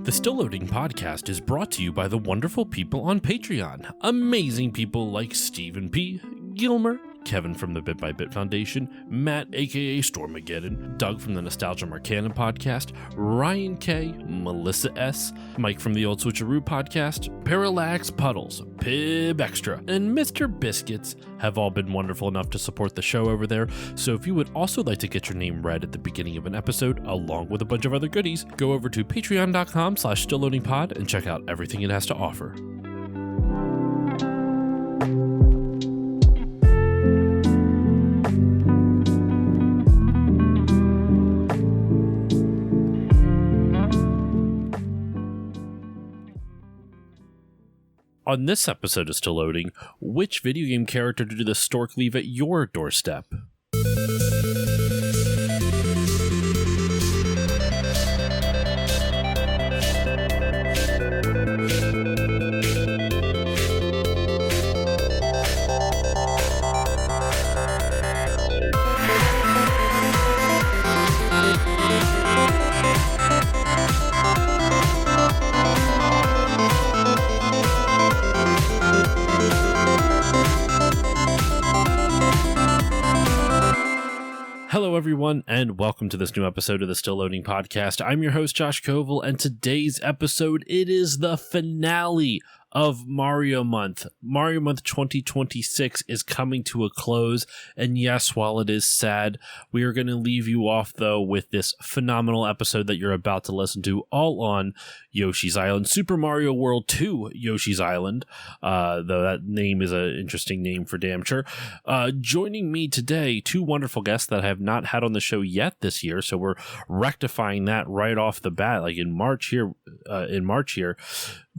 The Still Loading podcast is brought to you by the wonderful people on Patreon. Amazing people like Stephen P., Gilmer, Kevin from the Bit by Bit Foundation, Matt aka Stormageddon, Doug from the Nostalgia Marcanon podcast, Ryan K., Melissa S., Mike from the Old Switcheroo podcast, Parallax Puddles, Pib Extra, and Mr. Biscuits have all been wonderful enough to support the show over there. So if you would also like to get your name read at the beginning of an episode, along with a bunch of other goodies, go over to patreon.com/stillloadingpod and check out everything it has to offer. On this episode of Still Loading, which video game character did the stork leave at your doorstep? Hello, everyone, and welcome to this new episode of the Still Loading podcast. I'm your host, Josh Koval, and today's episode, it is the finale of Mario Month. Mario Month 2026 is coming to a close, and yes, while it is sad, we are going to leave you off, though, with this phenomenal episode that you're about to listen to, all on Yoshi's Island, Super Mario World 2 Yoshi's Island, though that name is an interesting name for damn sure. Joining me today, two wonderful guests that I have not had on the show yet this year, so we're rectifying that right off the bat, like in March here.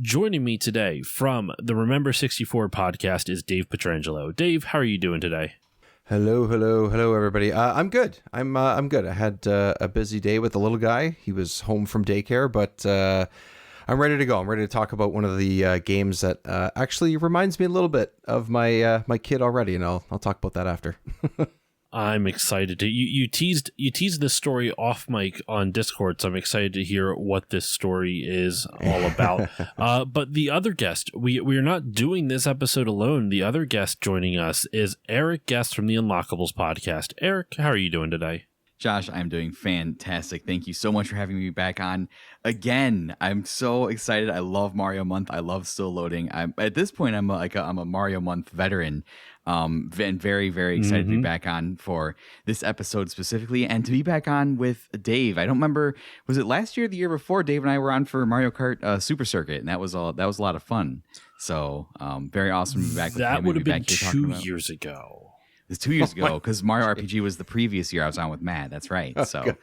Joining me today from the Remember 64 podcast is Dave Pietrangelo. Dave, how are you doing today? Hello, everybody. I'm good. I'm good. I had a busy day with the little guy. He was home from daycare, but I'm ready to go. I'm ready to talk about one of the games that actually reminds me a little bit of my my kid already, and I'll talk about that after. I'm excited to you teased this story off mic on Discord, so I'm excited to hear what this story is all about. But the other guest, we are not doing this episode alone. The other guest joining us is Eric Gess from the Unlockables podcast. Eric, how are you doing today? Josh, I'm doing fantastic. Thank you so much for having me back on again. I'm so excited. I love Mario Month. I love Still Loading. At this point, I'm a Mario Month veteran. And very, very excited to be back on for this episode specifically, and to be back on with Dave. I don't remember, was it last year or the year before? Dave and I were on for Mario Kart Super Circuit, and that was a lot of fun. So very awesome to be back with him. That would have been 2 years ago. It was 2 years ago, because Mario RPG was the previous year I was on with Matt. That's right. Oh, so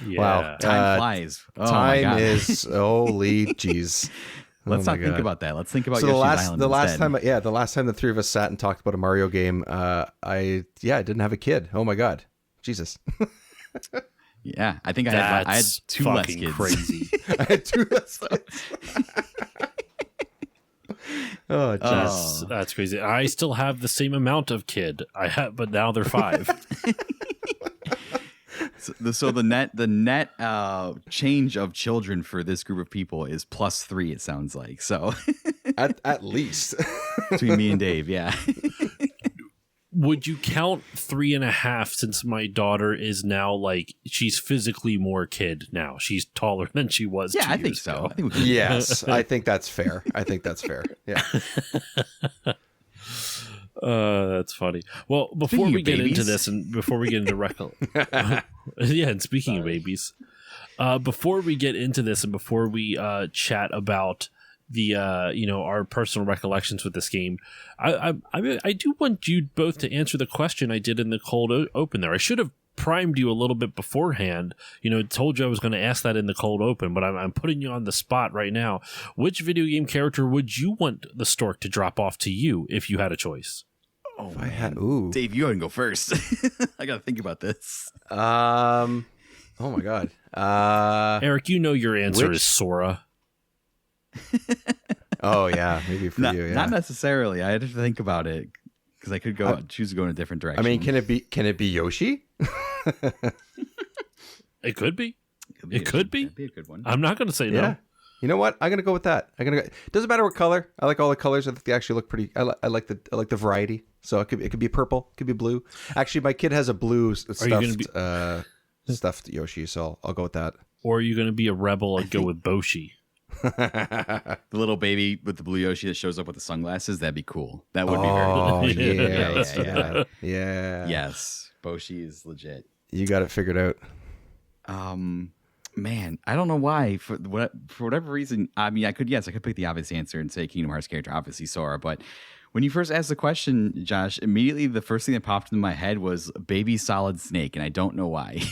yeah. Wow, time flies. Oh, time is holy jeez. Let's not think about that. Let's think about Yoshi's Island the last instead. the last time the three of us sat and talked about a Mario game, I didn't have a kid. Oh my god, Jesus. Yeah, I think I had two less kids. Crazy. I had two less kids. Oh, jeez. That's crazy. I still have the same amount of kid I have, but now they're 5. So the net change of children for this group of people is +3. It sounds like so. at least between me and Dave, yeah. Would you count 3.5 since my daughter is now she's physically more kid now? She's taller than she was. Yeah, 2 I think years so. ago. I think we can. Yes, I think that's fair. Yeah. That's funny. Well, before we get into this and before we get into yeah, and speaking of babies, before we get into this and before we chat about the our personal recollections with this game, I do want you both to answer the question I did in the cold open there. I should have primed you a little bit beforehand, told you I was going to ask that in the cold open, but I'm putting you on the spot right now. Which video game character would you want the stork to drop off to you if you had a choice? Oh, man. Dave, you go and go first. I got to think about this. Oh my god. Eric, your answer is Sora. Oh yeah, maybe for you. Yeah. Not necessarily. I had to think about it because I could choose to go in a different direction. I mean, can it be Yoshi? It could be. It could be. That'd be a good one. I'm not going to say no. You know what? I'm gonna go with that. Doesn't matter what color. I like all the colors. I think they actually look pretty. I like the variety. So it could be purple, it could be blue. Actually, my kid has a blue stuffed Yoshi, so I'll go with that. Or are you going to be a rebel and go with Boshi? The little baby with the blue Yoshi that shows up with the sunglasses, that'd be cool. That would be very cool. Oh, yeah. Let's do that. Yeah. Yes. Boshi is legit. You got it figured out. Man, I don't know why. For whatever reason, I mean, I could pick the obvious answer and say Kingdom Hearts character, obviously Sora. But when you first asked the question, Josh, immediately the first thing that popped into my head was Baby Solid Snake, and I don't know why.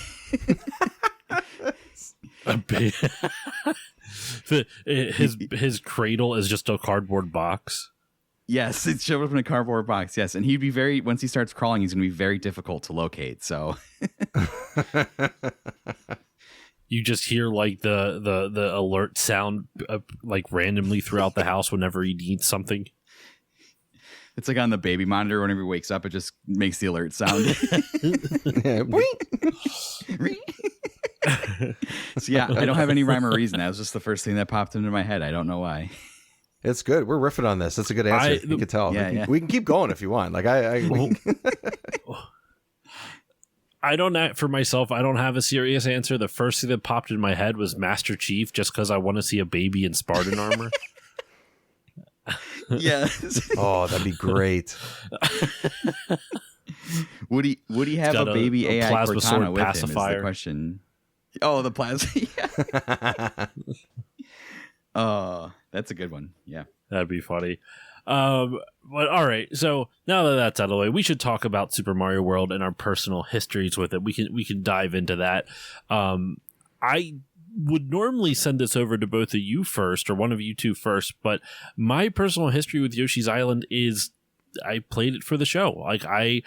His cradle is just a cardboard box. Yes, it showed up in a cardboard box. Yes, and he'd be once he starts crawling, he's going to be very difficult to locate. So. You just hear like the alert sound like randomly throughout the house whenever he needs something. It's like on the baby monitor. Whenever he wakes up, it just makes the alert sound. So yeah, I don't have any rhyme or reason. That was just the first thing that popped into my head. I don't know why. It's good. We're riffing on this. That's a good answer. You can tell. Yeah, we can keep going if you want. Like I don't, for myself, I don't have a serious answer. The first thing that popped in my head was Master Chief, just because I want to see a baby in Spartan armor. Yes. Oh, that'd be great. Would he have a baby AI plasma Cortana sword with pacifier. him is the question. Oh, the plasma. Yeah. Oh, that's a good one. Yeah. That'd be funny. But all right, so now that that's out of the way, we should talk about Super Mario World and our personal histories with it. We can dive into that. I would normally send this over to both of you first, or one of you two first, but my personal history with Yoshi's Island is I played it for the show. Like I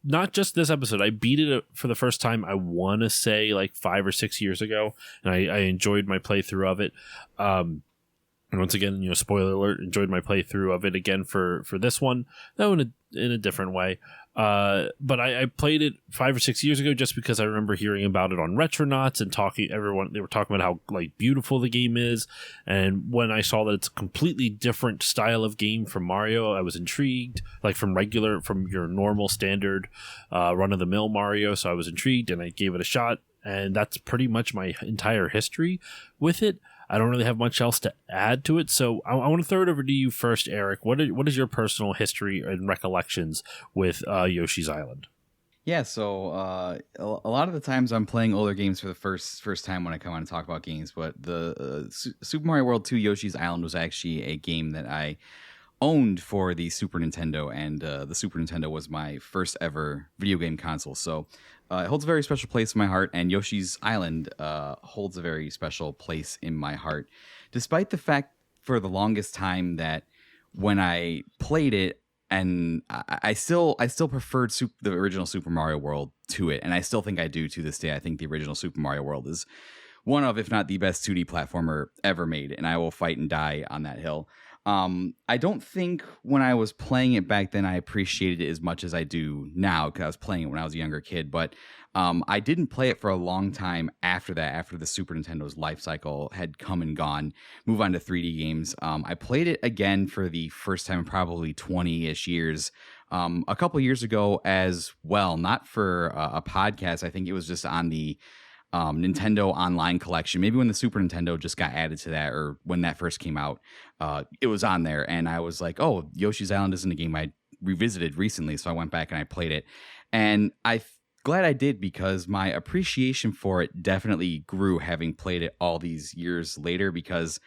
not just this episode, I beat it for the first time, I want to say like 5 or 6 years ago, and I enjoyed my playthrough of it. And once again, spoiler alert, enjoyed my playthrough of it again for this one, though in a different way. But I played it 5 or 6 years ago just because I remember hearing about it on Retronauts and they were talking about how like beautiful the game is. And when I saw that it's a completely different style of game from Mario, I was intrigued, like from your normal standard run of the mill Mario. So I was intrigued and I gave it a shot. And that's pretty much my entire history with it. I don't really have much else to add to it, so I want to throw it over to you first, Eric. What is your personal history and recollections with Yoshi's Island? Yeah, so a lot of the times I'm playing older games for the first time when I come on and talk about games, but the Super Mario World 2 Yoshi's Island was actually a game that I owned for the Super Nintendo, and the Super Nintendo was my first ever video game console, so it holds a very special place in my heart, and Yoshi's Island holds a very special place in my heart, despite the fact for the longest time that when I played it, and I still preferred the original Super Mario World to it, and I still think I do to this day. I think the original Super Mario World is one of, if not the best 2D platformer ever made, and I will fight and die on that hill. I don't think when I was playing it back then I appreciated it as much as I do now, because I was playing it when I was a younger kid, but I didn't play it for a long time after that, after the Super Nintendo's life cycle had come and gone, move on to 3D games. I played it again for the first time in probably 20-ish years, a couple years ago as well, not for a podcast. I think it was just on the Nintendo Online Collection, maybe when the Super Nintendo just got added to that, or when that first came out, it was on there, and I was like, oh, Yoshi's Island isn't a game I revisited recently, so I went back and I played it, and I'm glad I did, because my appreciation for it definitely grew having played it all these years later, because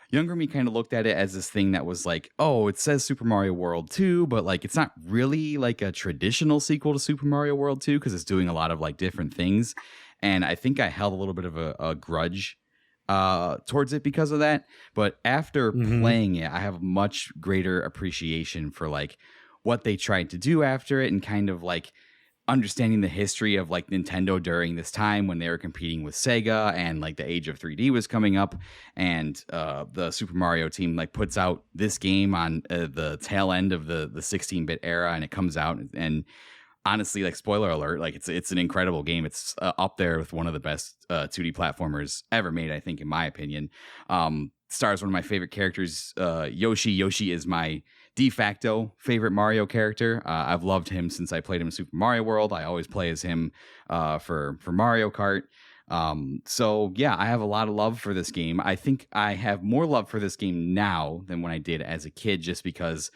younger me kind of looked at it as this thing that was like, oh, it says Super Mario World 2, but like it's not really like a traditional sequel to Super Mario World 2, because it's doing a lot of like different things. And I think I held a little bit of a grudge towards it because of that. But after playing it, I have a much greater appreciation for like what they tried to do after it, and kind of like understanding the history of like Nintendo during this time when they were competing with Sega, and like the age of 3D was coming up, and the Super Mario team like puts out this game on the tail end of the 16-bit era, and it comes out, and honestly, like, spoiler alert, like it's an incredible game. It's up there with one of the best 2D platformers ever made, I think, in my opinion. Stars one of my favorite characters, Yoshi. Yoshi is my de facto favorite Mario character. I've loved him since I played him in Super Mario World. I always play as him for Mario Kart. So yeah, I have a lot of love for this game. I think I have more love for this game now than when I did as a kid, just because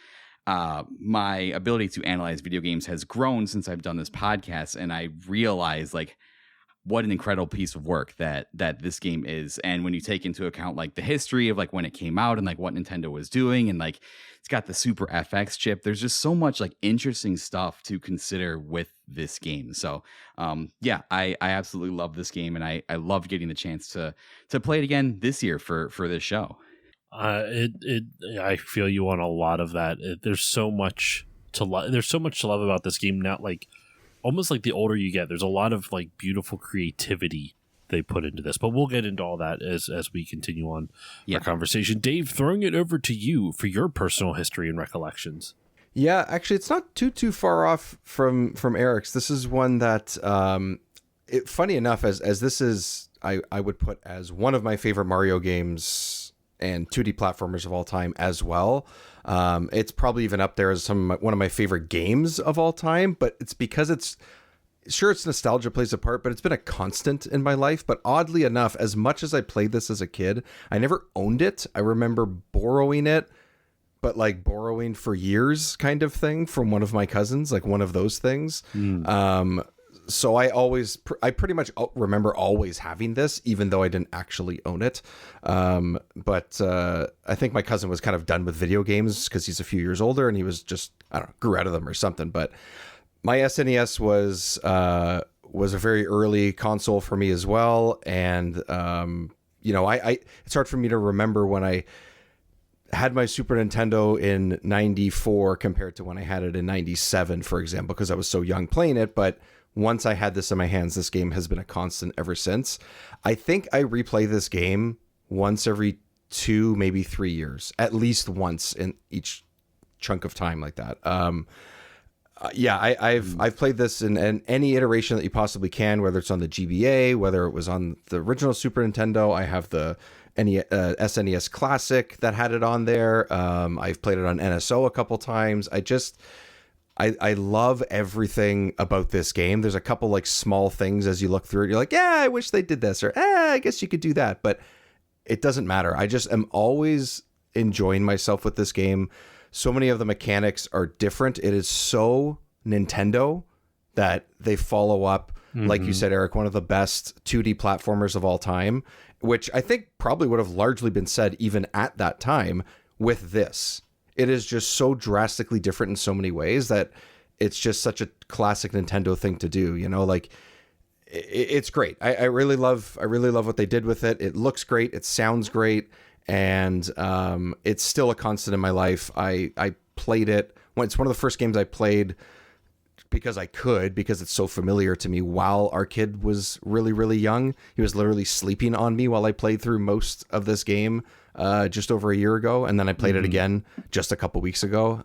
my ability to analyze video games has grown since I've done this podcast, and I realize like what an incredible piece of work that this game is. And when you take into account like the history of like when it came out and like what Nintendo was doing, and like it's got the Super FX chip, there's just so much like interesting stuff to consider with this game. So yeah, I absolutely love this game, and I love getting the chance to play it again this year for this show. I feel you on a lot of that. There's so much to love. There's so much to love about this game now. Like almost like the older you get, there's a lot of like beautiful creativity they put into this. But we'll get into all that as we continue on our conversation. Dave, throwing it over to you for your personal history and recollections. Yeah, actually, it's not too far off from Eric's. This is one that, funny enough, as this is, I would put as one of my favorite Mario games and 2D platformers of all time as well. It's probably even up there as one of my favorite games of all time, but it's because it's nostalgia plays a part, but it's been a constant in my life. But oddly enough, as much as I played this as a kid, I never owned it. I remember borrowing it, but like borrowing for years kind of thing from one of my cousins, like one of those things. So I pretty much remember always having this, even though I didn't actually own it. But I think my cousin was kind of done with video games because he's a few years older, and he was just, I don't know, grew out of them or something. But my SNES was a very early console for me as well. And, it's hard for me to remember when I had my Super Nintendo in 94 compared to when I had it in 97, for example, because I was so young playing it. But once I had this in my hands, this game has been a constant ever since. I think I replay this game once every 2, maybe 3 years, at least once in each chunk of time like that. I've played this in any iteration that you possibly can, whether it's on the GBA, whether it was on the original Super Nintendo. I have the SNES Classic that had it on there. I've played it on NSO a couple times. I love everything about this game. There's a couple like small things as you look through it. You're like, yeah, I wish they did this, or I guess you could do that. But it doesn't matter. I just am always enjoying myself with this game. So many of the mechanics are different. It is so Nintendo that they follow up, like you said, Eric, one of the best 2D platformers of all time, which I think probably would have largely been said even at that time with this. It is just so drastically different in so many ways that it's just such a classic Nintendo thing to do. You know, like it's great. I really love what they did with it. It looks great. It sounds great. And it's still a constant in my life. I played it. It's one of the first games I played because it's so familiar to me while our kid was really, really young. He was literally sleeping on me while I played through most of this game just over a year ago, and then I played it again just a couple weeks ago.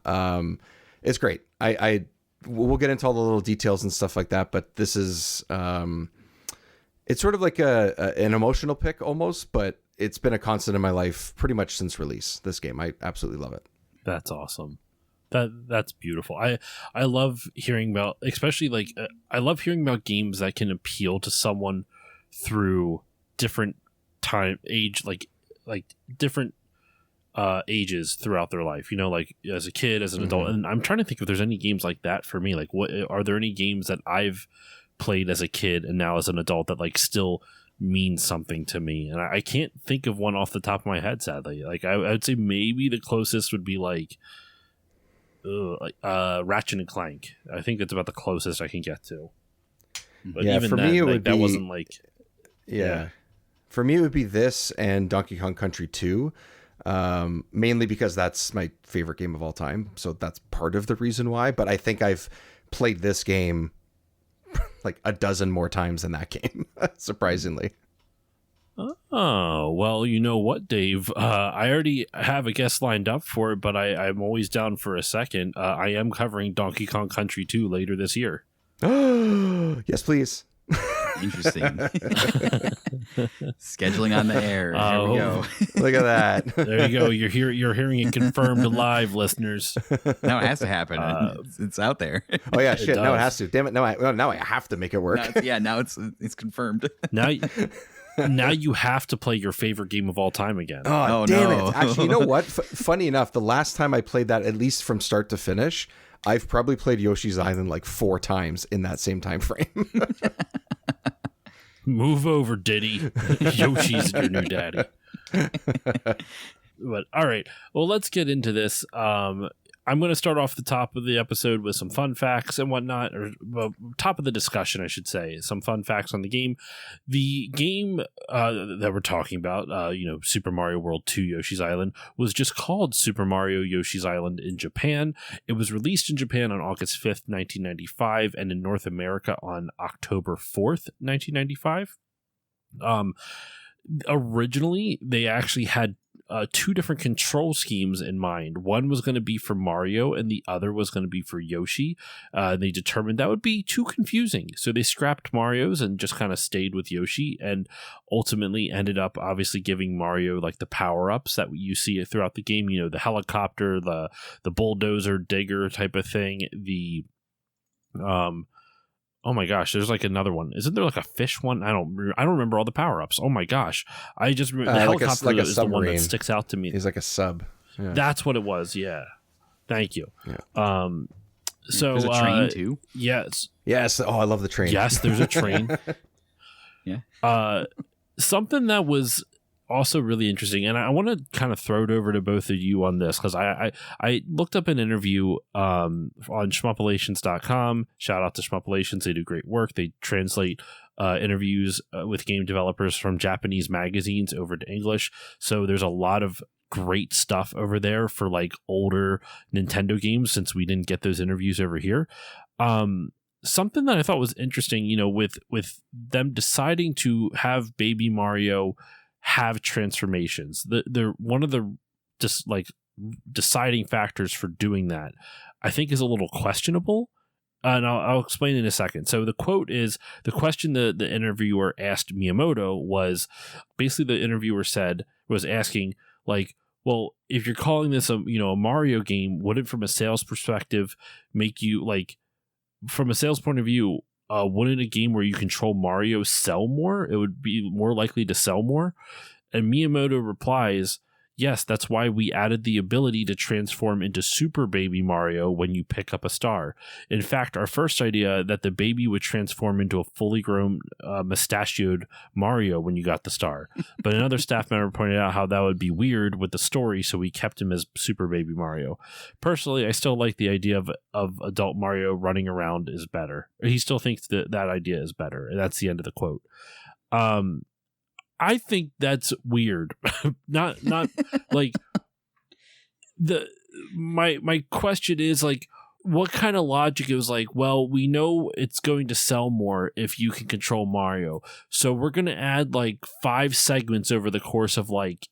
It's great. We'll get into all the little details and stuff like that, but this is it's sort of like an emotional pick almost, but it's been a constant in my life pretty much since release. This game, I absolutely love it. That's awesome. That's beautiful. I love hearing about, especially like I love hearing about games that can appeal to someone through different age, like different ages throughout their life, you know, like as a kid, as an adult. And I'm trying to think if there's any games like that for me. Like, what are there any games that I've played as a kid and now as an adult that like still means something to me? And I can't think of one off the top of my head, sadly. Like I would say maybe the closest would be like Ratchet and Clank. I think that's about the closest I can get to. But yeah, even for then, me it like, would that be, wasn't like For me, it would be this and Donkey Kong Country 2, mainly because that's my favorite game of all time. So that's part of the reason why. But I think I've played this game like a dozen more times than that game, surprisingly. Oh, well, you know what, Dave? I already have a guest lined up for it, but I'm always down for a second. I am covering Donkey Kong Country 2 later this year. Yes, please. Interesting. Scheduling on the air. Here we go. Look at that. There you go. You're hearing it confirmed live, listeners. Now it has to happen. It's out there. Oh yeah, shit. Now it has to. Damn it. Now I have to make it work. Now it's confirmed. Now you have to play your favorite game of all time again. Oh damn it. Actually, you know what? Funny enough, the last time I played that, at least from start to finish, I've probably played Yoshi's Island like 4 times in that same time frame. Move over, Diddy. Yoshi's your new daddy. But all right, well, let's get into this. I'm going to start off the top of the episode with some fun facts and whatnot, or well, top of the discussion, I should say. Some fun facts on the game. The game that we're talking about, Super Mario World 2 Yoshi's Island, was just called Super Mario Yoshi's Island in Japan. It was released in Japan on August 5th, 1995, and in North America on October 4th, 1995. Originally, they actually had 2 different control schemes in mind. One was going to be for Mario and the other was going to be for Yoshi. They determined that would be too confusing. So they scrapped Mario's and just kind of stayed with Yoshi, and ultimately ended up obviously giving Mario like the power-ups that you see throughout the game. You know, the helicopter, the bulldozer digger type of thing, the oh my gosh, there's like another one. Isn't there like a fish one? I don't remember all the power-ups. Oh my gosh. I just remember the helicopter is the one that sticks out to me. He's like a sub. Yeah. That's what it was, yeah. Thank you. Yeah. So there's a train too? Yes. Yes. Oh, I love the train. Yes, there's a train. Yeah. Something that was also really interesting, and I want to kind of throw it over to both of you on this, because I looked up an interview on shmuppalations.com. Shout out to Shmuppalations. They do great work. They translate interviews with game developers from Japanese magazines over to English. So there's a lot of great stuff over there for like older Nintendo games, since we didn't get those interviews over here. Something that I thought was interesting, you know, with them deciding to have Baby Mario have transformations. The one of the just like deciding factors for doing that, I think, is a little questionable. And I'll explain in a second. So the quote is, the question the interviewer asked Miyamoto was, basically the interviewer was asking like, well, if you're calling this a Mario game, would it from a sales perspective make you like, from a sales point of view, wouldn't a game where you control Mario sell more? It would be more likely to sell more. And Miyamoto replies, yes, that's why we added the ability to transform into Super Baby Mario when you pick up a star. In fact, our first idea that the baby would transform into a fully grown mustachioed Mario when you got the star. But another staff member pointed out how that would be weird with the story, so we kept him as Super Baby Mario. Personally, I still like the idea of adult Mario running around is better. He still thinks that idea is better. And that's the end of the quote. I think that's weird. not like my question is like, what kind of logic is like, well, we know it's going to sell more if you can control Mario, so we're going to add like 5 segments over the course of like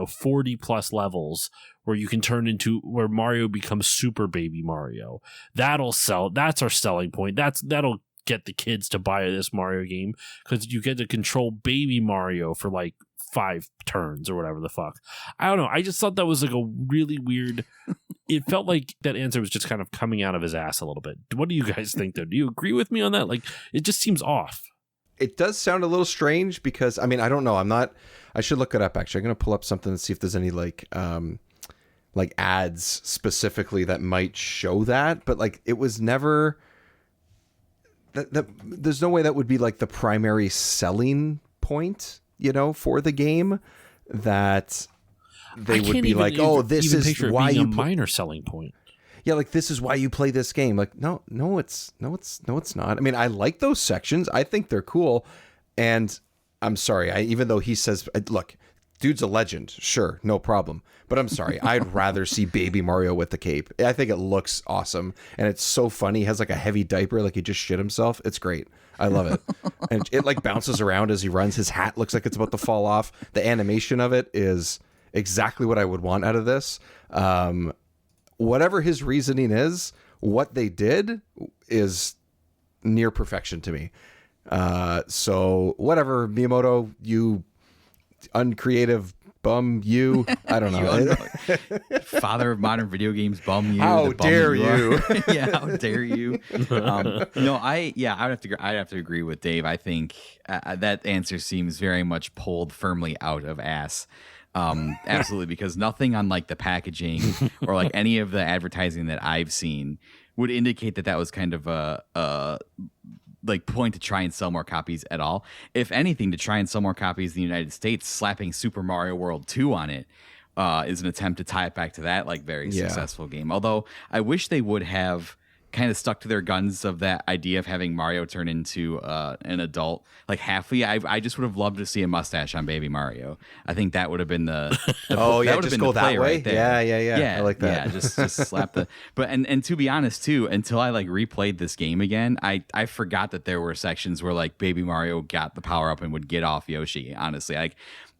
40 plus levels where you can turn into where Mario becomes Super Baby Mario. That'll sell. That's our selling point. That'll get the kids to buy this Mario game, because you get to control Baby Mario for like 5 turns or whatever the fuck. I don't know. I just thought that was like a really weird. It felt like that answer was just kind of coming out of his ass a little bit. What do you guys think, though? Do you agree with me on that? Like, it just seems off. It does sound a little strange, because I mean, I don't know. I should look it up actually. I'm going to pull up something and see if there's any like ads specifically that might show that, but like it was never. That there's no way that would be like the primary selling point, for the game, that they would be like, oh, this is why you minor selling point. Yeah, like this is why you play this game. Like, no, it's not. I mean, I like those sections. I think they're cool. And I'm sorry, even though he says, look, dude's a legend, sure, no problem. But I'm sorry, I'd rather see Baby Mario with the cape. I think it looks awesome. And it's so funny. He has like a heavy diaper, like he just shit himself. It's great. I love it. And it like bounces around as he runs. His hat looks like it's about to fall off. The animation of it is exactly what I would want out of this. Whatever his reasoning is, what they did is near perfection to me. So whatever, Miyamoto, you uncreative bum, you, I don't know. Father of modern video games, bum you. How the bum dare you? Yeah, how dare you? No, I'd have to agree with Dave. I think that answer seems very much pulled firmly out of ass. Absolutely, because nothing on like the packaging or like any of the advertising that I've seen would indicate that was kind of a like point to try and sell more copies at all. If anything, to try and sell more copies in the United States, slapping Super Mario World 2 on it is an attempt to tie it back to that like very successful game. Although I wish they would have kind of stuck to their guns of that idea of having Mario turn into an adult like halfly. I just would have loved to see a mustache on Baby Mario. I think that would have been the just go that way. Right there. Yeah. I like that. Yeah, just slap the. But and to be honest too, until I like replayed this game again, I forgot that there were sections where like Baby Mario got the power up and would get off Yoshi. Honestly, like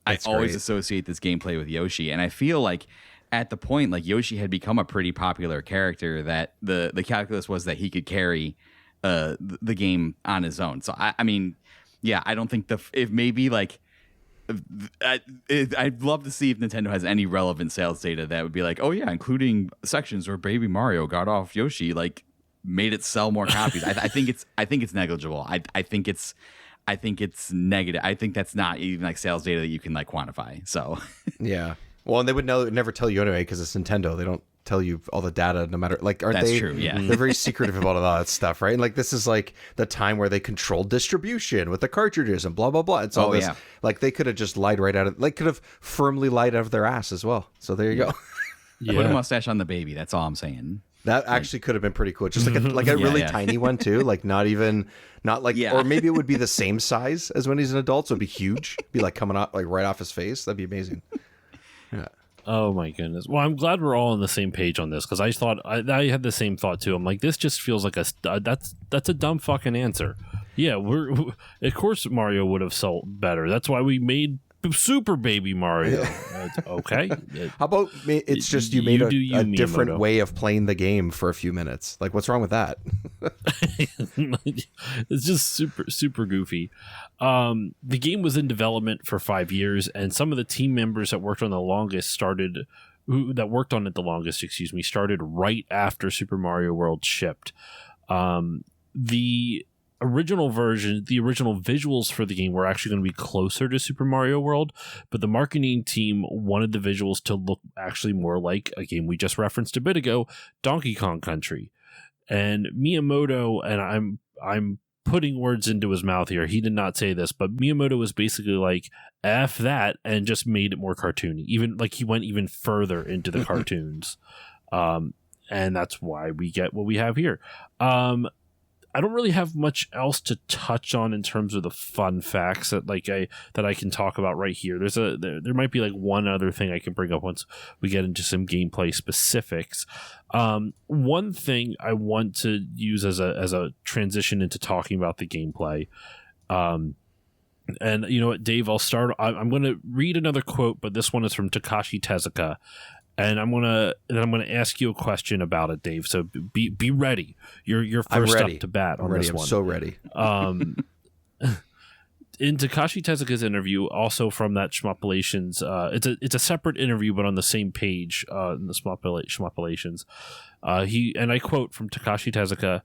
That's I always great. associate this gameplay with Yoshi, and I feel like at the point like Yoshi had become a pretty popular character that the calculus was that he could carry the game on his own. So I mean, yeah, I don't think if maybe like I'd love to see if Nintendo has any relevant sales data that would be like, oh yeah, including sections where Baby Mario got off Yoshi, like made it sell more copies. I think it's negligible. I think it's negative. I think that's not even like sales data that you can like quantify. So Yeah. Well, and they would never tell you anyway because it's Nintendo. They don't tell you all the data no matter like aren't That's they true, yeah. They're very secretive about all that stuff, right? And like this is like the time where they controlled distribution with the cartridges and blah blah blah. It's all this like they could have just lied right out of like could have firmly lied out of their ass as well. So there you go. Put a mustache on the baby. That's all I'm saying. That actually could have been pretty cool. Just like a really tiny one too. Like not like or maybe it would be the same size as when he's an adult, so it'd be huge. Be like coming out like right off his face. That'd be amazing. Yeah. Oh my goodness. Well, I'm glad we're all on the same page on this because I thought I had the same thought too. I'm like, this just feels like that's a dumb fucking answer. Yeah, of course Mario would have sold better. That's why we made Super Baby Mario. Okay. How about it's just you made a different way of playing the game for a few minutes? Like, what's wrong with that? It's just super goofy. The game was in development for 5 years, and some of the team members that worked on it the longest started right after Super Mario World shipped. The original visuals for the game were actually going to be closer to Super Mario World, but the marketing team wanted the visuals to look actually more like a game we just referenced a bit ago, Donkey Kong Country. And Miyamoto, and I'm putting words into his mouth here, he did not say this, but Miyamoto was basically like, F that, and just made it more cartoony. Even like he went even further into the cartoons. And that's why we get what we have here. I don't really have much else to touch on in terms of the fun facts that I can talk about right here. There might be like one other thing I can bring up once we get into some gameplay specifics. One thing I want to use as a transition into talking about the gameplay. And you know what, Dave, I'll start. I'm going to read another quote, but this one is from Takashi Tezuka. And I'm gonna ask you a question about it, Dave. So be ready. You're first up to bat on this one. I'm so ready. In Takashi Tezuka's interview, also from that Schmoppalations, it's a separate interview, but on the same page in the Schmoppalations. And I quote from Takashi Tezuka: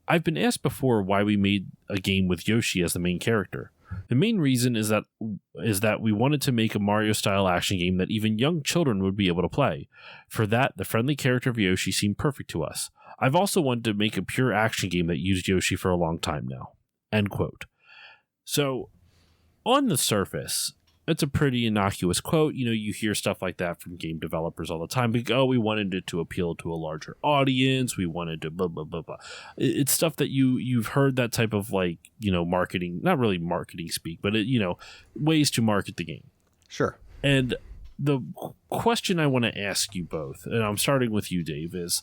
"I've been asked before why we made a game with Yoshi as the main character. The main reason is that we wanted to make a Mario-style action game that even young children would be able to play. For that, the friendly character of Yoshi seemed perfect to us. I've also wanted to make a pure action game that used Yoshi for a long time now." End quote. So, on the surface, it's a pretty innocuous quote. You know, you hear stuff like that from game developers all the time. Like, oh, we wanted it to appeal to a larger audience. We wanted to blah, blah, blah, blah. It's stuff that you've heard that type of like, you know, marketing, not really marketing speak, but, ways to market the game. Sure. And the question I want to ask you both, and I'm starting with you, Dave, is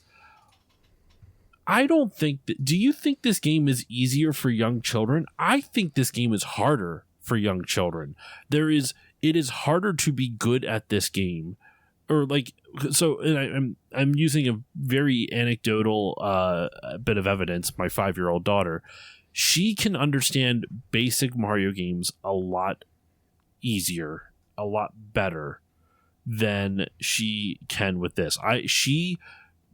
do you think this game is easier for young children? I think this game is harder for young children. It is harder to be good at this game, or like, so, and I'm using a very anecdotal bit of evidence. My 5-year-old daughter, she can understand basic Mario games a lot easier, a lot better than she can with this. She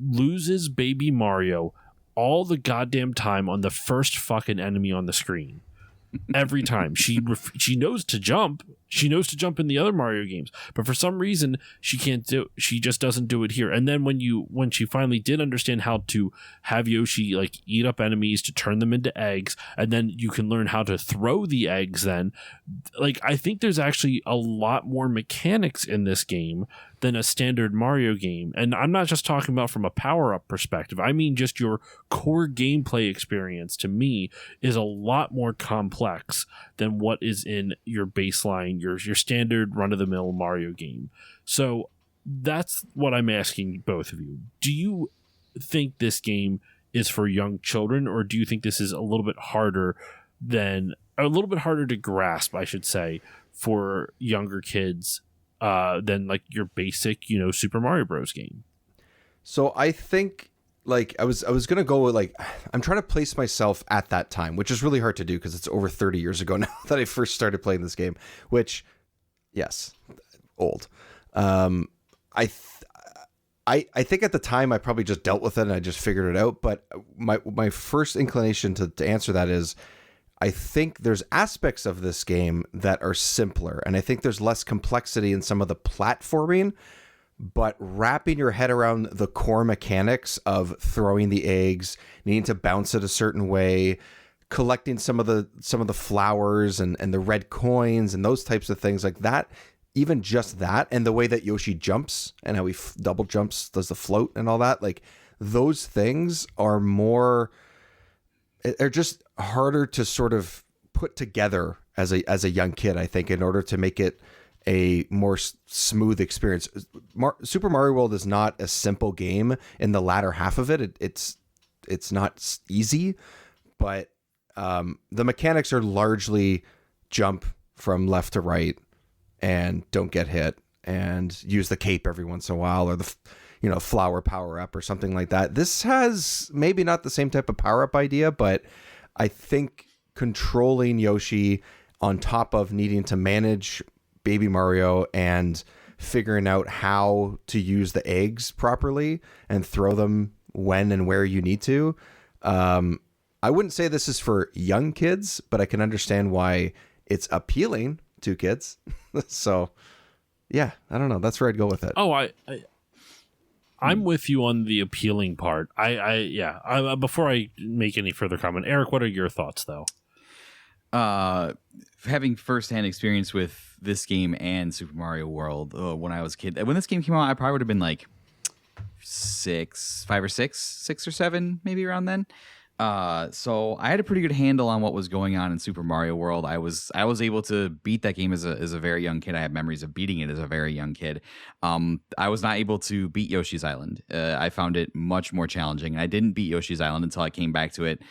loses baby Mario all the goddamn time on the first fucking enemy on the screen. Every time she knows to jump. She knows to jump in the other Mario games, but for some reason she just doesn't do it here. And then when she finally did understand how to have Yoshi like eat up enemies to turn them into eggs, and then you can learn how to throw the eggs, then like I think there's actually a lot more mechanics in this game than a standard Mario game. And I'm not just talking about from a power-up perspective. I mean just your core gameplay experience to me is a lot more complex than what is in your baseline, your standard run-of-the-mill Mario game. So that's what I'm asking both of you. Do you think this game is for young children, or do you think this is a little bit harder to grasp, I should say, for younger kids than like your basic, Super Mario Bros. Game? So I think like I was gonna go with like I'm trying to place myself at that time, which is really hard to do because it's over 30 years ago now that I first started playing this game. Which, yes, old. I think at the time I probably just dealt with it and I just figured it out. But my first inclination to answer that is, I think there's aspects of this game that are simpler, and I think there's less complexity in some of the platforming, but wrapping your head around the core mechanics of throwing the eggs, needing to bounce it a certain way, collecting some of the flowers and the red coins and those types of things like that, even just that, and the way that Yoshi jumps and how he double jumps, does the float and all that, like those things are more... They're just harder to sort of put together as a young kid, I think, in order to make it a more smooth experience. Super Mario World is not a simple game in the latter half of it. It's not easy, but the mechanics are largely jump from left to right and don't get hit and use the cape every once in a while, or the flower power up or something like that. This has maybe not the same type of power up idea, but I think controlling Yoshi on top of needing to manage baby Mario and figuring out how to use the eggs properly and throw them when and where you need to. I wouldn't say this is for young kids, but I can understand why it's appealing to kids. So yeah, I don't know. That's where I'd go with it. Oh, I'm with you on the appealing part. Before I make any further comment, Eric, what are your thoughts though? Having firsthand experience with this game and Super Mario World when I was a kid, when this game came out, I probably would have been like 6 or 7, maybe around then. So I had a pretty good handle on what was going on in Super Mario World. I was able to beat that game as a very young kid. I have memories of beating it as a very young kid. I was not able to beat Yoshi's Island. I found it much more challenging. I didn't beat Yoshi's Island until I came back to it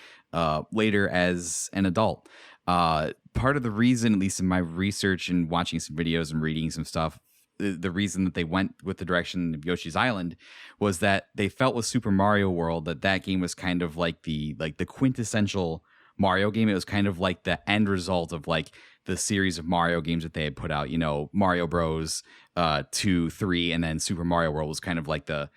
later as an adult. Part of the reason, at least in my research and watching some videos and reading some stuff, the reason that they went with the direction of Yoshi's Island was that they felt with Super Mario World that game was kind of like the quintessential Mario game. It was kind of like the end result of like the series of Mario games that they had put out, Mario Bros 2, 3, and then Super Mario World was kind of like the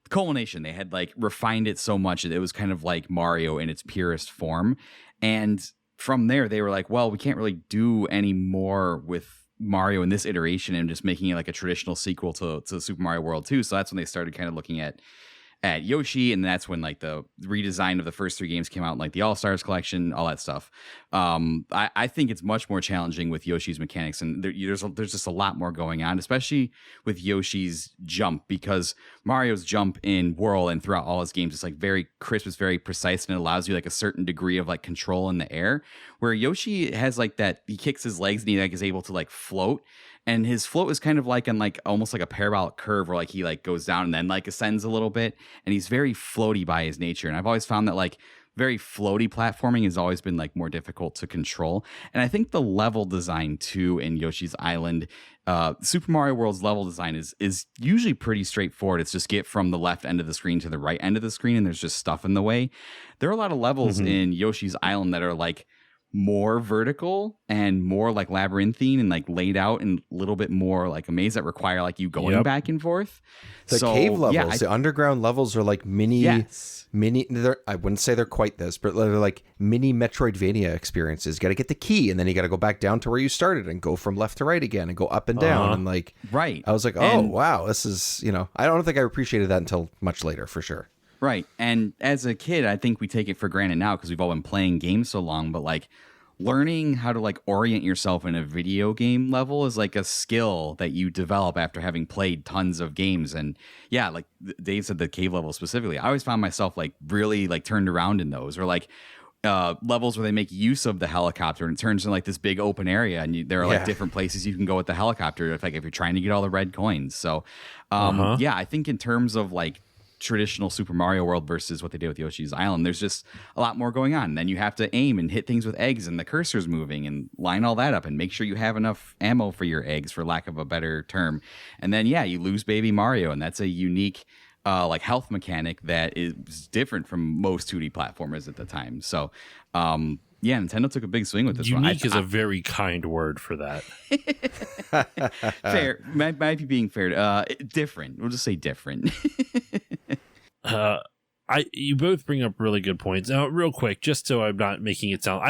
culmination. They had like refined it so much that it was kind of like Mario in its purest form. And from there, they were like, well, we can't really do any more with Mario in this iteration and just making it like a traditional sequel to Super Mario World 2. So that's when they started kind of looking at Yoshi, and that's when like the redesign of the first 3 games came out, like the All-Stars collection, all that stuff. I think it's much more challenging with Yoshi's mechanics, and there's just a lot more going on, especially with Yoshi's jump, because Mario's jump in World and throughout all his games is like very crisp, it's very precise, and it allows you like a certain degree of like control in the air, where Yoshi has like that, he kicks his legs and he like is able to like float. And his float is kind of like on like almost like a parabolic curve where like he like goes down and then like ascends a little bit. And he's very floaty by his nature. And I've always found that like very floaty platforming has always been like more difficult to control. And I think the level design too in Yoshi's Island, Super Mario World's level design is usually pretty straightforward. It's just get from the left end of the screen to the right end of the screen, and there's just stuff in the way. There are a lot of levels in Yoshi's Island that are like more vertical and more like labyrinthine and like laid out and a little bit more like a maze that require like you going back and forth. The cave levels, the underground levels are like mini, I wouldn't say they're quite this, but they're like mini Metroidvania experiences. You got to get the key and then you got to go back down to where you started and go from left to right again and go up and down. And like, I was like, oh, wow, this is, I don't think I appreciated that until much later for sure. Right. And as a kid, I think we take it for granted now because we've all been playing games so long, but like learning how to like orient yourself in a video game level is like a skill that you develop after having played tons of games. And yeah, like Dave said, the cave level specifically, I always found myself like really like turned around in those, or like levels where they make use of the helicopter and it turns into like this big open area and there are like different places you can go with the helicopter if you're trying to get all the red coins. So yeah, I think in terms of like traditional Super Mario World versus what they did with Yoshi's Island, there's just a lot more going on. And then you have to aim and hit things with eggs and the cursor's moving and line all that up and make sure you have enough ammo for your eggs, for lack of a better term. And then you lose baby Mario, and that's a unique like health mechanic that is different from most 2D platformers at the time. So Nintendo took a big swing with this one. Unique is a very kind word for that. Fair. Might be being fair. Different. We'll just say different. You both bring up really good points. Now, real quick, just so I'm not making it sound,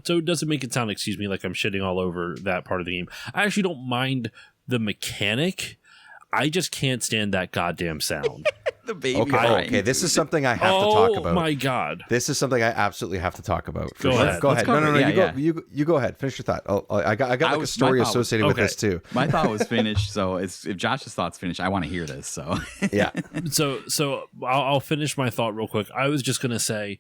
so it doesn't make it sound, excuse me, like I'm shitting all over that part of the game. I actually don't mind the mechanic. I just can't stand that goddamn sound. The baby. Okay. This is something I have to talk about. Oh my god! This is something I absolutely have to talk about. Go ahead. Go ahead. No. You go ahead. Finish your thought. I got like a story associated with this too. My thought was finished. So if Josh's thought's finished, I want to hear this. So yeah. So I'll finish my thought real quick. I was just gonna say,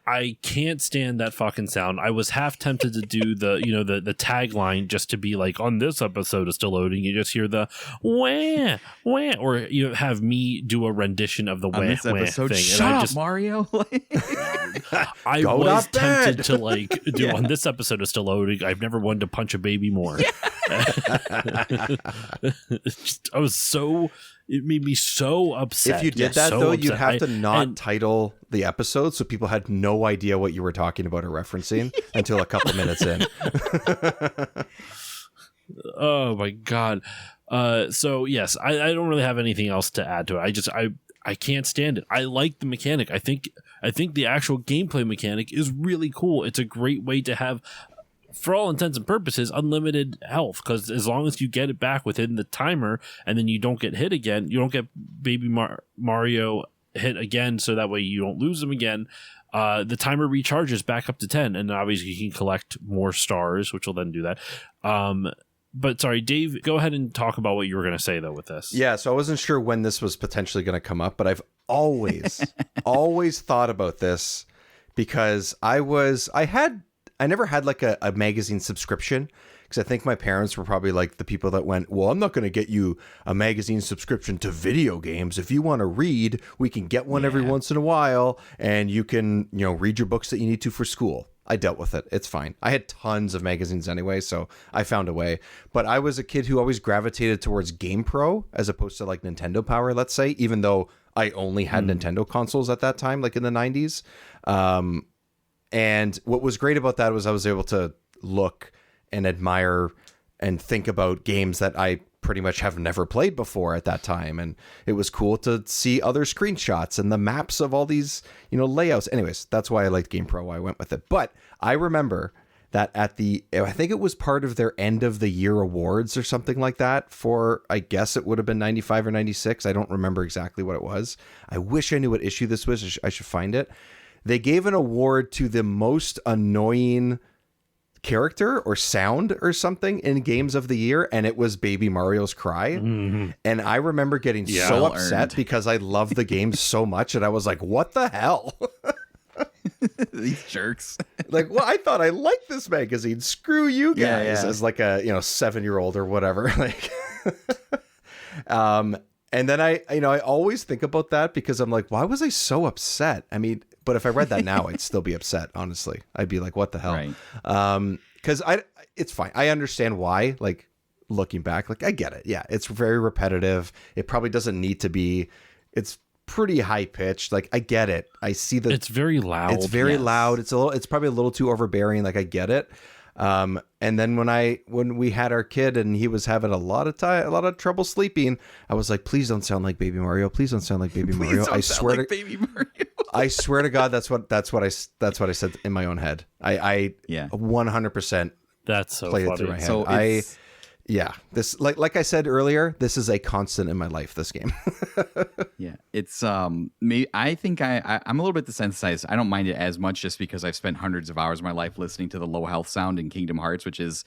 I can't stand that fucking sound. I was half tempted to do the tagline just to be like, on this episode of Still Loading, you just hear the wah, wah, or have me do a rendition of the wah, this episode, thing. Shut up, Mario. I was tempted to like do on this episode of Still Loading, I've never wanted to punch a baby more. It made me so upset. If you did that, though, you'd have to not title the episode so people had no idea what you were talking about or referencing until a couple minutes in. Oh, my God. So, yes, I don't really have anything else to add to it. I can't stand it. I like the mechanic. I think the actual gameplay mechanic is really cool. It's a great way to have, for all intents and purposes, unlimited health, because as long as you get it back within the timer and then you don't get hit again, you don't get baby Mario hit again, so that way you don't lose them again, the timer recharges back up to 10, and obviously you can collect more stars, which will then do that. But sorry, Dave, go ahead and talk about what you were going to say, though, with this. Yeah, so I wasn't sure when this was potentially going to come up, but I've always thought about this because I never had like a magazine subscription, because I think my parents were probably like the people that went, well, I'm not going to get you a magazine subscription to video games. If you want to read, we can get one every once in a while, and you can, read your books that you need to for school. I dealt with it. It's fine. I had tons of magazines anyway, so I found a way. But I was a kid who always gravitated towards GamePro as opposed to like Nintendo Power, let's say, even though I only had Nintendo consoles at that time, like in the 90s. And what was great about that was I was able to look and admire and think about games that I pretty much have never played before at that time. And it was cool to see other screenshots and the maps of all these, layouts. Anyways, that's why I liked GamePro. I went with it. But I remember that I think it was part of their end of the year awards or something like that for, I guess it would have been 95 or 96. I don't remember exactly what it was. I wish I knew what issue this was. I should find it. They gave an award to the most annoying character or sound or something in games of the year, and it was Baby Mario's cry. And I remember getting so upset because I love the game so much, and I was like, what the hell? These jerks. Like, well, I thought I liked this magazine. Screw you guys. As like a 7-year-old or whatever. Like and then I always think about that because I'm like, why was I so upset? I mean, But if I read that now, I'd still be upset. Honestly, I'd be like, "What the hell?" Right. Because it's fine. I understand why. Like looking back, like I get it. Yeah, it's very repetitive. It probably doesn't need to be. It's pretty high pitched. Like I get it. I see that it's very loud. It's very loud. It's probably a little too overbearing. Like I get it. And then when we had our kid and he was having a lot of trouble sleeping, I was like, please don't sound like Baby Mario. Please don't sound like Baby Mario. I swear to Baby Mario. I swear to God, that's what I said in my own head. I 100%. That's so played funny. it through my head. So this like I said earlier, this is a constant in my life. This game. Yeah, it's me. I think I'm a little bit desensitized. I don't mind it as much just because I've spent hundreds of hours of my life listening to the low health sound in Kingdom Hearts, which is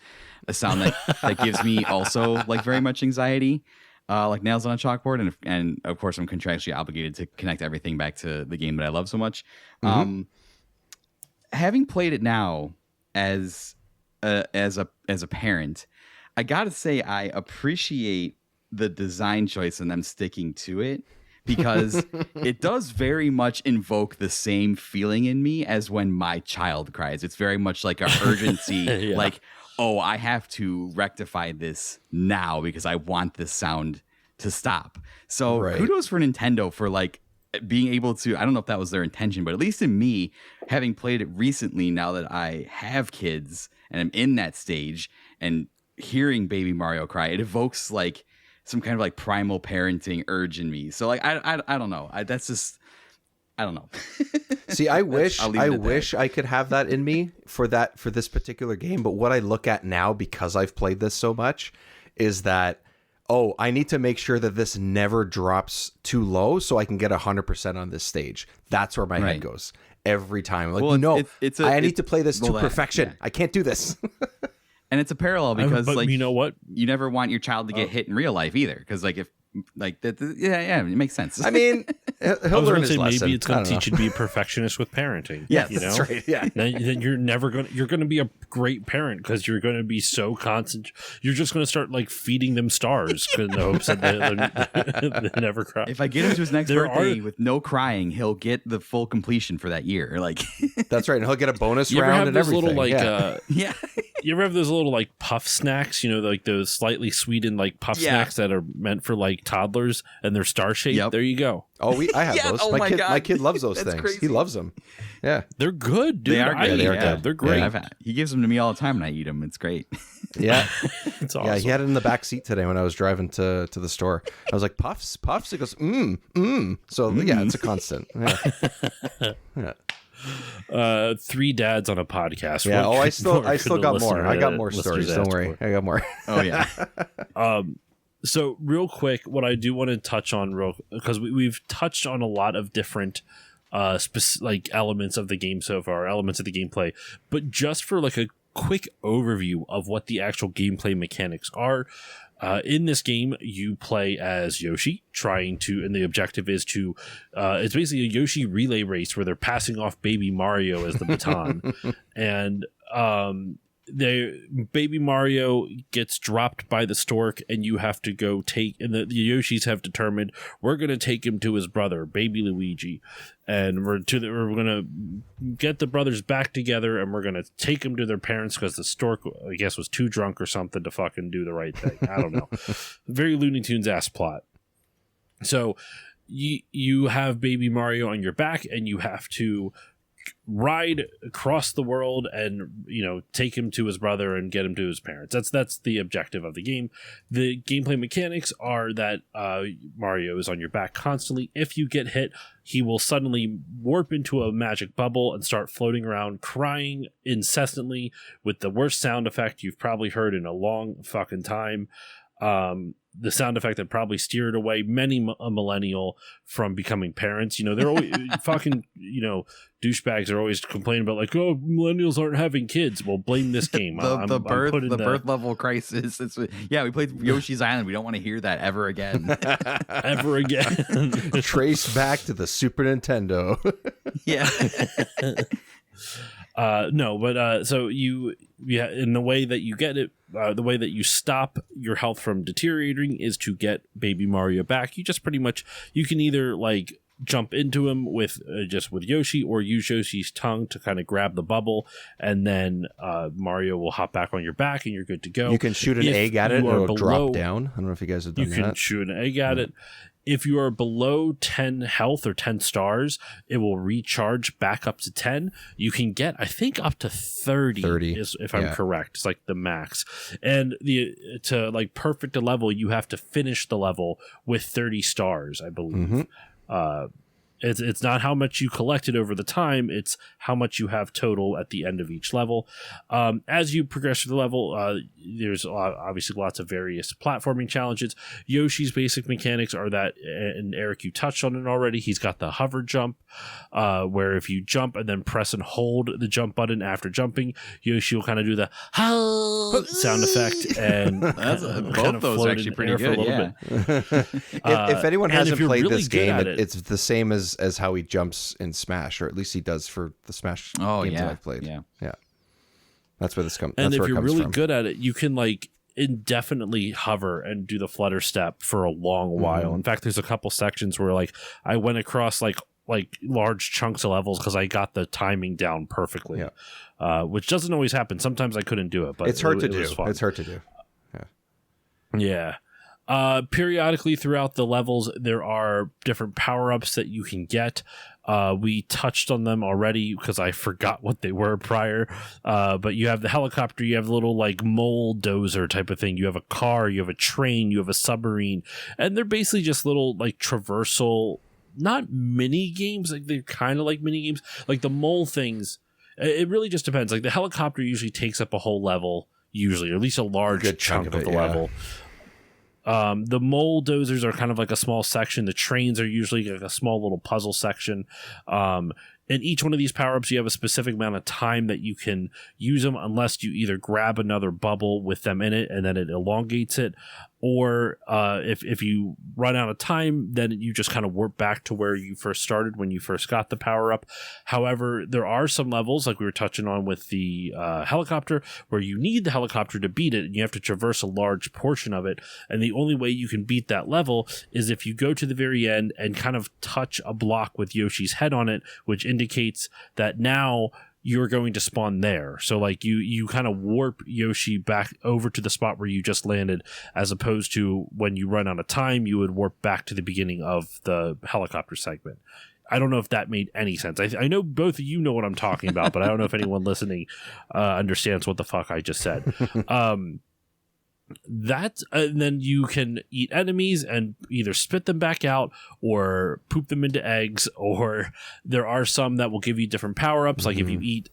a sound that gives me also like very much anxiety, like nails on a chalkboard. And of course, I'm contractually obligated to connect everything back to the game that I love so much. Having played it now as a parent, I gotta say I appreciate the design choice and them sticking to it, because it does very much invoke the same feeling in me as when my child cries. It's very much like a urgency, like, oh, I have to rectify this now because I want this sound to stop. So kudos for Nintendo for like being able to, I don't know if that was their intention, but at least in me, having played it recently, now that I have kids and I'm in that stage and hearing Baby Mario cry, it evokes like some kind of like primal parenting urge in me. So like I don't know. That's just, I don't know. See, I wish I could have that in me for this particular game. But what I look at now, because I've played this so much, is that I need to make sure that this never drops too low so I can get 100% on this stage. That's where my head goes every time. Like, I need to play this to perfection. I can't do this. And it's a parallel because, but like, you know what? You never want your child to get hit in real life either. Because, like, if like that, it makes sense. I mean, he'll learn his lesson. Maybe it's going to teach you to be a perfectionist with parenting. Yes, you know? That's right. Yeah. Then you're going to be a great parent because you're going to be so constant. You're just going to start like feeding them stars in the hopes that they never cry. If I get him to his next birthday with no crying, he'll get the full completion for that year. Like, that's right, and he'll get a bonus you round and everything. Little, like, yeah. You ever have those little like puff snacks? You know, like those slightly sweetened like puff snacks that are meant for like toddlers, and they're star shaped. Yep. There you go. Oh, I have those. Oh my kid loves those things. Crazy. He loves them. Yeah, they're good, dude. They are good. They're great. Yeah, he gives them to me all the time, and I eat them. It's great. Yeah, it's awesome. Yeah, he had it in the back seat today when I was driving to the store. I was like, puffs. He goes, So yeah, it's a constant. Yeah. 3 dads on a podcast. Yeah. I still got more. I got more stories. Don't worry. I got more. Oh yeah. So real quick, what I do want to touch on because we've touched on a lot of different like elements of the game so far, elements of the gameplay, but just for like a quick overview of what the actual gameplay mechanics are. In this game, you play as Yoshi, and the objective is to, it's basically a Yoshi relay race where they're passing off Baby Mario as the baton. And Baby Mario gets dropped by the stork, and you have to go and the Yoshis have determined we're going to take him to his brother, Baby Luigi. And we're going to get the brothers back together, and we're going to take them to their parents because the stork, I guess, was too drunk or something to fucking do the right thing. I don't know. Very Looney Tunes ass plot. So you have Baby Mario on your back, and you have to ride across the world and, you know, take him to his brother and get him to his parents. That's the objective of the game. The gameplay mechanics are that Mario is on your back constantly. If you get hit, he will suddenly warp into a magic bubble and start floating around, crying incessantly with the worst sound effect you've probably heard in a long fucking time. The sound effect that probably steered away a millennial from becoming parents. You know, they're always fucking, you know, douchebags are always complaining about like, oh, millennials aren't having kids. Well, blame this game. the birth level crisis. We played Yoshi's Island. We don't want to hear that ever again. Ever again. Trace back to the Super Nintendo. Yeah. So in the way that you get it, the way that you stop your health from deteriorating is to get Baby Mario back. You just pretty much, you can either like jump into him with just with Yoshi, or use Yoshi's tongue to kind of grab the bubble, and then Mario will hop back on your back and you're good to go. You can shoot an egg at it and it'll drop down. I don't know if you guys have done that. You can shoot an egg at it. If you are below 10 health or 10 stars, it will recharge back up to 10. You can get, I think, up to 30 if I'm correct. It's like the max. And to like perfect a level, you have to finish the level with 30 stars, I believe. It's not how much you collected over the time, it's how much you have total at the end of each level. As you progress through the level, there's obviously lots of various platforming challenges. Yoshi's basic mechanics are that, and Eric, you touched on it already, he's got the hover jump, where if you jump and then press and hold the jump button after jumping, Yoshi will kind of do the sound effect, and both those are actually pretty good. Yeah. If anyone hasn't played really this game, it, it's the same as how he jumps in Smash, or at least he does for the Smash games that I've played. Yeah. That's where this comes. And if you're really good at it, you can like indefinitely hover and do the flutter step for a long while. In fact, there's a couple sections where like I went across like large chunks of levels because I got the timing down perfectly, which doesn't always happen. Sometimes I couldn't do it, but it's hard to do. It's hard to do. Yeah. Periodically throughout the levels, there are different power-ups that you can get. We touched on them already because I forgot what they were prior. But you have the helicopter, you have the little like mole dozer type of thing. You have a car, you have a train, you have a submarine, and they're basically just little like traversal, not mini games. Like they're kind of like mini games. Like the mole things, it really just depends. Like the helicopter usually takes up a whole level, usually, or at least a large chunk of the level. The mole dozers are kind of like a small section. The trains are usually like a small little puzzle section. In each one of these power-ups, you have a specific amount of time that you can use them, unless you either grab another bubble with them in it and then it elongates it, or if you run out of time, then you just kind of warp back to where you first started when you first got the power-up. However, there are some levels, like we were touching on with the helicopter, where you need the helicopter to beat it, and you have to traverse a large portion of it, and the only way you can beat that level is if you go to the very end and kind of touch a block with Yoshi's head on it, which indicates that now you're going to spawn there. So like you kind of warp Yoshi back over to the spot where you just landed, as opposed to when you run out of time, you would warp back to the beginning of the helicopter segment. I don't know if that made any sense. I know both of you know what I'm talking about, but I don't know if anyone listening understands what the fuck I just said. And then you can eat enemies and either spit them back out or poop them into eggs, or there are some that will give you different power-ups. Like if you eat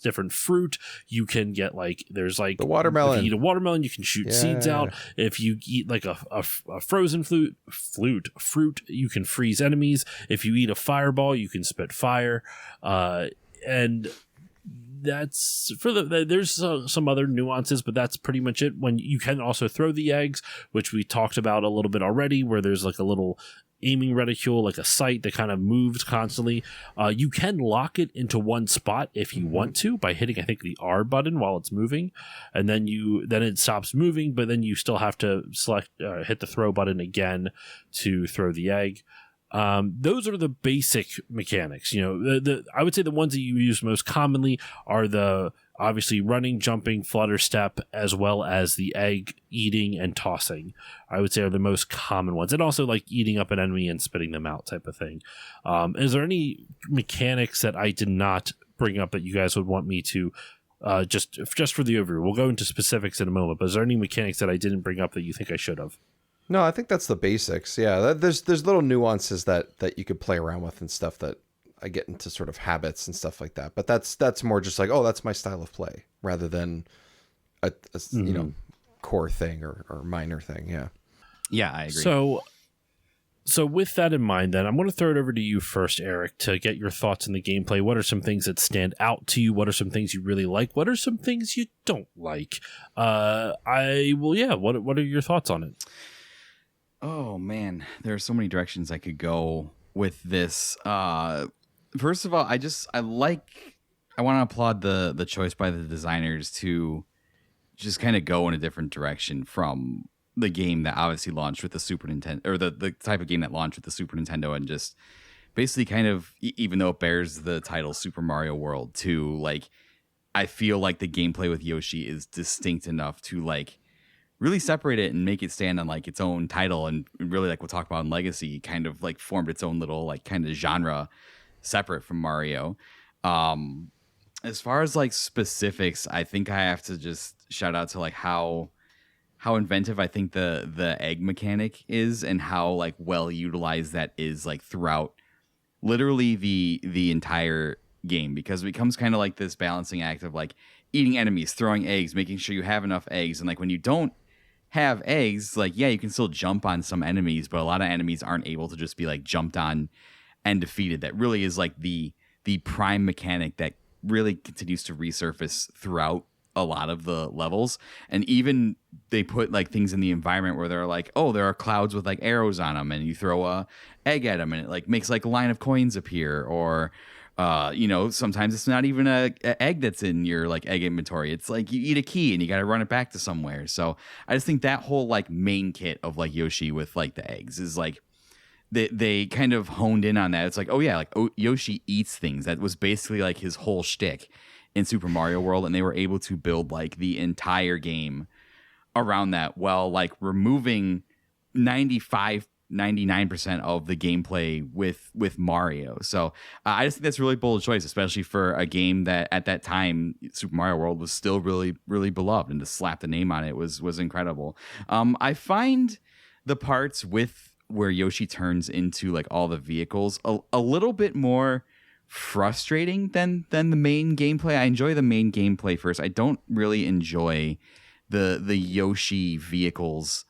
different fruit, you can get like, there's like the watermelon. If you eat a watermelon, you can shoot seeds out. If you eat like a frozen fruit, you can freeze enemies. If you eat a fireball, you can spit fire. And that's for there's some other nuances, but that's pretty much it. When you can also throw the eggs, which we talked about a little bit already, where there's like a little aiming reticule, like a sight that kind of moves constantly. You can lock it into one spot if you want to by hitting, I think, the R button while it's moving, and then it stops moving, but then you still have to hit the throw button again to throw the egg. Those are the basic mechanics. You know, I would say the ones that you use most commonly are the obviously running, jumping, flutter step, as well as the egg eating and tossing. I would say are the most common ones, and also like eating up an enemy and spitting them out type of thing. Is there any mechanics that I did not bring up that you guys would want me to just for the overview? We'll go into specifics in a moment, but is there any mechanics that I didn't bring up that you think I should have? No, I think that's the basics. Yeah, there's little nuances that you could play around with and stuff that I get into sort of habits and stuff like that. But that's more just like, oh, that's my style of play, rather than a you know, core thing or minor thing. Yeah, I agree. So with that in mind, then I'm going to throw it over to you first, Eric, to get your thoughts on the gameplay. What are some things that stand out to you? What are some things you really like? What are some things you don't like? What are your thoughts on it? Oh man, there are so many directions I could go with this. First of all, I want to applaud the choice by the designers to just kind of go in a different direction from the game that obviously launched with the Super Nintendo, or the type of game that launched with the Super Nintendo, and just basically kind of, even though it bears the title Super Mario World 2, like I feel like the gameplay with Yoshi is distinct enough to like really separate it and make it stand on like its own title, and really, like we'll talk about in Legacy, kind of like formed its own little like kind of genre separate from Mario. As far as like specifics, I think I have to just shout out to like how inventive I think the egg mechanic is, and how like well utilized that is like throughout literally the entire game, because it becomes kind of like this balancing act of like eating enemies, throwing eggs, making sure you have enough eggs. And like when you don't have eggs, like, yeah, you can still jump on some enemies, but a lot of enemies aren't able to just be like jumped on and defeated. That really is like the prime mechanic that really continues to resurface throughout a lot of the levels. And even they put like things in the environment where they're like, oh, there are clouds with like arrows on them, and you throw a egg at them and it like makes like a line of coins appear. Or sometimes it's not even a egg that's in your like egg inventory. It's like you eat a key and you got to run it back to somewhere. So I just think that whole like main kit of like Yoshi with like the eggs is like they kind of honed in on that. It's like, oh yeah, like Yoshi eats things. That was basically like his whole shtick in Super Mario World, and they were able to build like the entire game around that, while like removing 99% of the gameplay with Mario. So I just think that's a really bold choice, especially for a game that at that time, Super Mario World, was still really, really beloved, and to slap the name on it was incredible. I find the parts with where Yoshi turns into like all the vehicles a little bit more frustrating than the main gameplay. I enjoy the main gameplay first. I don't really enjoy the Yoshi vehicles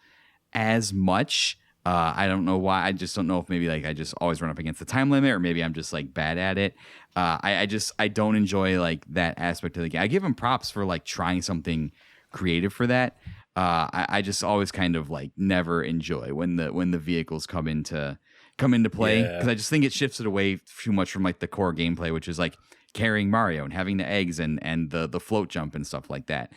as much. I don't know why. I just don't know if maybe like I just always run up against the time limit, or maybe I'm just like bad at it. I don't enjoy like that aspect of the game. I give them props for like trying something creative for that. I just always kind of like never enjoy when the vehicles come into play, because I just think it shifts it away too much from like the core gameplay, which is like carrying Mario and having the eggs and the float jump and stuff like that.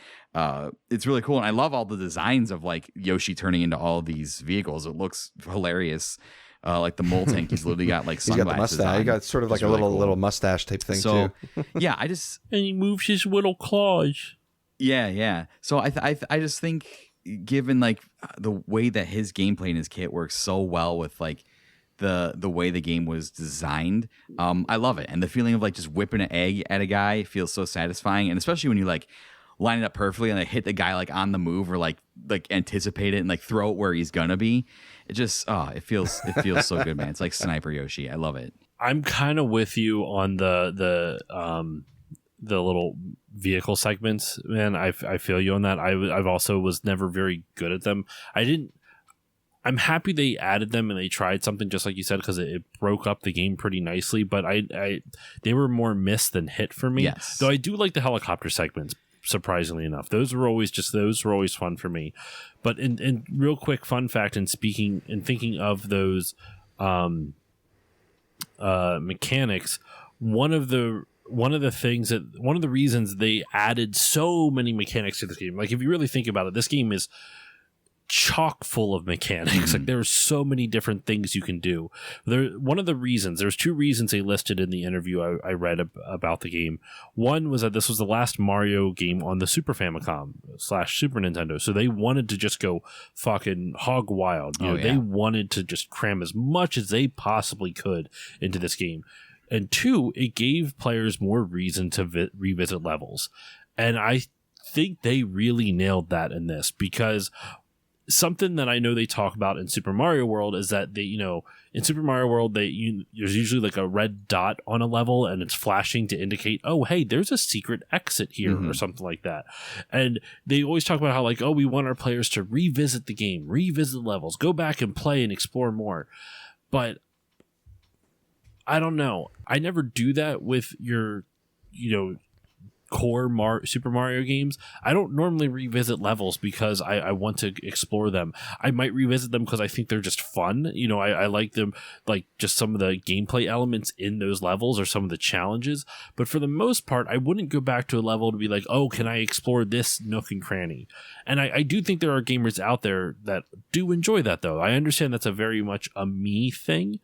It's really cool, and I love all the designs of like Yoshi turning into all of these vehicles. It looks hilarious. Like the mole tank, he's literally got like sunglasses. He's got the mustache. He got sort of like a really little mustache type thing too. Yeah, and he moves his little claws. Yeah. So I just think, given like the way that his gameplay and his kit works so well with like the way the game was designed, I love it. And the feeling of like just whipping an egg at a guy feels so satisfying, and especially when you like line it up perfectly and like hit the guy like on the move, or like anticipate it and like throw it where he's gonna be. It just it feels so good, man. It's like Sniper Yoshi. I love it. I'm kind of with you on the little vehicle segments, man. I feel you on that. I've also was never very good at them. I'm happy they added them and they tried something, just like you said, because it broke up the game pretty nicely. But they were more miss than hit for me. Yes. Though I do like the helicopter segments, surprisingly enough. Those were always fun for me. But in real quick fun fact, and thinking of those mechanics, one of the reasons they added so many mechanics to this game, like if you really think about it, this game is chock full of mechanics. Like there's so many different things you can do. There's two reasons they listed in the interview I read about the game. One was that this was the last Mario game on the Super Famicom / Super Nintendo, so they wanted to just go fucking hog wild. They wanted to just cram as much as they possibly could into this game. And two, it gave players more reason to revisit levels. And I think they really nailed that in this, because something that I know they talk about in Super Mario World is that in Super Mario World, there's usually like a red dot on a level and it's flashing to indicate, oh, hey, there's a secret exit here or something like that. And they always talk about how like, oh, we want our players to revisit the game, revisit levels, go back and play and explore more. But I don't know. I never do that with your, core Super Mario games, I don't normally revisit levels because I want to explore them. I might revisit them because I think they're just fun. You know, I like them, like just some of the gameplay elements in those levels or some of the challenges. But for the most part, I wouldn't go back to a level to be like, oh, can I explore this nook and cranny? And I do think there are gamers out there that do enjoy that, though. I understand that's a very much a me thing.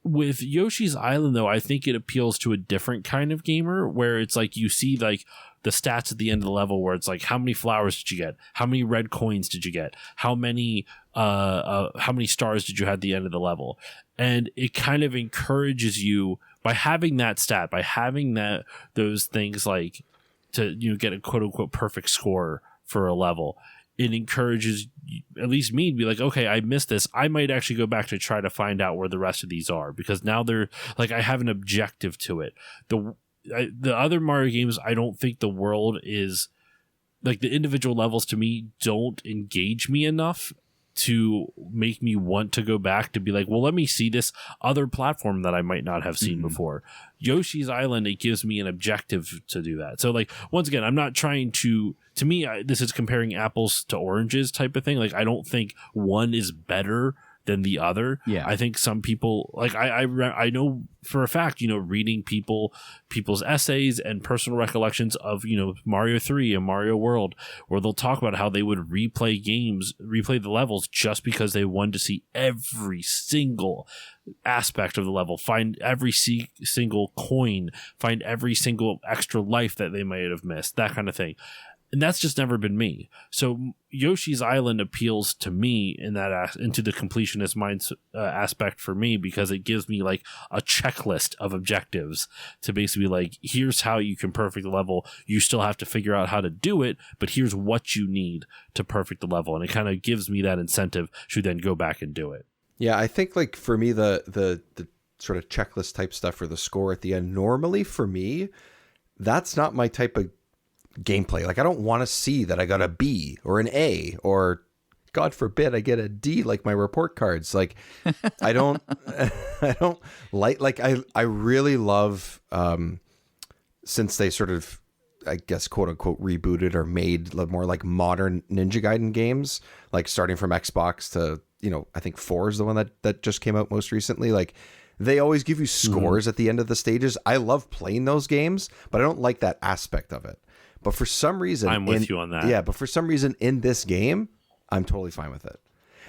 With Yoshi's Island, though, I think it appeals to a different kind of gamer where it's like you see like the stats at the end of the level where it's like, how many flowers did you get? How many red coins did you get? How many stars did you have at the end of the level? And it kind of encourages you by having that stat, by having those things like to, you know, get a quote unquote perfect score for a level. It encourages at least me to be like, okay, I missed this. I might actually go back to try to find out where the rest of these are, because now they're like, I have an objective to it. The other Mario games, I don't think the world is like, the individual levels to me don't engage me enough to make me want to go back to be like, well, let me see this other platform that I might not have seen before. Yoshi's Island, it gives me an objective to do that. So like, once again, I'm not trying to me, this is comparing apples to oranges type of thing. Like, I don't think one is better than the other. Yeah. I think some people, like I know for a fact, you know, reading people's essays and personal recollections of, you know, Mario 3 and Mario World, where they'll talk about how they would replay the levels just because they wanted to see every single aspect of the level, find every single coin, find every single extra life that they might have missed, that kind of thing. And that's just never been me. So Yoshi's Island appeals to me in that into the completionist mind aspect for me, because it gives me like a checklist of objectives to basically like, here's how you can perfect the level. You still have to figure out how to do it, but here's what you need to perfect the level. And it kind of gives me that incentive to then go back and do it. Yeah, I think like for me, the sort of checklist type stuff for the score at the end, normally for me, that's not my type of gameplay. Like, I don't want to see that I got a B or an A, or God forbid I get a D like my report cards. Like, I don't I really love since they sort of, I guess, quote unquote rebooted or made more like modern Ninja Gaiden games, like starting from Xbox to, you know, I think 4 is the one that just came out most recently. Like, they always give you scores at the end of the stages. I love playing those games, but I don't like that aspect of it. But for some reason, I'm with you on that. Yeah, but for some reason in this game, I'm totally fine with it.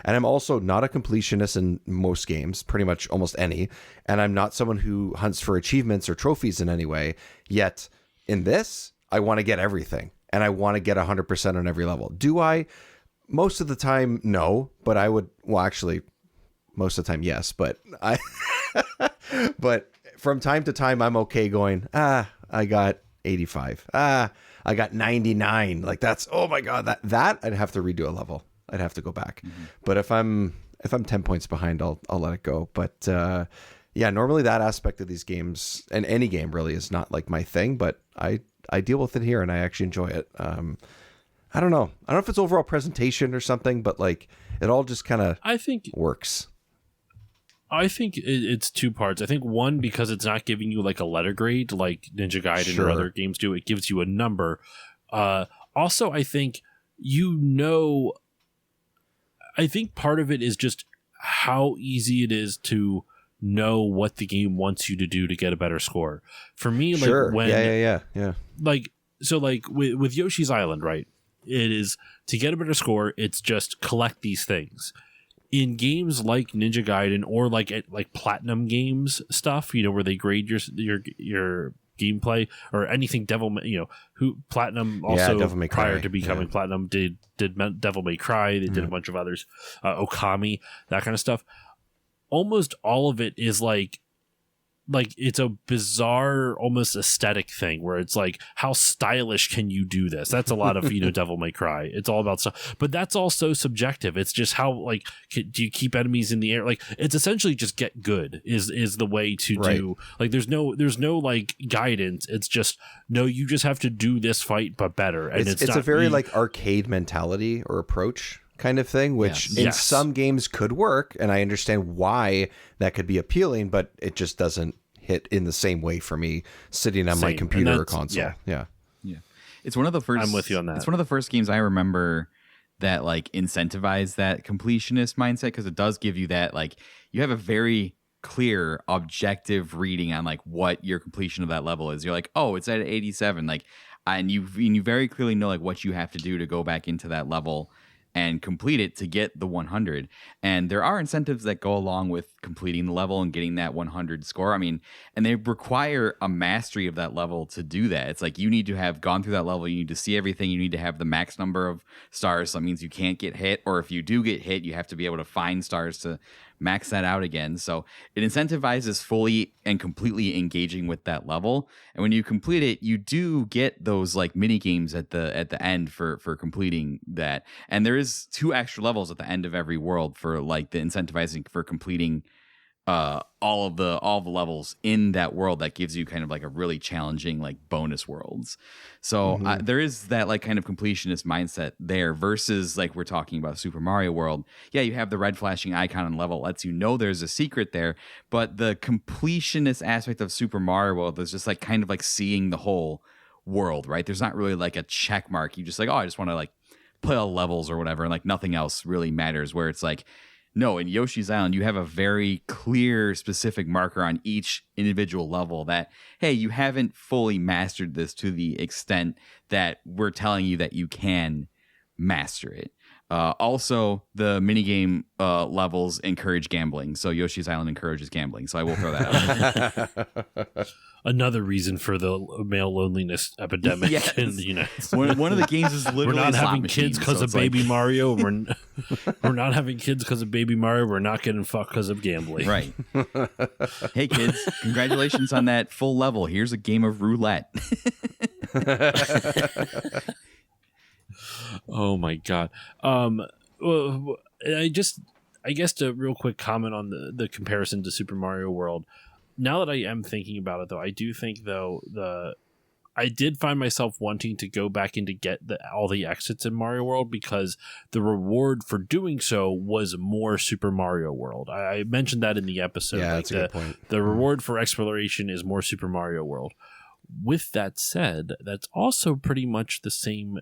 And I'm also not a completionist in most games, pretty much almost any. And I'm not someone who hunts for achievements or trophies in any way. Yet in this, I want to get everything. And I want to get 100% on every level. Do I? Most of the time, no. But I would, well, actually, most of the time, yes. But but from time to time, I'm okay going, I got 85. I got 99. Like, that's, oh my God, that I'd have to redo a level. I'd have to go back. But if I'm 10 points behind, I'll let it go. But yeah, normally that aspect of these games, and any game really, is not like my thing, but I deal with it here and I actually enjoy it. I don't know. I don't know if it's overall presentation or something, but like, it all just kind of works. I think it's two parts. I think one, because it's not giving you like a letter grade like Ninja Gaiden or other games do. It gives you a number. Also, I think, I think part of it is just how easy it is to know what the game wants you to do to get a better score. For me, like when yeah. Like, so like with Yoshi's Island, right? It is to get a better score. It's just collect these things. In games like Ninja Gaiden or like Platinum games stuff, you know, where they grade your gameplay or anything Platinum also prior to becoming Platinum did Devil May Cry. They did a bunch of others, Okami, that kind of stuff. Almost all of it is like it's a bizarre, almost aesthetic thing where it's like, how stylish can you do this? That's a lot of, Devil May Cry. It's all about stuff, but that's also subjective. It's just how, like, do you keep enemies in the air? Like, it's essentially just get good is the way to do. Like, there's no like guidance. It's just, no, you just have to do this fight, but better. And it's a very like arcade mentality or approach kind of thing, which in some games could work, and I understand why that could be appealing, but it just doesn't hit in the same way for me sitting on my computer or console. Yeah. It's one of the first. I'm with you on that. It's one of the first games I remember that like incentivize that completionist mindset, because it does give you that, like, you have a very clear objective reading on like what your completion of that level is. You're like, oh, it's at 87, like, and you very clearly know like what you have to do to go back into that level and complete it to get the 100. And there are incentives that go along with completing the level and getting that 100 score. I mean, and they require a mastery of that level to do that. It's like you need to have gone through that level. You need to see everything. You need to have the max number of stars. So that means you can't get hit. Or if you do get hit, you have to be able to find stars to max that out again. So it incentivizes fully and completely engaging with that level. And when you complete it, you do get those like mini games at the end for completing that. And there is 2 extra levels at the end of every world for like the incentivizing for completing all the levels in that world. That gives you kind of like a really challenging like bonus worlds. So there is that like kind of completionist mindset there, versus like we're talking about Super Mario World. Yeah, you have the red flashing icon on level, lets you know there's a secret there, but the completionist aspect of Super Mario World is just like kind of like seeing the whole world, right? There's not really like a check mark. You just like, oh, I just want to like play all levels or whatever, and like nothing else really matters. Where it's like, no, in Yoshi's Island, you have a very clear, specific marker on each individual level that, hey, you haven't fully mastered this to the extent that we're telling you that you can master it. Also, the minigame levels encourage gambling. So Yoshi's Island encourages gambling. So I will throw that out. Another reason for the male loneliness epidemic in the United States. One of the games is literally we're not having machine, kids because of Baby Mario. We're not having kids because of Baby Mario. We're not getting fucked because of gambling. Right. Hey, kids, congratulations on that full level. Here's a game of roulette. Oh my god. Well, I guess to real quick comment on the comparison to Super Mario World. Now that I am thinking about it, though, I do think I did find myself wanting to go back in to get all the exits in Mario World, because the reward for doing so was more Super Mario World. I mentioned that in the episode. Yeah, that's a good point. The reward for exploration is more Super Mario World. With that said, that's also pretty much the same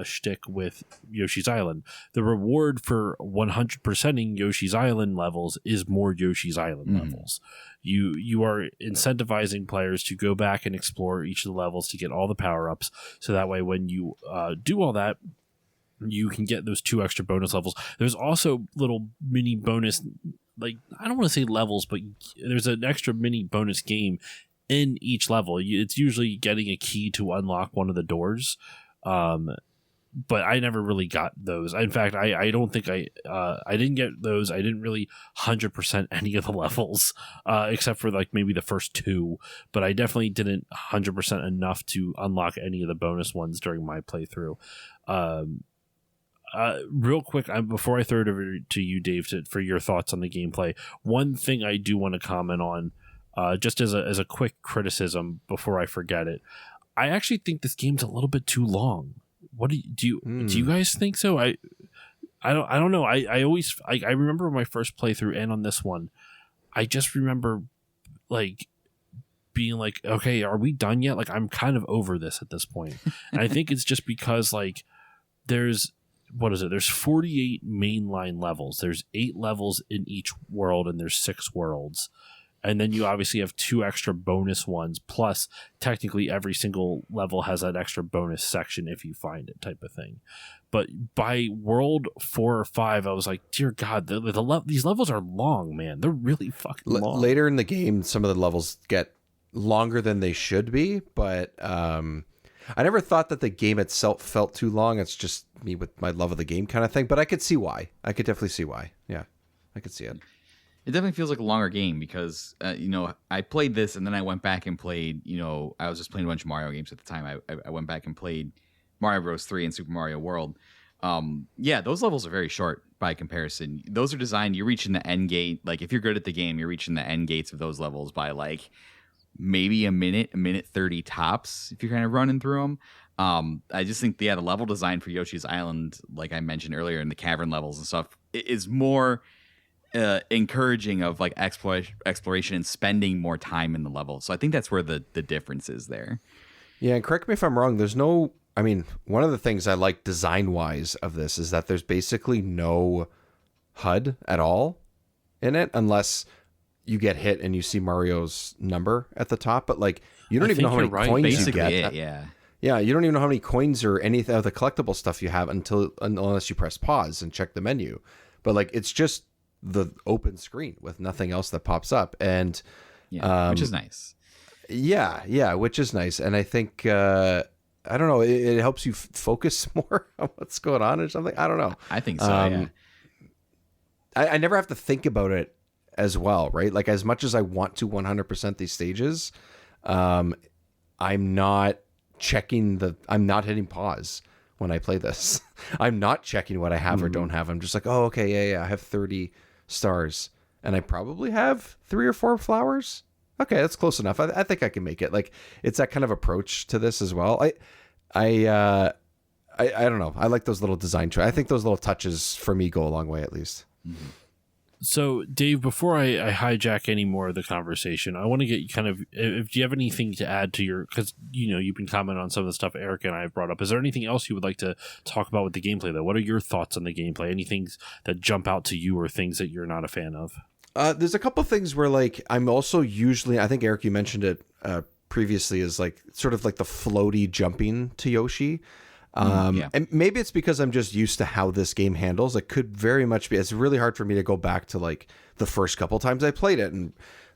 shtick with Yoshi's Island. The reward for 100%ing Yoshi's Island levels is more Yoshi's Island levels. You are incentivizing players to go back and explore each of the levels to get all the power-ups, so that way when you do all that, you can get those 2 extra bonus levels. There's also little mini bonus, like, I don't want to say levels, but there's an extra mini bonus game in each level. It's usually getting a key to unlock one of the doors. But I never really got those. In fact, I don't think I didn't get those. I didn't really 100% any of the levels, except for like maybe the first 2. But I definitely didn't 100% enough to unlock any of the bonus ones during my playthrough. Real quick, before I throw it over to you, Dave, for your thoughts on the gameplay, one thing I do want to comment on, just as a quick criticism before I forget it. I actually think this game's a little bit too long. What do you guys think so? I don't know. I always remember my first playthrough, and on this one, I just remember like being like, okay, are we done yet? Like, I'm kind of over this at this point. And I think it's just because like there's 48 mainline levels. There's 8 levels in each world, and there's 6 worlds. And then you obviously have 2 extra bonus ones, plus technically every single level has that extra bonus section if you find it, type of thing. But by world 4 or 5, I was like, dear God, these levels are long, man. They're really fucking long. Later in the game, some of the levels get longer than they should be, but I never thought that the game itself felt too long. It's just me with my love of the game kind of thing, but I could see why. I could definitely see why. Yeah, I could see it. It definitely feels like a longer game because, I played this and then I went back and played, I was just playing a bunch of Mario games at the time. I went back and played Mario Bros. 3 and Super Mario World. Those levels are very short by comparison. Those are designed, you're reaching the end gate. Like, if you're good at the game, you're reaching the end gates of those levels by like maybe a minute 30 tops if you're kind of running through them. I just think, the level design for Yoshi's Island, like I mentioned earlier, in the cavern levels and stuff, is more encouraging of like exploration and spending more time in the level. So I think that's where the difference is there. Yeah, and correct me if I'm wrong. There's no, I mean, one of the things I like design-wise of this is that there's basically no HUD at all in it, unless you get hit and you see Mario's number at the top. But like, you don't even know how many coins Basically you get. Yeah, you don't even know how many coins or any of the collectible stuff you have unless you press pause and check the menu. But like, it's just the open screen with nothing else that pops up, and which is nice. Yeah, which is nice. And I think I don't know, it helps you focus more on what's going on or something. I don't know. I think so. Yeah. I never have to think about it as well, right? Like, as much as I want to 100% these stages, I'm not I'm not hitting pause when I play this. I'm not checking what I have or don't have. I'm just like, oh, okay, yeah, I have 30 stars and I probably have 3 or 4 flowers. Okay, that's close enough. I think I can make it. Like, it's that kind of approach to this as well. I don't know. I like those little design I think those little touches for me go a long way, at least. So, Dave, before I hijack any more of the conversation, I want to get you kind of, if do you have anything to add to your, because, you know, you've been commenting on some of the stuff Eric and I have brought up. Is there anything else you would like to talk about with the gameplay, though? What are your thoughts on the gameplay? Any things that jump out to you or things that you're not a fan of? There's a couple things where, like, I'm also usually, I think, Eric, you mentioned it previously, is like sort of like the floaty jumping to Yoshi. And maybe it's because I'm just used to how this game handles. It could very much be. It's really hard for me to go back to like the first couple times I played it and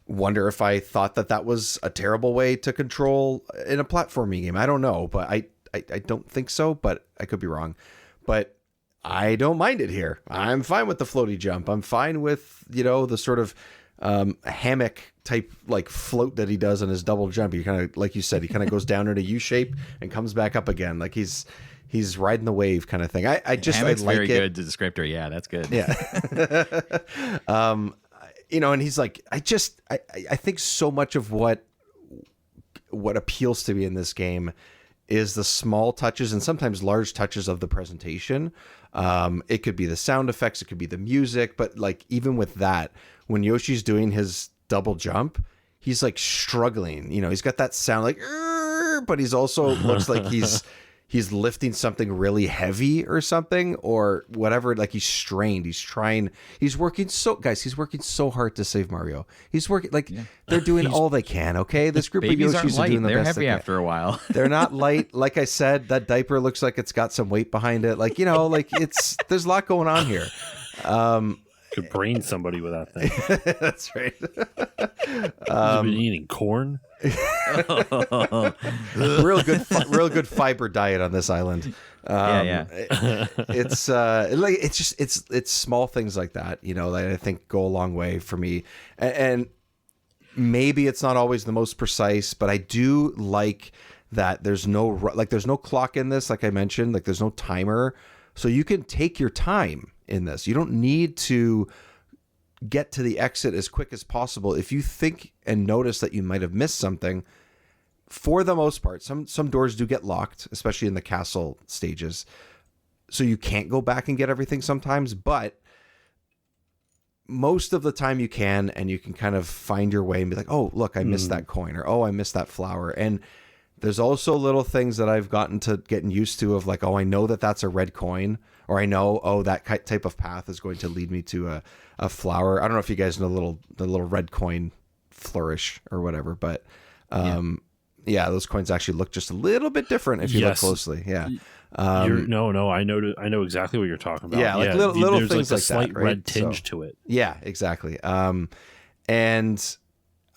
wonder if I thought that was a terrible way to control in a platforming game. I don't know, but I don't think so, but I could be wrong. But I don't mind it here. I'm fine with the floaty jump. I'm fine with, you know, the sort of hammock type like float that he does on his double jump. He kind of, like you said, he kind of goes down in a U shape and comes back up again. Like he's riding the wave kind of thing. I like very it. Good descriptor. Yeah, that's good. Yeah. You know, and he's like, I think so much of what appeals to me in this game is the small touches and sometimes large touches of the presentation. It could be the sound effects, it could be the music, but like even with that, when Yoshi's doing his double jump, he's like struggling. You know, he's got that sound like, but he's also looks like he's lifting something really heavy or something or whatever. Like he's strained. He's working so hard to save Mario. He's working they're doing all they can. Okay. This group of Yoshis are doing the They're best heavy they can. after a while. They're not light. Like I said, that diaper looks like it's got some weight behind it. Like, you know, like there's a lot going on here. Could brain somebody with that thing. That's right. You've been eating corn. real good fiber diet on this island. It's small things like that, you know, that I think go a long way for me. And maybe it's not always the most precise, but I do like that there's no clock in this. Like I mentioned, like there's no timer, so you can take your time in this. You don't need to get to the exit as quick as possible. If you think and notice that you might have missed something, for the most part, some doors do get locked, especially in the castle stages. So you can't go back and get everything sometimes, but most of the time you can, and you can kind of find your way and be like, oh, look, I missed that coin, or, oh, I missed that flower. And there's also little things that I've gotten to getting used to of like, oh, I know that that's a red coin, or I know, oh, that type of path is going to lead me to a flower. I don't know if you guys know the little red coin flourish or whatever, but yeah, those coins actually look just a little bit different if you look closely. Yeah. No, I know exactly what you're talking about. Yeah, like little there's things like like a slight that, right? red tinge to it. Yeah, exactly. And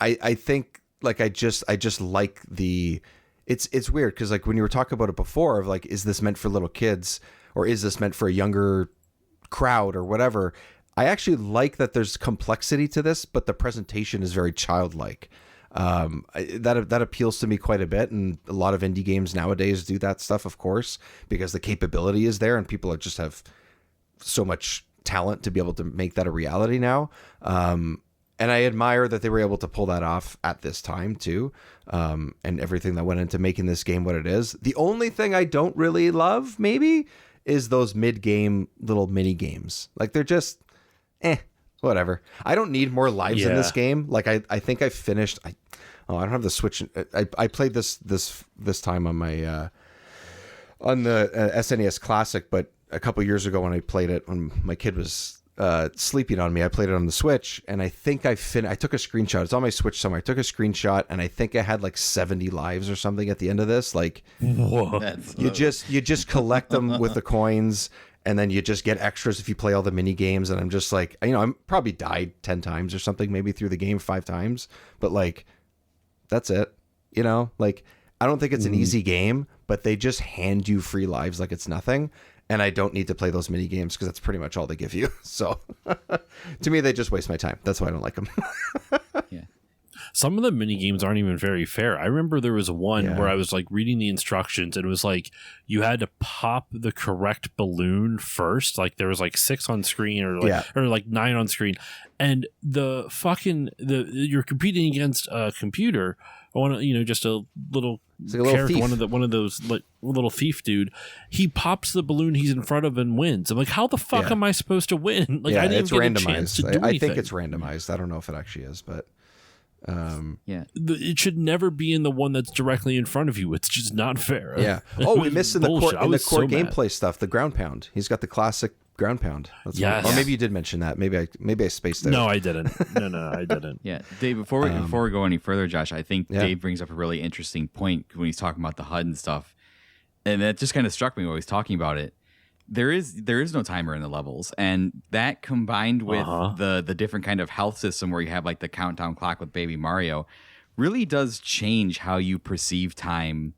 I think like I just like the it's weird because like when you were talking about it before of like, is this meant for little kids or is this meant for a younger crowd or whatever? I actually like that there's complexity to this, but the presentation is very childlike. That appeals to me quite a bit, and a lot of indie games nowadays do that stuff, of course, because the capability is there and people just have so much talent to be able to make that a reality now. And I admire that they were able to pull that off at this time too, and everything that went into making this game what it is. The only thing I don't really love, maybe, is those mid-game little mini games. Like they're just, whatever. I don't need more lives in this Yeah. game. Like I think I finished. I don't have the Switch. I played this time on my on the SNES Classic, but a couple years ago when I played it when my kid was sleeping on me, I played it on the Switch, and I think I took a screenshot. It's on my Switch somewhere. I took a screenshot, and I think I had like 70 lives or something at the end of this. Like, Whoa. you just collect them with the coins, and then you just get extras if you play all the mini games. And I'm just like, I'm probably died 10 times or something, maybe through the game 5 times, but like, that's it. Like, I don't think it's an easy game, but they just hand you free lives like it's nothing. And I don't need to play those mini games because that's pretty much all they give you. So to me, they just waste my time. That's why I don't like them. Yeah. Some of the mini games aren't even very fair. I remember there was one Yeah. where I was like reading the instructions, and it was like you had to pop the correct balloon first. Like there was like 6 on screen or like 9 on screen, and the fucking you're competing against a computer. Just a little It's like a little character, thief. one of those like little thief dude. He pops the balloon he's in front of and wins. I'm like, how the fuck Yeah. am I supposed to win? Like, Yeah, I didn't it's even get a chance to randomized. do I think anything. it's randomized. I don't know if it actually is, but Yeah. It should never be in the one that's directly in front of you. It's just not fair. yeah. It Oh, we was missed in the bullshit. core I was so mad. gameplay stuff. The ground pound. He's got the classic ground pound. That's Yes. or maybe you did mention that. Maybe I spaced it. No, I didn't. No, I didn't. Yeah, Dave. Before we go any further, Josh, I think Yeah. Dave brings up a really interesting point when he's talking about the HUD and stuff, and that just kind of struck me while he's talking about it. There is no timer in the levels, and that combined with the different kind of health system where you have like the countdown clock with Baby Mario, really does change how you perceive time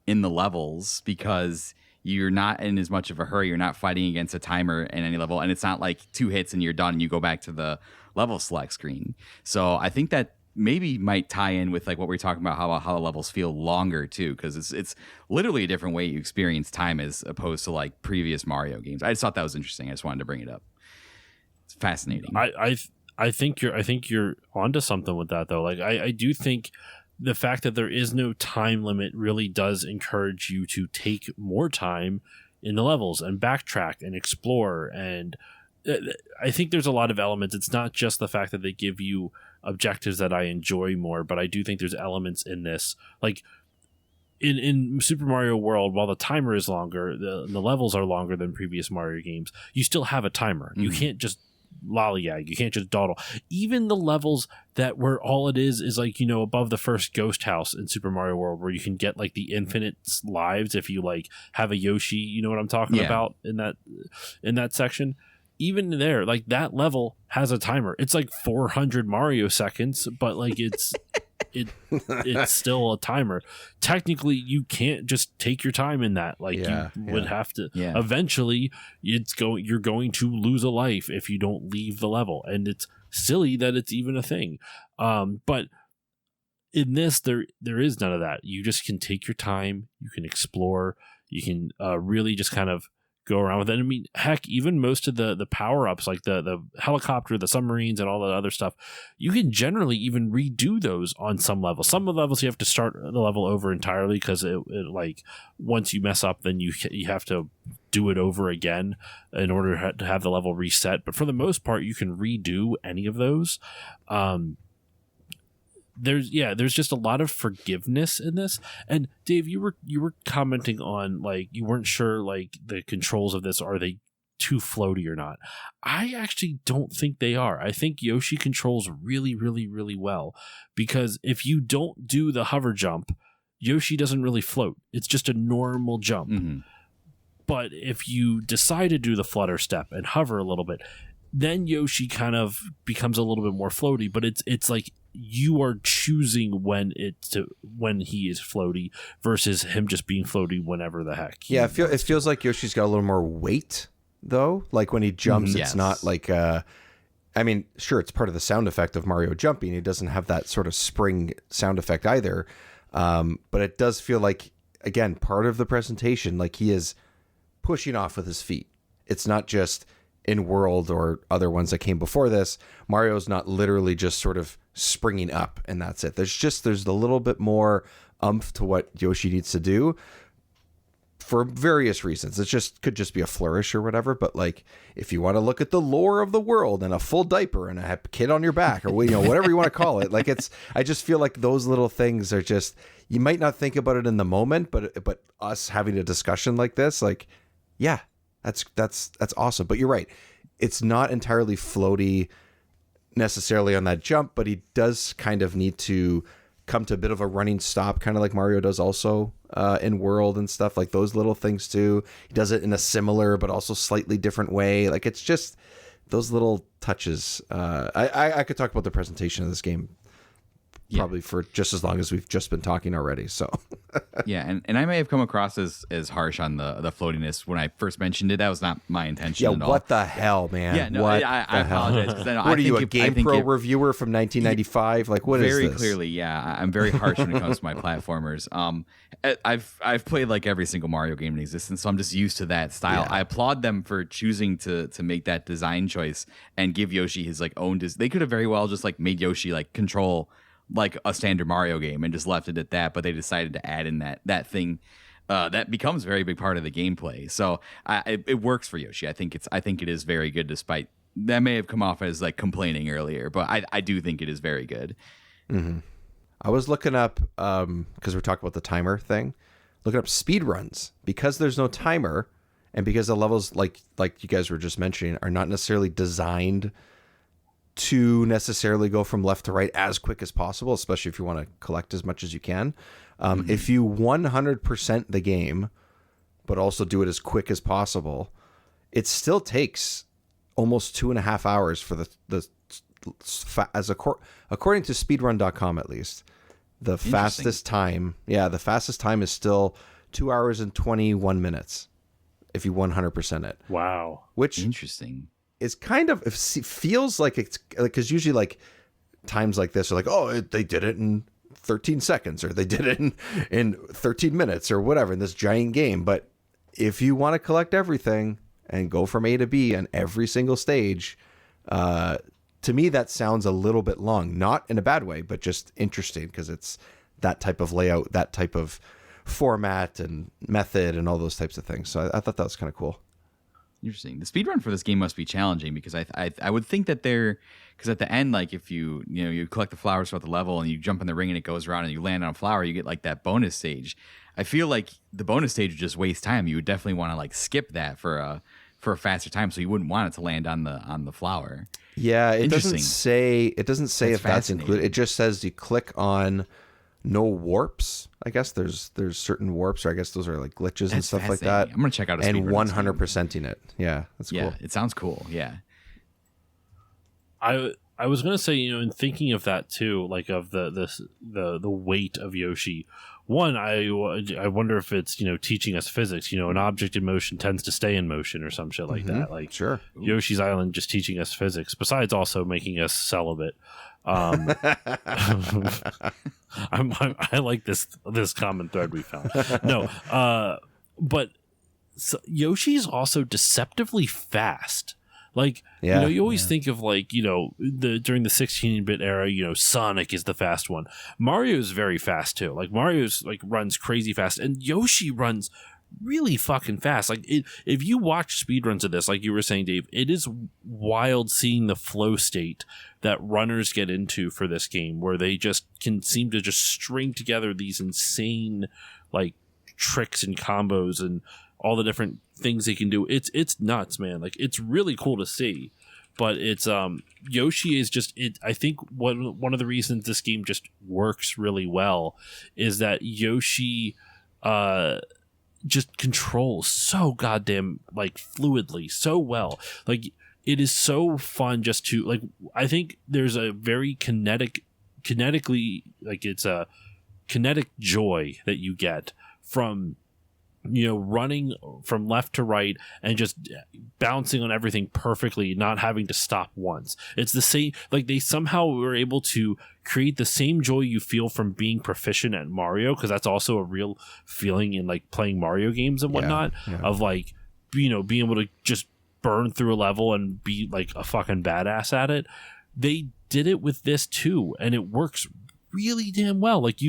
in the levels because you're not in as much of a hurry. You're not fighting against a timer in any level. And it's not like 2 hits and you're done and you go back to the level select screen. So I think that maybe might tie in with like what we're talking about, how the levels feel longer too. Cause it's literally a different way you experience time as opposed to like previous Mario games. I just thought that was interesting. I just wanted to bring it up. It's fascinating. I think you're onto something with that though. Like I do think the fact that there is no time limit really does encourage you to take more time in the levels and backtrack and explore. And I think there's a lot of elements. It's not just the fact that they give you objectives that I enjoy more, but I do think there's elements in this. Like in Super Mario World, while the timer is longer, the levels are longer than previous Mario games, you still have a timer. You can't just lollygag, you can't just dawdle. Even the levels that where all it is like, above the first ghost house in Super Mario World, where you can get like the infinite lives if you like have a Yoshi, you know what I'm talking about in that section. Even there, like that level has a timer. It's like 400 Mario seconds, but like it's still a timer. Technically, you can't just take your time in that. Like you would have to. Yeah. Eventually, you're going to lose a life if you don't leave the level, and it's silly that it's even a thing. But in this, there is none of that. You just can take your time. You can explore. You can really just kind of go around with it. I mean, heck, even most of the power-ups, like the helicopter, the submarines, and all that other stuff, you can generally even redo those on some levels. Some of the levels you have to start the level over entirely because it like once you mess up, then you have to do it over again in order to have the level reset. But for the most part, you can redo any of those. There's just a lot of forgiveness in this. And Dave, you were commenting on like you weren't sure like the controls of this, are they too floaty or not? I actually don't think they are. I think Yoshi controls really, really, really well, because if you don't do the hover jump, Yoshi doesn't really float. It's just a normal jump. Mm-hmm. But if you decide to do the flutter step and hover a little bit, then Yoshi kind of becomes a little bit more floaty. But it's like you are choosing when he is floaty versus him just being floaty whenever the heck. Yeah, it feels like Yoshi's got a little more weight though. Like when he jumps, it's Yes. not like I mean, sure, it's part of the sound effect of Mario jumping. He doesn't have that sort of spring sound effect either. But it does feel like, again, part of the presentation, like he is pushing off with his feet. It's not just in World or other ones that came before this. Mario's not literally just sort of springing up and that's it. There's a little bit more oomph to what Yoshi needs to do. for various reasons. It just could just be a flourish or whatever. But like, if you want to look at the lore of the world and a full diaper and a kid on your back, or whatever you want to call it, like I just feel like those little things are just, you might not think about it in the moment, but us having a discussion like this, like, yeah, that's awesome. But you're right, it's not entirely floaty necessarily on that jump, but he does kind of need to come to a bit of a running stop, kind of like Mario does also in World and stuff, like those little things too. He does it in a similar but also slightly different way. Like, it's just those little touches. I could talk about the presentation of this game probably for just as long as we've just been talking already. So yeah, and I may have come across as harsh on the floatiness when I first mentioned it. That was not my intention at all. What the hell, man? Yeah, no, I apologize. What are you, a GamePro reviewer from 1995? Like, what is this? Very clearly, yeah. I'm very harsh when it comes to my platformers. I've played like every single Mario game in existence, so I'm just used to that style. Yeah. I applaud them for choosing to make that design choice and give Yoshi his like own. They could have very well just like made Yoshi like control like a standard Mario game and just left it at that, but they decided to add in that thing that becomes a very big part of the gameplay. So it works for Yoshi. I think it is very good, despite that may have come off as like complaining earlier, but I do think it is very good. Mm-hmm. I was looking up because we're talking about the timer thing, looking up speed runs, because there's no timer and because the levels like you guys were just mentioning are not necessarily designed to necessarily go from left to right as quick as possible, especially if you want to collect as much as you can. If you 100% the game, but also do it as quick as possible, it still takes almost 2.5 hours for according to speedrun.com, at least, the fastest time. Yeah, the fastest time is still 2 hours and 21 minutes if you 100% it. Wow. Which interesting. It's kind of, it feels like it's like, because usually like times like this are like, oh, they did it in 13 seconds or they did it in 13 minutes or whatever in this giant game. But if you want to collect everything and go from A to B on every single stage, to me, that sounds a little bit long, not in a bad way, but just interesting because it's that type of layout, that type of format and method and all those types of things. So I thought that was kind of cool. Interesting. The speedrun for this game must be challenging because I would think that because at the end, like if you collect the flowers throughout the level and you jump in the ring and it goes around and you land on a flower, you get like that bonus stage. I feel like the bonus stage would just waste time. You would definitely want to like skip that for a faster time, so you wouldn't want it to land on the flower. Yeah, it doesn't say if that's included. It just says you click on no warps. I guess there's certain warps, or I guess those are like glitches and stuff like that. I'm gonna check out a and 100%ing it. Yeah, that's cool. Yeah, it sounds cool. Yeah. I was gonna say, in thinking of that too, like of the weight of Yoshi. One, I wonder if it's teaching us physics. An object in motion tends to stay in motion or some shit like that. Like sure, Yoshi's Island just teaching us physics. Besides, also making us celibate. I like this common thread we found. No, but Yoshi's also deceptively fast. Like, you always think of like, during the 16-bit era, Sonic is the fast one. Mario's very fast too. Like Mario's like runs crazy fast, and Yoshi runs really fucking fast. Like if you watch speedruns of this, like you were saying, Dave, it is wild seeing the flow state that runners get into for this game, where they just can seem to just string together these insane like tricks and combos and all the different things they can do. It's nuts, man. Like it's really cool to see. But it's Yoshi is just it. I think one of the reasons this game just works really well is that Yoshi just controls so goddamn like fluidly so well. Like it is so fun just to like. I think there's a very kinetically like it's a kinetic joy that you get from running from left to right and just bouncing on everything perfectly, not having to stop once. It's the same, like they somehow were able to create the same joy you feel from being proficient at Mario, because that's also a real feeling in like playing Mario games and whatnot, of like, being able to just burn through a level and be like a fucking badass at it. They did it with this too, and it works really damn well. Like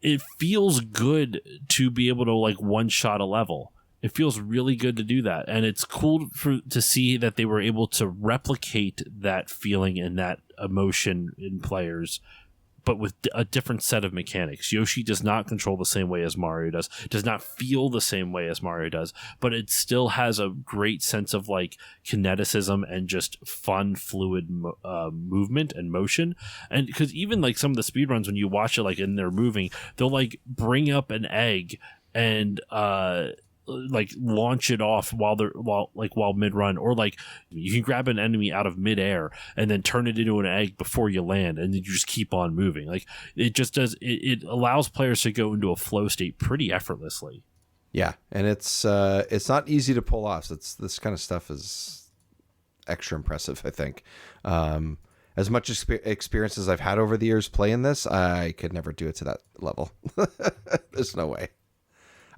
it feels good to be able to like one shot a level. It feels really good to do that, and it's cool to see that they were able to replicate that feeling and that emotion in players, but with a different set of mechanics. Yoshi does not control the same way as Mario does not feel the same way as Mario does, but it still has a great sense of like kineticism and just fun, fluid movement and motion. And because even like some of the speedruns, when you watch it, like, and they're moving, they'll like bring up an egg and like launch it off while mid run, or like you can grab an enemy out of midair and then turn it into an egg before you land, and then you just keep on moving. Like it just does. It allows players to go into a flow state pretty effortlessly. Yeah, and it's not easy to pull off. So this kind of stuff is extra impressive, I think. As much experience as I've had over the years playing this, I could never do it to that level. There's no way.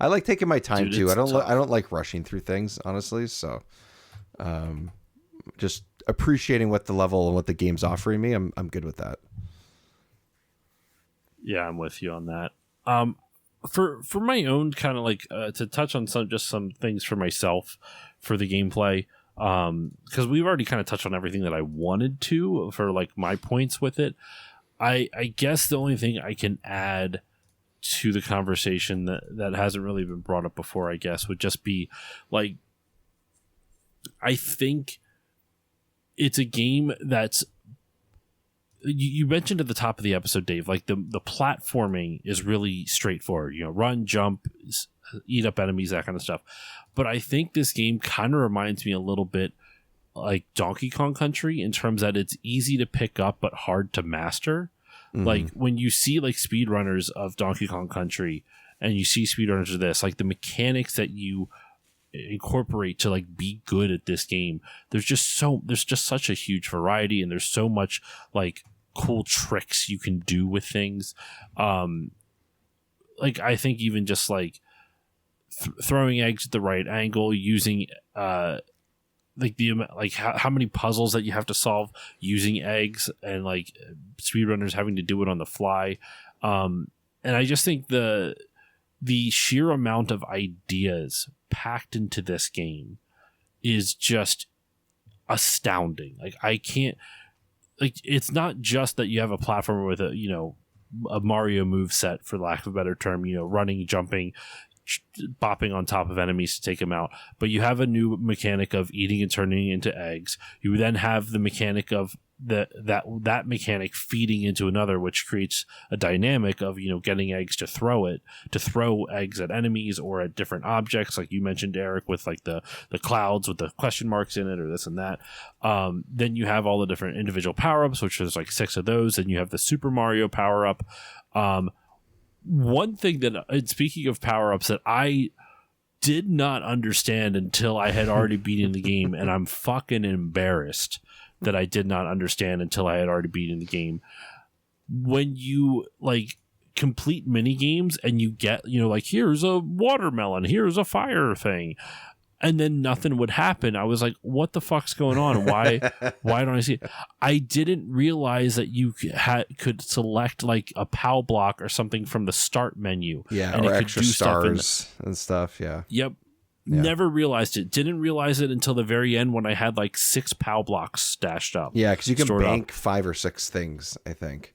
I like taking my time too. I don't like rushing through things, honestly. So, just appreciating what the level and what the game's offering me. I'm good with that. Yeah, I'm with you on that. For my own kind of like to touch on some things for myself for the gameplay, because we've already kind of touched on everything that I wanted to for like my points with it. I guess the only thing I can add to the conversation that hasn't really been brought up before, I guess, would just be like, I think it's a game that's, you mentioned at the top of the episode, Dave, like the platforming is really straightforward, run, jump, eat up enemies, that kind of stuff. But I think this game kind of reminds me a little bit like Donkey Kong Country in terms that it's easy to pick up but hard to master. Like when you see like speedrunners of Donkey Kong Country and you see speedrunners of this, like the mechanics that you incorporate to like be good at this game, there's just such a huge variety, and there's so much like cool tricks you can do with things. Like I think even just like throwing eggs at the right angle, using how many puzzles that you have to solve using eggs, and like speedrunners having to do it on the fly. And I just think the sheer amount of ideas packed into this game is just astounding. Like I can't, like, it's not just that you have a platformer with a Mario move set, for lack of a better term, running, jumping, bopping on top of enemies to take them out, but you have a new mechanic of eating and turning into eggs. You then have the mechanic of that mechanic feeding into another, which creates a dynamic of getting eggs to throw eggs at enemies or at different objects, like you mentioned, Eric, with like the clouds with the question marks in it, or this and that. Then you have all the different individual power-ups, which is like 6 of those, and you have the Super Mario power-up. One thing that, speaking of power-ups, that I did not understand until I had already beaten the game, and I'm fucking embarrassed that I did not understand until I had already beaten the game. When you like complete mini games and you get, like, here's a watermelon, here's a fire thing, and then nothing would happen, I was like, what the fuck's going on? Why don't I see it? I didn't realize that you could select like a POW block or something from the start menu. Yeah, and or it could extra do stars and stuff. Yeah. Yep. Yeah. Never realized it. Didn't realize it until the very end when I had like 6 POW blocks stashed up. Yeah, because you can bank 5 or 6 things, I think.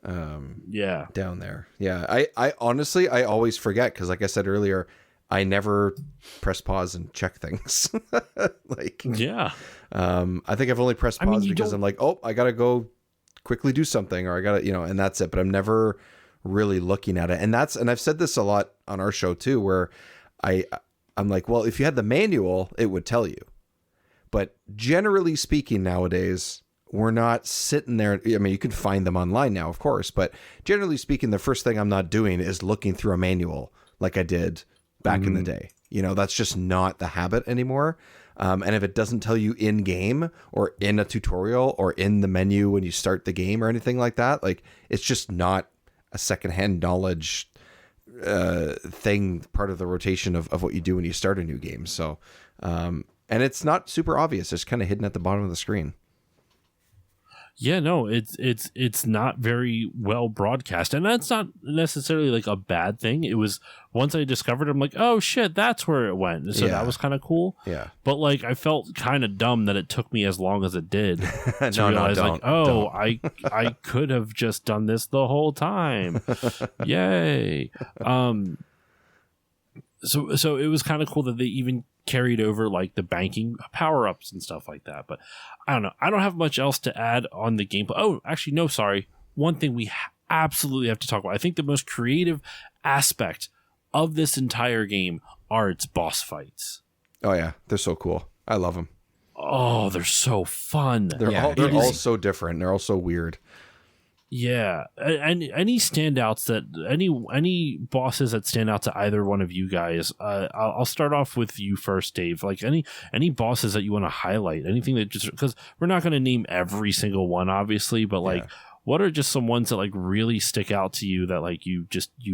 Yeah. Down there. Yeah. I honestly, I always forget, because like I said earlier, I never press pause and check things. Like, yeah. I think I've only pressed pause because I'm like, oh, I got to go quickly do something, or I got to, and that's it. But I'm never really looking at it. And I've said this a lot on our show too, where I'm like, well, if you had the manual, it would tell you. But generally speaking, nowadays, we're not sitting there. I mean, you can find them online now, of course. But generally speaking, the first thing I'm not doing is looking through a manual like I did back in the day. That's just not the habit anymore. And if it doesn't tell you in game or in a tutorial or in the menu when you start the game or anything like that, like, it's just not a secondhand knowledge thing, part of the rotation of what you do when you start a new game. So, and it's not super obvious. It's kind of hidden at the bottom of the screen. Yeah, no, it's not very well broadcast, and that's not necessarily like a bad thing. It was once I discovered it, I'm like, oh shit, that's where it went. So that was kind of cool. Yeah, but like I felt kind of dumb that it took me as long as it did to No, realize don't, like, oh, don't. I could have just done this the whole time. Yay. So it was kind of cool that they even carried over like the banking power-ups and stuff like that. But I don't know. I don't have much else to add on the gameplay. Oh, actually, no, sorry. One thing we absolutely have to talk about. I think the most creative aspect of this entire game are its boss fights. Oh yeah, they're so cool. I love them. Oh, they're so fun. They're all so different. They're all so weird. Yeah, and any standouts that any bosses that stand out to either one of you guys. I'll start off with you first, Dave. Like any bosses that you want to highlight, anything that just because we're not going to name every single one, obviously, but like, what are just some ones that like really stick out to you that like you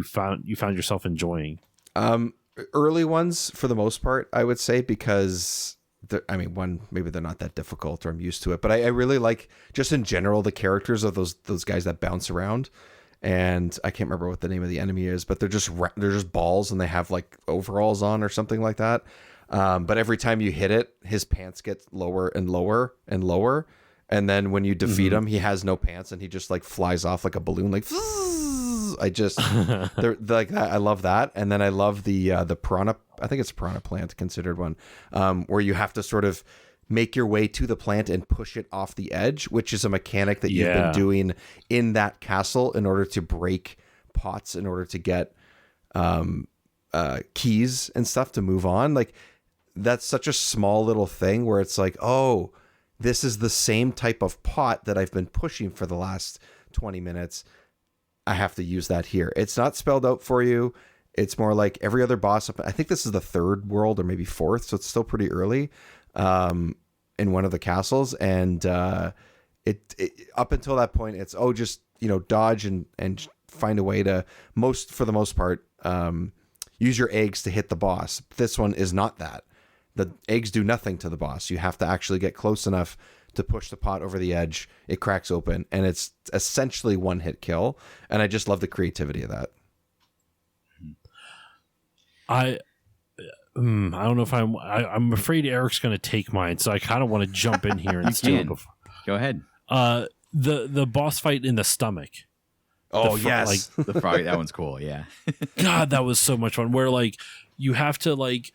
found yourself enjoying? Early ones for the most part, I would say, because maybe they're not that difficult or I'm used to it, but I really like just in general the characters of those guys that bounce around, and I can't remember what the name of the enemy is, but they're just balls and they have like overalls on or something like that. But every time you hit it, his pants get lower and lower and lower, and then when you defeat him, he has no pants and he just like flies off like a balloon, like. They're like that. I love that, and then I love the piranha. I think it's a piranha plant, considered one, where you have to sort of make your way to the plant and push it off the edge, which is a mechanic that you've been doing in that castle in order to break pots, in order to get keys and stuff to move on. Like that's such a small little thing where it's like, oh, this is the same type of pot that I've been pushing for the last 20 minutes. I have to use that here. It's not spelled out for you. It's more like every other boss. I think this is the third world or maybe fourth, so it's still pretty early in one of the castles. And it up until that point, it's just dodge and find a way to for the most part use your eggs to hit the boss. This one is not that. The eggs do nothing to the boss. You have to actually get close enough to push the pot over the edge. It cracks open, and it's essentially one hit kill. And I just love the creativity of that. I don't know if I'm afraid Eric's going to take mine, so I kind of want to jump in here and steal it before. Go ahead. The boss fight in the stomach. Oh, yes. Like the frog. That one's cool. Yeah. God, that was so much fun. Where like you have to like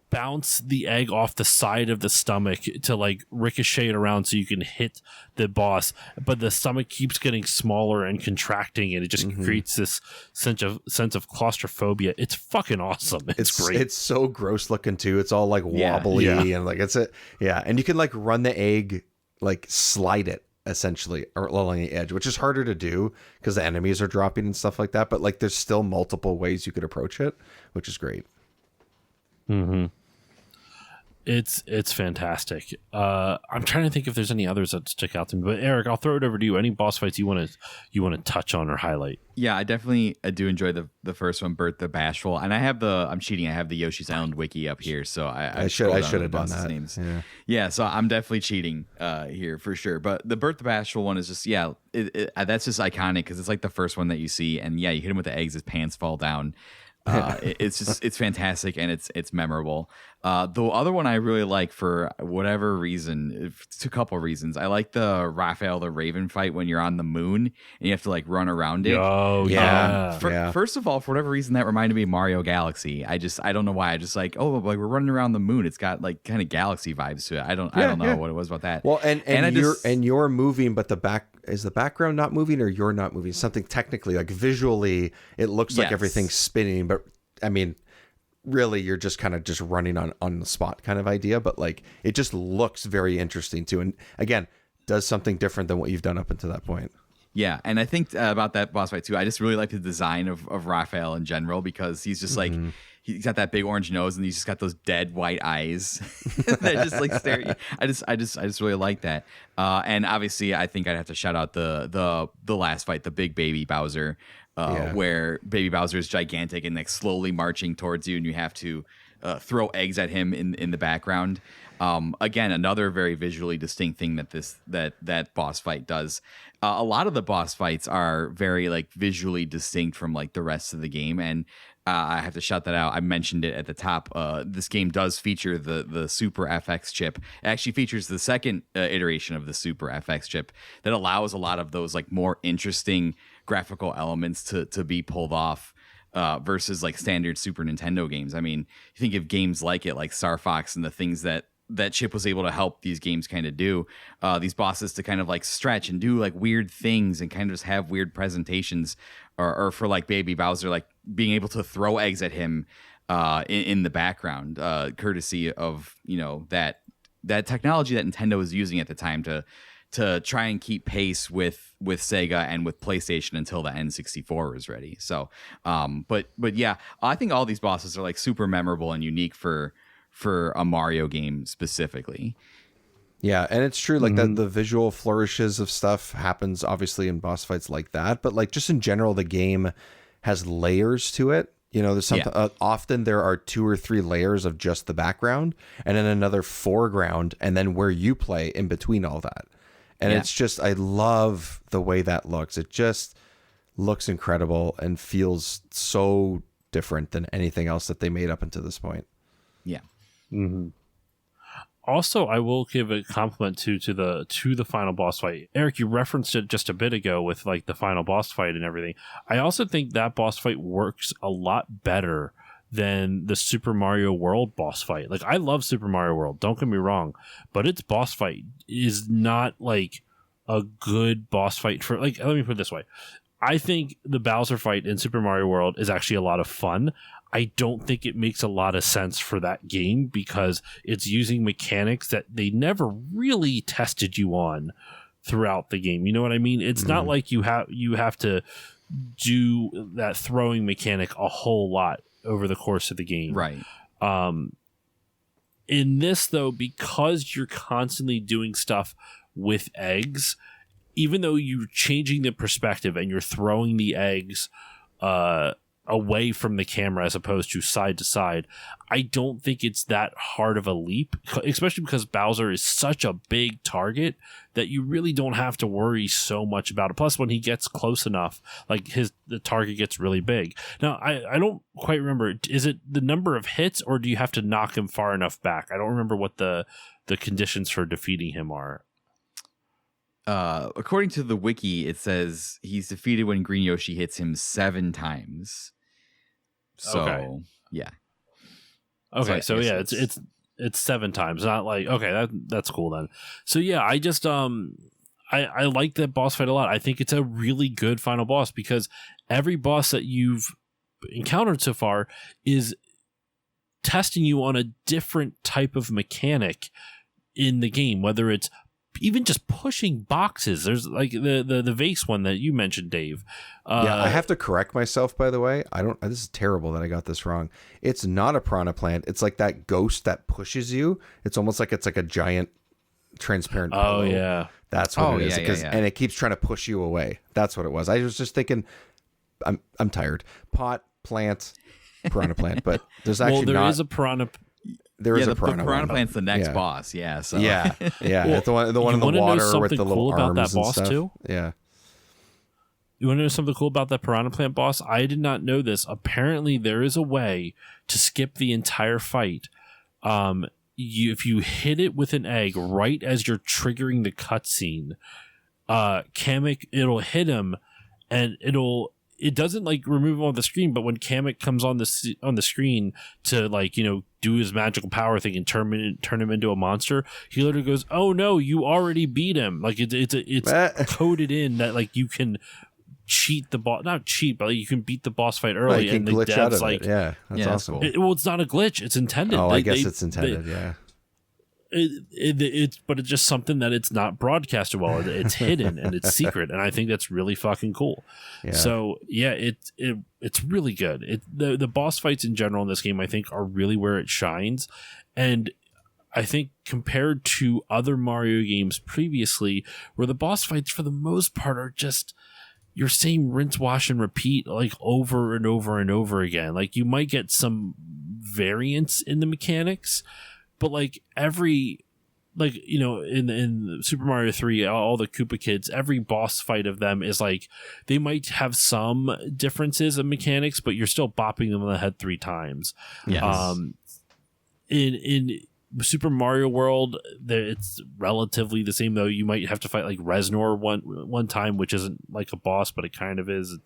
bounce the egg off the side of the stomach to like ricochet it around so you can hit the boss, but the stomach keeps getting smaller and contracting, and it just creates this sense of claustrophobia. It's fucking awesome. It's great. It's so gross looking too. It's all like wobbly and like and you can like run the egg, like slide it essentially along the edge, which is harder to do because the enemies are dropping and stuff like that, but like there's still multiple ways you could approach it, which is great. It's fantastic. I'm trying to think if there's any others that stick out to me, but Eric, I'll throw it over to you. Any boss fights you want to touch on or highlight? Yeah, I definitely do enjoy the first one, Bert the Bashful, and I'm cheating. I have the Yoshi's Island wiki up here, so I should have done that. Names. Yeah, so I'm definitely cheating here for sure. But the Bert the Bashful one is just that's just iconic because it's like the first one that you see, and you hit him with the eggs, his pants fall down. It's fantastic and it's memorable. The other one I really like for whatever reason, it's a couple reasons. I like the Raphael the Raven fight when you're on the moon and you have to like run around it. Oh yeah. First of all, for whatever reason, that reminded me of Mario Galaxy. I don't know why. I just like we're running around the moon. It's got like kind of Galaxy vibes to it. I don't know what it was about that. Well, and you're moving, but the background not moving, or you're not moving. Something technically, like visually, it looks like everything's spinning, but I mean, really, you're just kind of just running on the spot kind of idea. But like, it just looks very interesting too, and again, does something different than what you've done up until that point. Yeah, and I think about that boss fight too. I just really like the design of Raphael in general because he's just like. He's got that big orange nose and he's just got those dead white eyes that just like stare at you. I just really like that. And obviously I think I'd have to shout out the last fight, the big baby Bowser, where baby Bowser is gigantic and like slowly marching towards you and you have to throw eggs at him in the background. Again, another very visually distinct thing that boss fight does. A lot of the boss fights are very like visually distinct from like the rest of the game, and I have to shout that out. I mentioned it at the top. This game does feature the Super FX chip. It actually features the second iteration of the Super FX chip that allows a lot of those like more interesting graphical elements to be pulled off. Versus like standard Super Nintendo games. I mean, you think of games like it, like Star Fox, and the things that chip was able to help these games kind of do, these bosses to kind of like stretch and do like weird things and kind of just have weird presentations, or for like Baby Bowser, like being able to throw eggs at him in the background, courtesy of, you know, that technology that Nintendo was using at the time to try and keep pace with Sega and with PlayStation until the N64 was ready. So, but yeah, I think all these bosses are like super memorable and unique for a Mario game specifically. Yeah, and it's true, like the visual flourishes of stuff happens obviously in boss fights like that, but like just in general, the game has layers to it. You know, there's something, often there are 2 or 3 layers of just the background and then another foreground and then where you play in between all that. And it's just, I love the way that looks. It just looks incredible and feels so different than anything else that they made up until this point. Yeah. Mm-hmm. Also, I will give a compliment to the final boss fight. Eric, you referenced it just a bit ago with like the final boss fight and everything. I also think that boss fight works a lot better than the Super Mario World boss fight. Like, I love Super Mario World, don't get me wrong, but its boss fight is not like a good boss fight for, like, let me put it this way. I think the Bowser fight in Super Mario World is actually a lot of fun. I don't think it makes a lot of sense for that game because it's using mechanics that they never really tested you on throughout the game. You know what I mean? It's not like you have to do that throwing mechanic a whole lot over the course of the game. Right. In this, though, because you're constantly doing stuff with eggs, even though you're changing the perspective and you're throwing the eggs away from the camera as opposed to side to side, I don't think it's that hard of a leap, especially because Bowser is such a big target that you really don't have to worry so much about it. Plus, when he gets close enough, like the target gets really big. Now, I don't quite remember, is it the number of hits or do you have to knock him far enough back? I don't remember what the conditions for defeating him are. According to the wiki, it says he's defeated when Green Yoshi hits him 7 times. So, yeah. Okay, so yeah, it's 7 times, not like, okay, that's cool then. So yeah, I just I like that boss fight a lot. I think it's a really good final boss because every boss that you've encountered so far is testing you on a different type of mechanic in the game, whether it's even just pushing boxes. There's like the vase one that you mentioned, Dave. Yeah, I have to correct myself, by the way. This is terrible that I got this wrong. It's not a piranha plant. It's like that ghost that pushes you. It's almost like it's like a giant transparent pillow. Oh yeah, that's what it is. Yeah. And it keeps trying to push you away. That's what it was. I was just thinking, I'm tired. Pot, plant, piranha plant, but there's actually is a piranha. There is a the piranha plant's the next boss. Yeah. So yeah. It's the one in the water with the little cool arms about that boss and stuff. Too? Yeah. You want to know something cool about that piranha plant boss? I did not know this. Apparently, there is a way to skip the entire fight. If you hit it with an egg right as you're triggering the cutscene, Kamek, it'll hit him, and it doesn't like remove him on the screen, but when Kamek comes on the screen to like, you know, do his magical power thing and turn him into a monster, he literally goes, "Oh no, you already beat him!" Like it's coded in that like you can cheat the boss, not cheat, but like, you can beat the boss fight early. You can and the glitch out of like, it. Yeah, that's awesome. Cool. It's not a glitch; it's intended. Oh, I guess it's intended. Yeah. But it's just something that it's not broadcasted well. It's hidden and it's secret, and I think that's really fucking cool. Yeah. So yeah, it's really good. The boss fights in general in this game, I think, are really where it shines, and I think compared to other Mario games previously, where the boss fights for the most part are just your same rinse, wash, and repeat, like over and over and over again. Like you might get some variance in the mechanics. but like every, like, you know, in Super Mario 3, all the Koopa kids, every boss fight of them is like, they might have some differences of mechanics, but you're still bopping them on the head 3 times. Yes. In Super Mario World, it's relatively the same, though. You might have to fight like Reznor one time, which isn't like a boss, but it kind of is.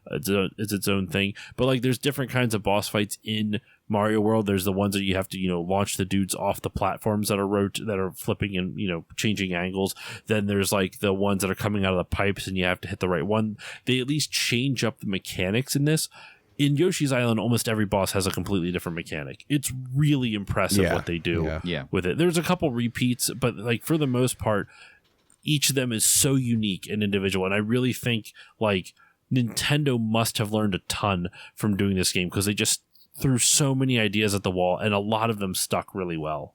It's its own thing. But like, there's different kinds of boss fights in Mario World. There's the ones that you have to, you know, launch the dudes off the platforms that are flipping and, you know, changing angles. Then there's like the ones that are coming out of the pipes, and you have to hit the right one. They at least change up the mechanics in this. In Yoshi's Island, almost every boss has a completely different mechanic. It's really impressive what they do with it. There's a couple repeats, but like for the most part, each of them is so unique and individual. And I really think like Nintendo must have learned a ton from doing this game, because they just threw so many ideas at the wall, and a lot of them stuck really well.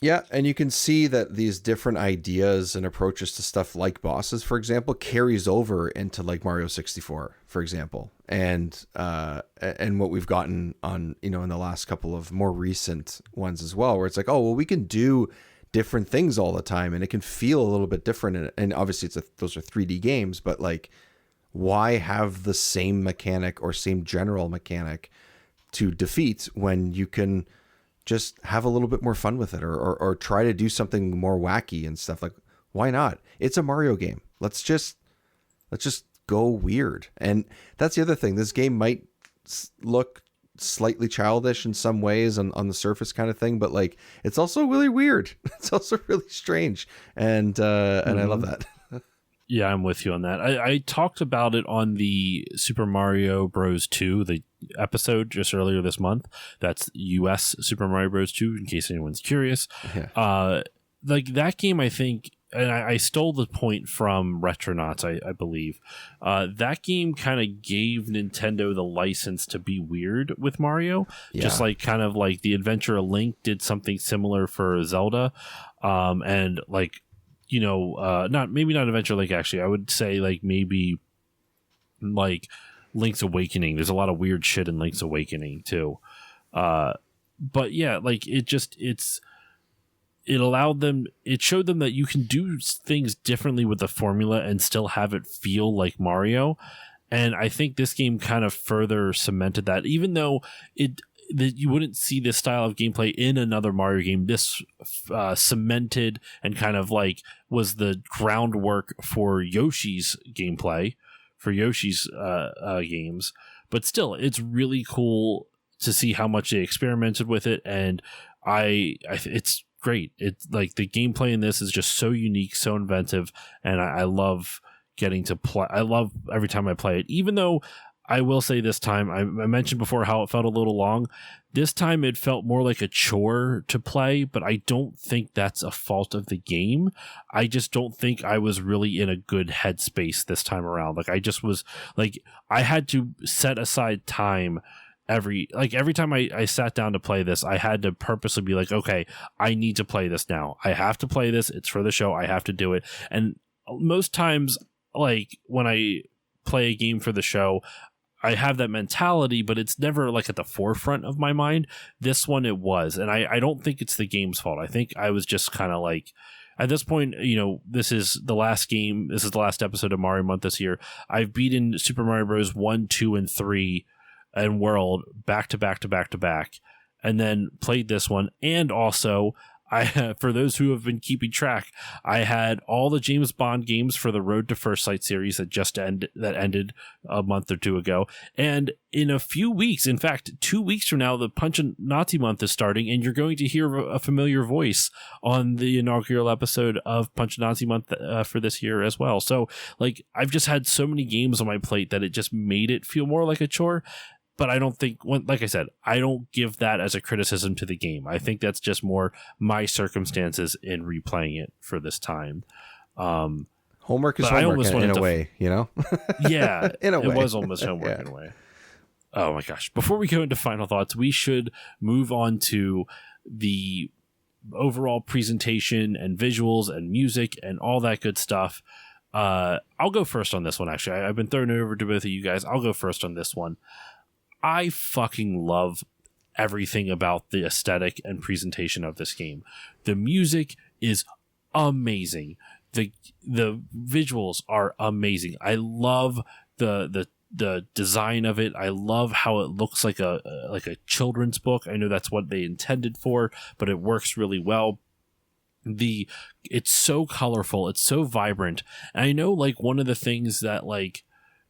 Yeah, and you can see that these different ideas and approaches to stuff like bosses, for example, carries over into like Mario 64, for example, and what we've gotten on, you know, in the last couple of more recent ones as well, where it's like, oh, well, we can do different things all the time, and it can feel a little bit different. And obviously, those are 3D games, but like, why have the same mechanic or same general mechanic to defeat when you can just have a little bit more fun with it, or try to do something more wacky and stuff? Like, why not? It's a Mario game. Let's just go weird. And that's the other thing. This game might look slightly childish in some ways on the surface kind of thing, but like, it's also really weird. It's also really strange. And I love that. Yeah, I'm with you on that. I talked about it on the Super Mario Bros. 2, the episode just earlier this month. That's US Super Mario Bros. 2, in case anyone's curious. Yeah. Like that game, I think, and I stole the point from Retronauts, I believe. That game kind of gave Nintendo the license to be weird with Mario. Yeah. Just like kind of like the Adventure of Link did something similar for Zelda. And like, you know, maybe not Adventure Link, actually. I would say like maybe like Link's Awakening. There's a lot of weird shit in Link's Awakening too. But yeah, like it showed them that you can do things differently with the formula and still have it feel like Mario. And I think this game kind of further cemented that, even though that you wouldn't see this style of gameplay in another Mario game. This cemented and kind of like was the groundwork for Yoshi's gameplay, for Yoshi's games. But still, it's really cool to see how much they experimented with it, and it's great. It's like the gameplay in this is just so unique, so inventive, and I love getting to play. I love every time I play it, even though I will say this time, I mentioned before how it felt a little long. This time it felt more like a chore to play, but I don't think that's a fault of the game. I just don't think I was really in a good headspace this time around. Like I just was like, I had to set aside time every time I sat down to play this. I had to purposely be like, okay, I need to play this now. I have to play this. It's for the show. I have to do it. And most times, like when I play a game for the show, I have that mentality, but it's never like at the forefront of my mind. This one it was, and I don't think it's the game's fault. I think I was just kind of like, at this point, you know, this is the last game. This is the last episode of Mario Month this year. I've beaten Super Mario Bros. 1, 2, and 3 and World back to back to back to back, and then played this one. And also, for those who have been keeping track, I had all the James Bond games for the Road to First Sight series that ended a month or two ago. And in a few weeks, in fact, 2 weeks from now, the Punch and Nazi month is starting, and you're going to hear a familiar voice on the inaugural episode of Punch and Nazi month for this year as well. So, like, I've just had so many games on my plate that it just made it feel more like a chore. But I don't think, like I said, I don't give that as a criticism to the game. I think that's just more my circumstances in replaying it for this time. Homework is homework in a way, you know? Yeah, in a way. It was almost homework in a way. Oh my gosh. Before we go into final thoughts, we should move on to the overall presentation and visuals and music and all that good stuff. I'll go first on this one, actually. I've been throwing it over to both of you guys. I'll go first on this one. I fucking love everything about the aesthetic and presentation of this game. The music is amazing. The visuals are amazing. I love the design of it. I love how it looks like a children's book. I know that's what they intended for, but it works really well. It's so colorful, it's so vibrant. And I know, like, one of the things that, like,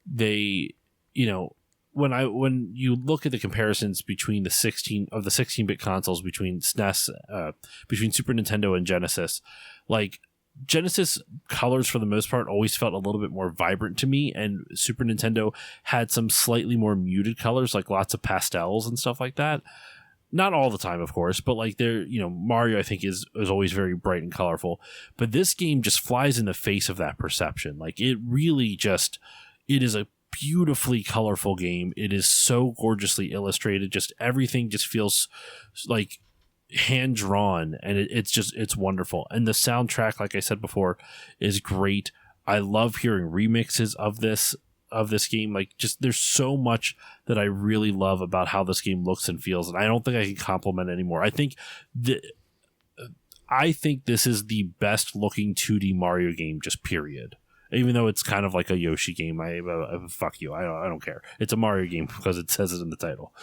they, you know, when you look at the comparisons between the 16-bit consoles, between SNES, between Super Nintendo and Genesis, like, Genesis colors for the most part always felt a little bit more vibrant to me, and Super Nintendo had some slightly more muted colors, like lots of pastels and stuff like that. Not all the time, of course, but like Mario, I think, is always very bright and colorful. But this game just flies in the face of that perception. Like, it really just, it is a beautifully colorful game. It is so gorgeously illustrated. Just everything just feels like hand drawn, and it's wonderful. And the soundtrack, like I said before, is great. I love hearing remixes of this game. Like, just, there's so much that I really love about how this game looks and feels, and I don't think I can compliment anymore. I think this is the best looking 2D Mario game, just period. Even though it's kind of like a Yoshi game, I fuck you. I don't care. It's a Mario game because it says it in the title.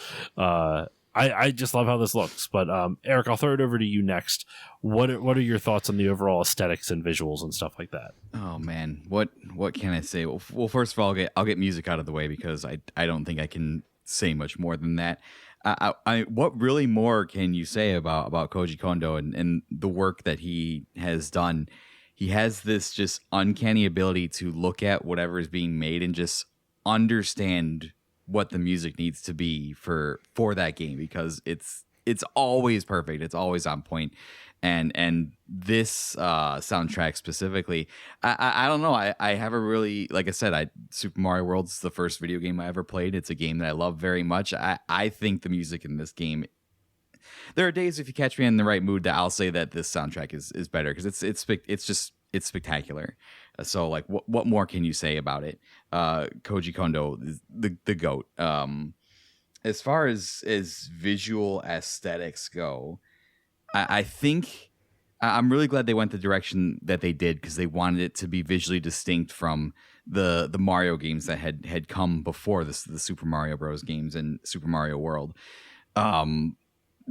I just love how this looks. But Eric, I'll throw it over to you next. What are your thoughts on the overall aesthetics and visuals and stuff like that? Oh man, what can I say? Well, first of all, I'll get music out of the way because I don't think I can say much more than that. What really more can you say about Koji Kondo and the work that he has done? He has this just uncanny ability to look at whatever is being made and just understand what the music needs to be for that game, because it's always perfect. It's always on point. And this soundtrack specifically, I don't know. I have a really, like I said, Super Mario World's the first video game I ever played. It's a game that I love very much. I think the music in this game, there are days if you catch me in the right mood that I'll say that this soundtrack is better, because it's spectacular. So like, what more can you say about it? Koji Kondo is the GOAT. As far as visual aesthetics go, I think I'm really glad they went the direction that they did, because they wanted it to be visually distinct from the Mario games that had come before this, the Super Mario Bros. Games and Super Mario World.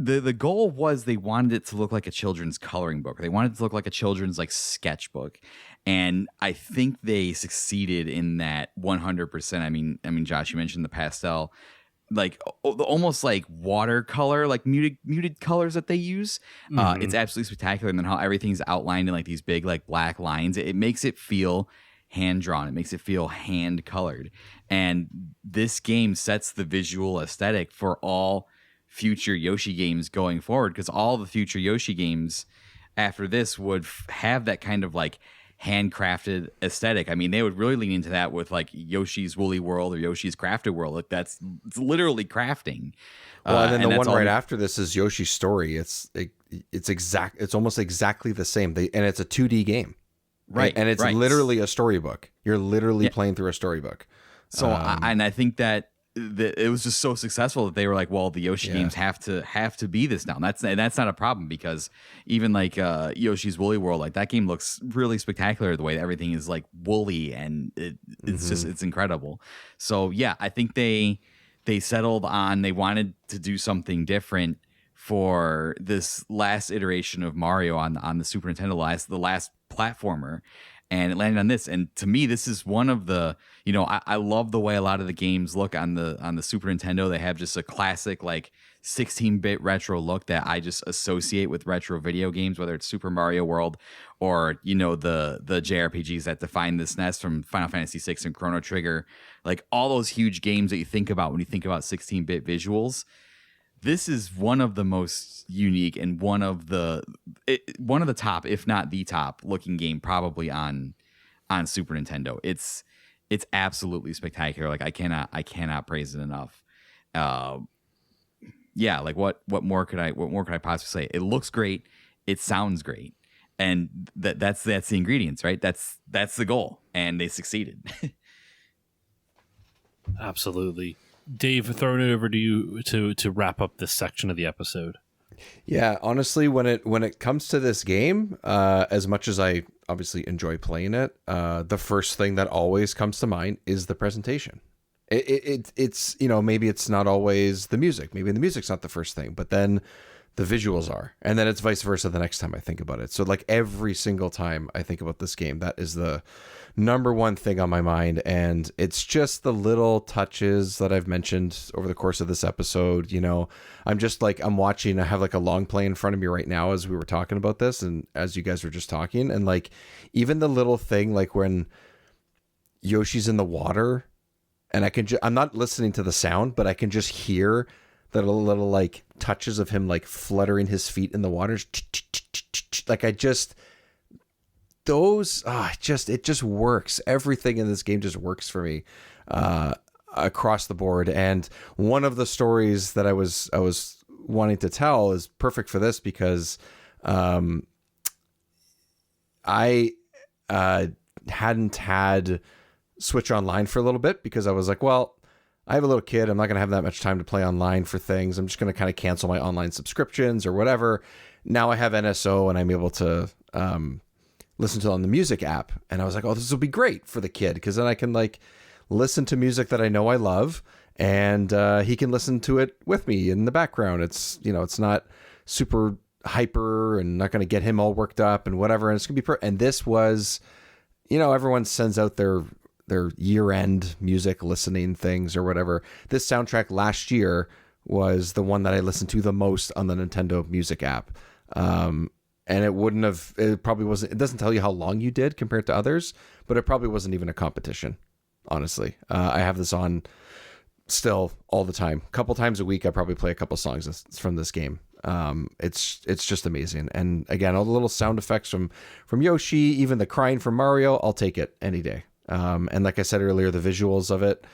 The goal was they wanted it to look like a children's coloring book. They wanted it to look like a children's like sketchbook. And I think they succeeded in that 100%. I mean, Josh, you mentioned the pastel, like almost like watercolor, like muted colors that they use. Mm-hmm. It's absolutely spectacular. And then how everything's outlined in like these big like black lines. It makes it feel hand drawn. It makes it feel hand colored. And this game sets the visual aesthetic for all future Yoshi games going forward, because all the future Yoshi games after this would have that kind of like handcrafted aesthetic. I mean, they would really lean into that with like Yoshi's Woolly World or Yoshi's Crafted World. Like it's literally crafting. Well, and then the one right after this is Yoshi's Story. It's almost exactly the same. And it's a 2D game, right? And it's literally a storybook. You're literally playing through a storybook. So I think that it was just so successful that they were like, well, the Yoshi games have to be this now. And that's not a problem, because even like Yoshi's Woolly World, like that game looks really spectacular, the way that everything is like woolly, and it's just, it's incredible. So yeah, I think they settled on, they wanted to do something different for this last iteration of Mario on the Super Nintendo, the last platformer. And it landed on this. And to me, this is one of the, I love the way a lot of the games look on the Super Nintendo. They have just a classic, like 16-bit retro look that I just associate with retro video games, whether it's Super Mario World or, the JRPGs that define the SNES from Final Fantasy VI and Chrono Trigger. Like all those huge games that you think about when you think about 16-bit visuals. This is one of the most unique and one of the top, if not the top looking game probably on Super Nintendo. It's absolutely spectacular. Like I cannot praise it enough. Yeah, like what more could I possibly say? It looks great. It sounds great. And that's the ingredients, right? That's the goal, and they succeeded. Absolutely. Dave, throwing it over to you to wrap up this section of the episode. Yeah, honestly, when it comes to this game, as much as I obviously enjoy playing it, the first thing that always comes to mind is the presentation. It's maybe it's not always the music. Maybe the music's not the first thing, but then the visuals are, and then it's vice versa the next time I think about it. So like every single time I think about this game, that is the number one thing on my mind. And it's just the little touches that I've mentioned over the course of this episode. I'm watching, I have like a long play in front of me right now as we were talking about this and as you guys were just talking, and like even the little thing like when Yoshi's in the water and I'm not listening to the sound, but I can just hear the little like touches of him like fluttering his feet in the water. Like it just works. Everything in this game just works for me across the board. And one of the stories that I was wanting to tell is perfect for this because I hadn't had Switch Online for a little bit because I was like, well, I have a little kid. I'm not going to have that much time to play online for things. I'm just going to kind of cancel my online subscriptions or whatever. Now I have NSO and I'm able to listen to it on the music app. And I was like, oh, this will be great for the kid because then I can like listen to music that I know I love and he can listen to it with me in the background. It's, it's not super hyper and not going to get him all worked up and whatever. And it's going to be and this was, everyone sends out their year-end music listening things or whatever. This soundtrack last year was the one that I listened to the most on the Nintendo Music app. And it probably wasn't, it doesn't tell you how long you did compared to others, but it probably wasn't even a competition, honestly. I have this on still all the time. A couple times a week, I probably play a couple songs from this game. It's just amazing. And again, all the little sound effects from Yoshi, even the crying from Mario, I'll take it any day. And like I said earlier, the visuals of it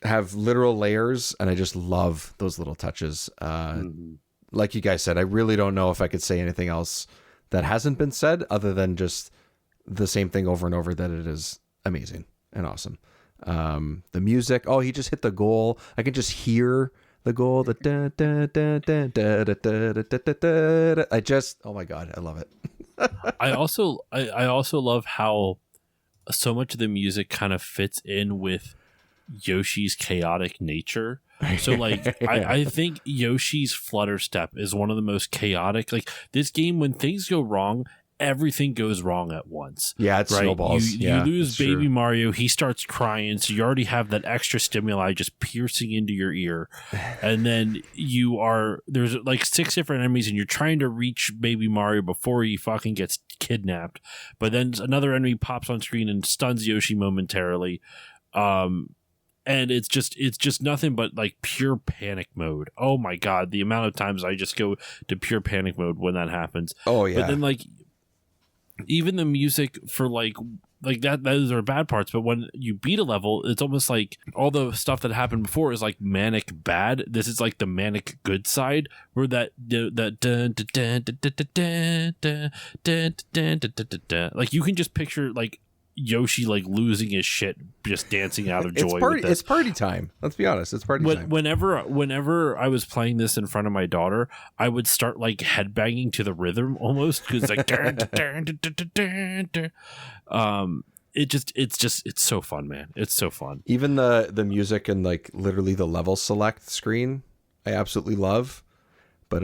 have literal layers, and I just love those little touches. Like you guys said, I really don't know if I could say anything else that hasn't been said other than just the same thing over and over, that it is amazing and awesome. The music, he just hit the goal. I can just hear the goal. Oh my God, I love it. I also love how so much of the music kind of fits in with Yoshi's chaotic nature. So like I think Yoshi's flutter step is one of the most chaotic. Like this game, when things go wrong, everything goes wrong at once. Yeah, it snowballs. You lose Baby Mario, he starts crying, so you already have that extra stimuli just piercing into your ear. And then there's like 6 different enemies and you're trying to reach Baby Mario before he fucking gets kidnapped. But then another enemy pops on screen and stuns Yoshi momentarily. And it's just nothing but like pure panic mode. Oh my God, the amount of times I just go to pure panic mode when that happens. Oh yeah. But then like even the music for like that, those are bad parts, but when you beat a level, it's almost like all the stuff that happened before is like manic bad. This is like the manic good side, where like you can just picture like Yoshi like losing his shit, just dancing out of joy. It's party time. Let's be honest. It's party time. Whenever I was playing this in front of my daughter, I would start like headbanging to the rhythm almost, because like it's so fun, man. It's so fun. Even the music and like literally the level select screen, I absolutely love. I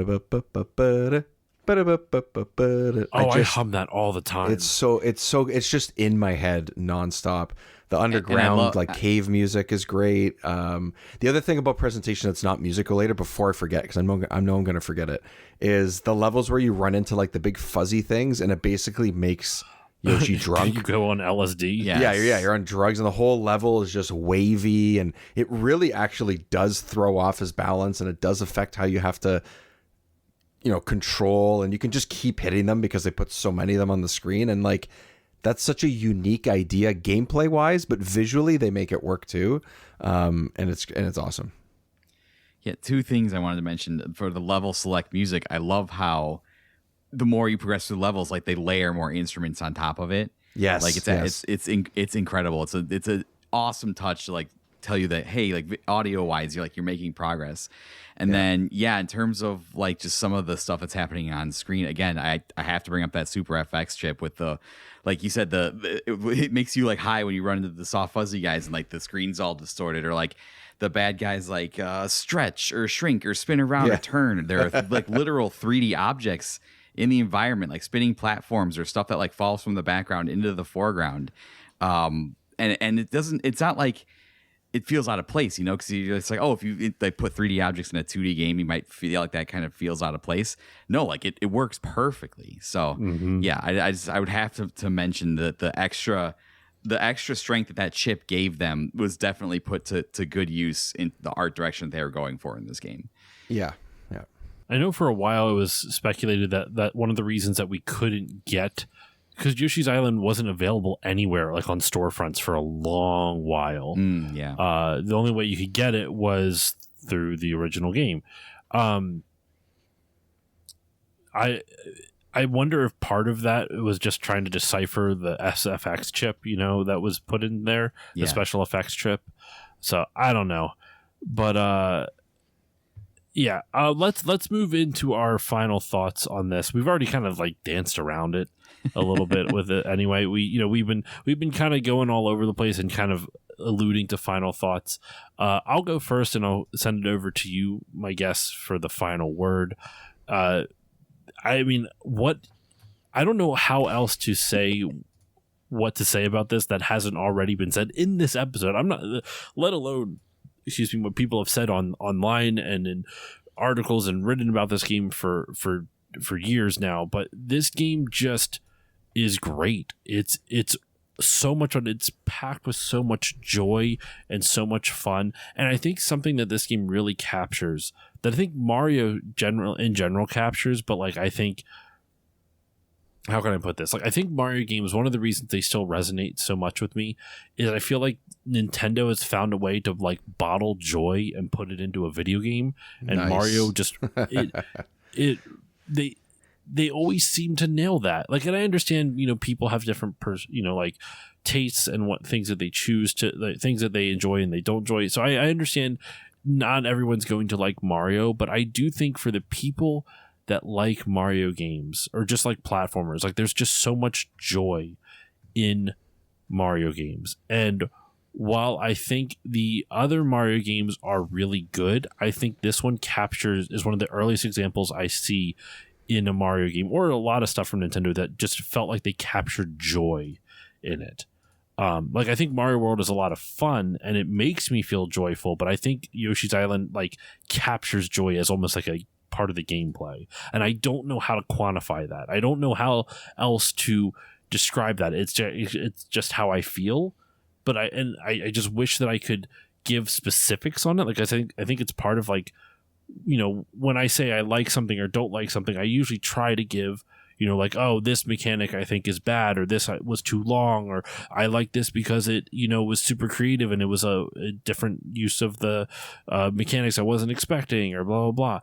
hum that all the time. It's just in my head nonstop. The underground cave music is great. The other thing about presentation that's not music related, before I forget, because I know I'm going to forget it, is the levels where you run into like the big fuzzy things and it basically makes Yoshi drunk. You go on LSD. Yes. Yeah, you're on drugs and the whole level is just wavy, and it really actually does throw off his balance, and it does affect how you have to control, and you can just keep hitting them because they put so many of them on the screen. And like, that's such a unique idea gameplay wise, but visually they make it work too. And it's awesome. Yeah. 2 things I wanted to mention for the level select music. I love how the more you progress through levels, like they layer more instruments on top of it. Yes. Like it's incredible. It's a awesome touch to like tell you that, hey, like audio wise, you're making progress. And then, in terms of like just some of the stuff that's happening on screen, again, I have to bring up that Super FX chip with the, like you said, it makes you like high when you run into the soft fuzzy guys and like the screen's all distorted, or like the bad guys like stretch or shrink or spin around or turn. They're like literal 3D objects in the environment, like spinning platforms or stuff that like falls from the background into the foreground. And it's not like it feels out of place, because it's like, oh, if they put 3D objects in a 2D game, you might feel like that kind of feels out of place. No, like it works perfectly. So I would have to mention that the extra strength that chip gave them was definitely put to good use in the art direction they were going for in this game. Yeah. I know for a while it was speculated that one of the reasons that we couldn't get, because Yoshi's Island wasn't available anywhere, like on storefronts for a long while. The only way you could get it was through the original game. I wonder if part of that was just trying to decipher the SFX chip, that was put in there, the special effects chip. So I don't know, but let's move into our final thoughts on this. We've already kind of like danced around it a little bit with it anyway. We've been kind of going all over the place and kind of alluding to final thoughts. I'll go first and I'll send it over to you, my guess, for the final word. I don't know how else to say what to say about this that hasn't already been said in this episode. I'm not, let alone, what people have said online and in articles and written about this game for years now. But this game just is great. It's so much on. It's packed with so much joy and so much fun. And I think something that this game really captures, that I think Mario in general captures, but like I think, how can I put this? Like, I think Mario games, one of the reasons they still resonate so much with me is I feel like Nintendo has found a way to like bottle joy and put it into a video game. And nice. Mario just, they always seem to nail that. Like, and I understand, people have different, like tastes and what things that they choose to, like, things that they enjoy and they don't enjoy. So I understand not everyone's going to like Mario, but I do think for the people that like Mario games or just like platformers, like there's just so much joy in Mario games. And while I think the other Mario games are really good, I think this one is one of the earliest examples I see in a Mario game, or a lot of stuff from Nintendo, that just felt like they captured joy in it. Like, I think Mario World is a lot of fun and it makes me feel joyful, but I think Yoshi's Island like captures joy as almost like a part of the gameplay, and I don't know how to quantify that. I don't know how else to describe that. It's just how I feel, but I just wish that I could give specifics on it. Like, I think it's part of, like, when I say I like something or don't like something, I usually try to give, like, oh, this mechanic I think is bad, or this was too long, or I like this because it, was super creative and it was a different use of the mechanics I wasn't expecting, or blah, blah, blah.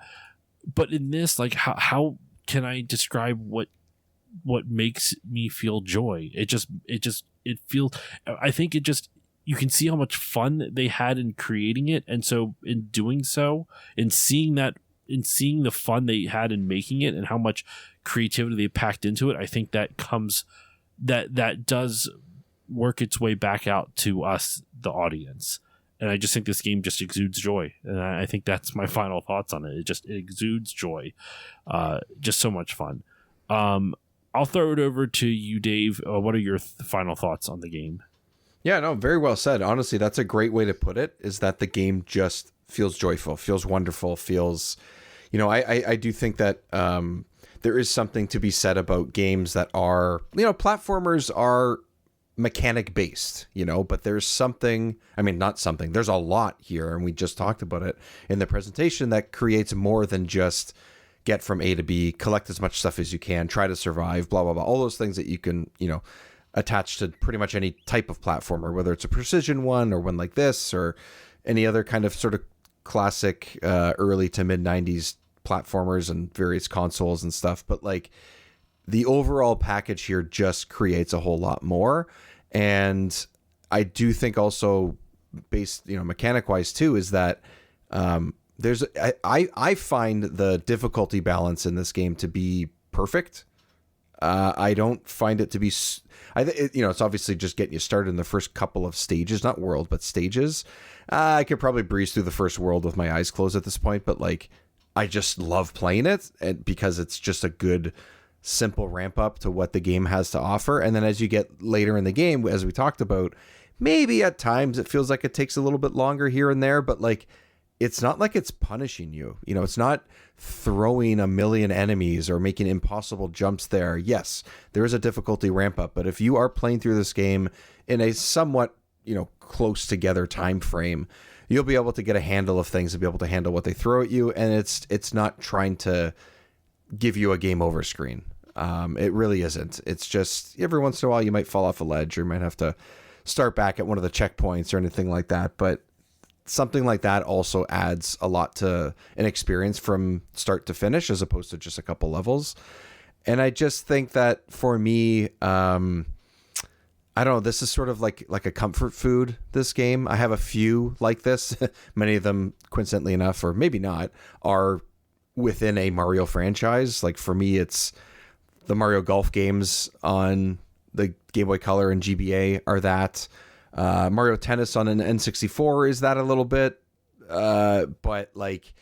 But in this, like, how can I describe what makes me feel joy? It feels, I think it just, you can see how much fun they had in creating it. And so in doing so, in seeing the fun they had in making it and how much creativity they packed into it, I think that does work its way back out to us, the audience. And I just think this game just exudes joy. And I think that's my final thoughts on it. It exudes joy. Just so much fun. I'll throw it over to you, Dave. What are your final thoughts on the game? Yeah, no, very well said. Honestly, that's a great way to put it, is that the game just feels joyful, feels wonderful, feels, I do think that there is something to be said about games that are, platformers are mechanic based, but there's there's a lot here, and we just talked about it in the presentation, that creates more than just get from A to B, collect as much stuff as you can, try to survive, blah, blah, blah, all those things that you can, attach to pretty much any type of platformer, whether it's a precision one or one like this or any other kind of sort of classic early to mid 90s platformers and various consoles and stuff. But like, the overall package here just creates a whole lot more. And I do think also based, mechanic wise too, is that I find the difficulty balance in this game to be perfect. I don't find it to be. It's obviously just getting you started in the first couple of stages, not world, but stages. I could probably breeze through the first world with my eyes closed at this point, but like, I just love playing it because it's just a good, simple ramp up to what the game has to offer. And then as you get later in the game, as we talked about, maybe at times it feels like it takes a little bit longer here and there, but like, it's not like it's punishing you. It's not throwing a million enemies or making impossible jumps there. Yes, there is a difficulty ramp up, but if you are playing through this game in a somewhat, close together time frame, you'll be able to get a handle of things and be able to handle what they throw at you. And it's not trying to give you a game over screen. It really isn't. It's just every once in a while you might fall off a ledge or you might have to start back at one of the checkpoints or anything like that. But something like that also adds a lot to an experience from start to finish as opposed to just a couple levels. And I just think that for me, I don't know, this is sort of like a comfort food, this game. I have a few like this. Many of them, coincidentally enough, or maybe not, are within a Mario franchise. Like for me, it's the Mario Golf games on the Game Boy Color and GBA are that. Mario Tennis on an N64 is that a little bit. But like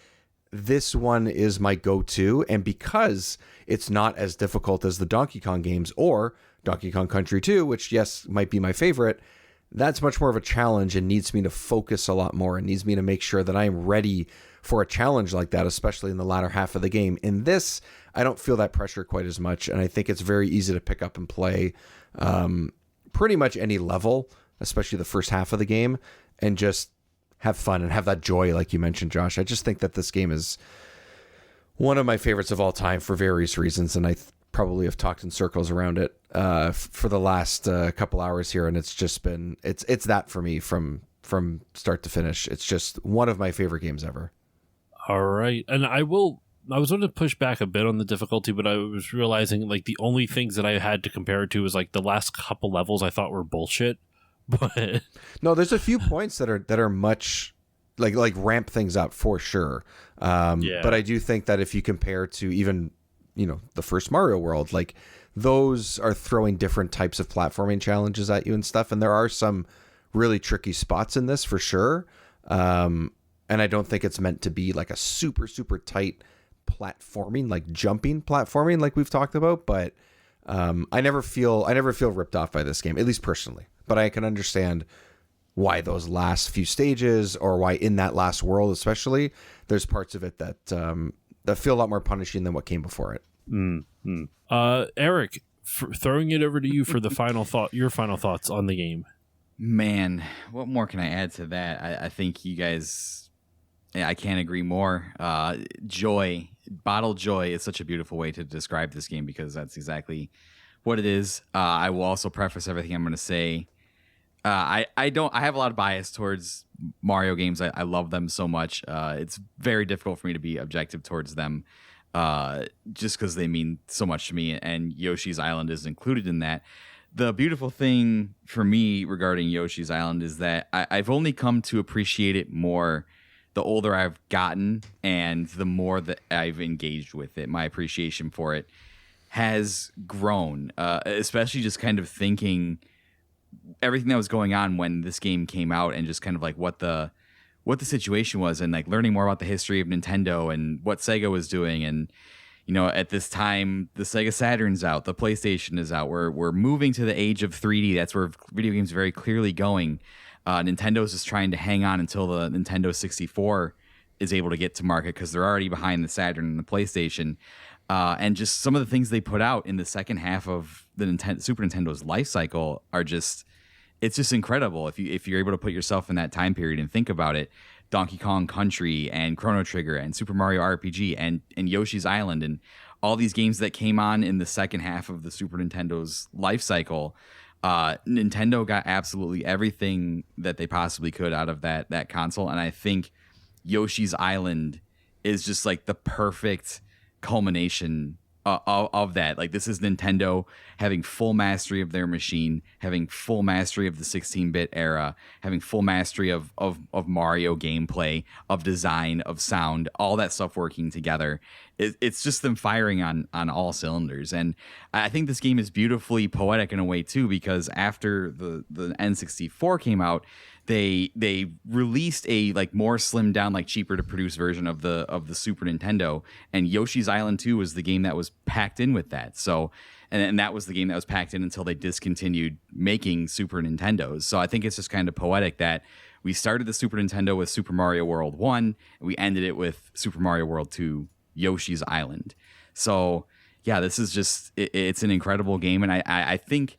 this one is my go-to. And because it's not as difficult as the Donkey Kong games or Donkey Kong Country 2, which, yes, might be my favorite, that's much more of a challenge and needs me to focus a lot more and needs me to make sure that I am ready for a challenge like that, especially in the latter half of the game. In this, I don't feel that pressure quite as much, and I think it's very easy to pick up and play pretty much any level, especially the first half of the game, and just have fun and have that joy like you mentioned, Josh. I just think that this game is one of my favorites of all time for various reasons, and I probably have talked in circles around it for the last couple hours here, and it's just been it's that for me from start to finish. It's just one of my favorite games ever. All right, and I was going to push back a bit on the difficulty, but I was realizing like the only things that I had to compare it to was like the last couple levels I thought were bullshit. But no, there's a few points that are much like ramp things up for sure. But I do think that if you compare to even the first Mario World, like those are throwing different types of platforming challenges at you and stuff. And there are some really tricky spots in this for sure. And I don't think it's meant to be like a super, super tight platforming, like jumping platforming, like we've talked about. But I never feel ripped off by this game, at least personally. But I can understand why those last few stages, or why in that last world especially, there's parts of it that feel a lot more punishing than what came before it. Eric, throwing it over to you for the final thought, your final thoughts on the game. Man, what more can I add to that? I think you guys, I can't agree more. Joy, bottled joy is such a beautiful way to describe this game because that's exactly what it is. I will also preface everything I'm going to say. I have a lot of bias towards Mario games. I love them so much. It's very difficult for me to be objective towards them, just because they mean so much to me, and Yoshi's Island is included in that. The beautiful thing for me regarding Yoshi's Island is that I've only come to appreciate it more the older I've gotten and the more that I've engaged with it. My appreciation for it has grown, especially just kind of thinking everything that was going on when this game came out and just kind of like what the situation was, and like learning more about the history of Nintendo and what Sega was doing. And at this time the Sega Saturn's out, the PlayStation is out, we're moving to the age of 3D. That's where video games are very clearly going. Nintendo's just trying to hang on until the Nintendo 64 is able to get to market because they're already behind the Saturn and the PlayStation. And just some of the things they put out in the second half of the Super Nintendo's life cycle are it's just incredible. If you're able to put yourself in that time period and think about it, Donkey Kong Country and Chrono Trigger and Super Mario RPG and Yoshi's Island and all these games that came on in the second half of the Super Nintendo's life cycle, Nintendo got absolutely everything that they possibly could out of that console. And I think Yoshi's Island is just like the perfect culmination of that. Like, this is Nintendo having full mastery of their machine, having full mastery of the 16-bit era, having full mastery of Mario gameplay, of design, of sound, all that stuff working together. It's just them firing on all cylinders. And I think this game is beautifully poetic in a way too, because after the N64 came out, they released a like more slimmed down, like cheaper to produce version of the Super Nintendo, and Yoshi's Island 2 was the game that was packed in with that. So and that was the game that was packed in until they discontinued making Super Nintendos. So I think it's just kind of poetic that we started the Super Nintendo with Super Mario World 1 and we ended it with Super Mario World 2 Yoshi's Island. So yeah, this is just it's an incredible game, and I think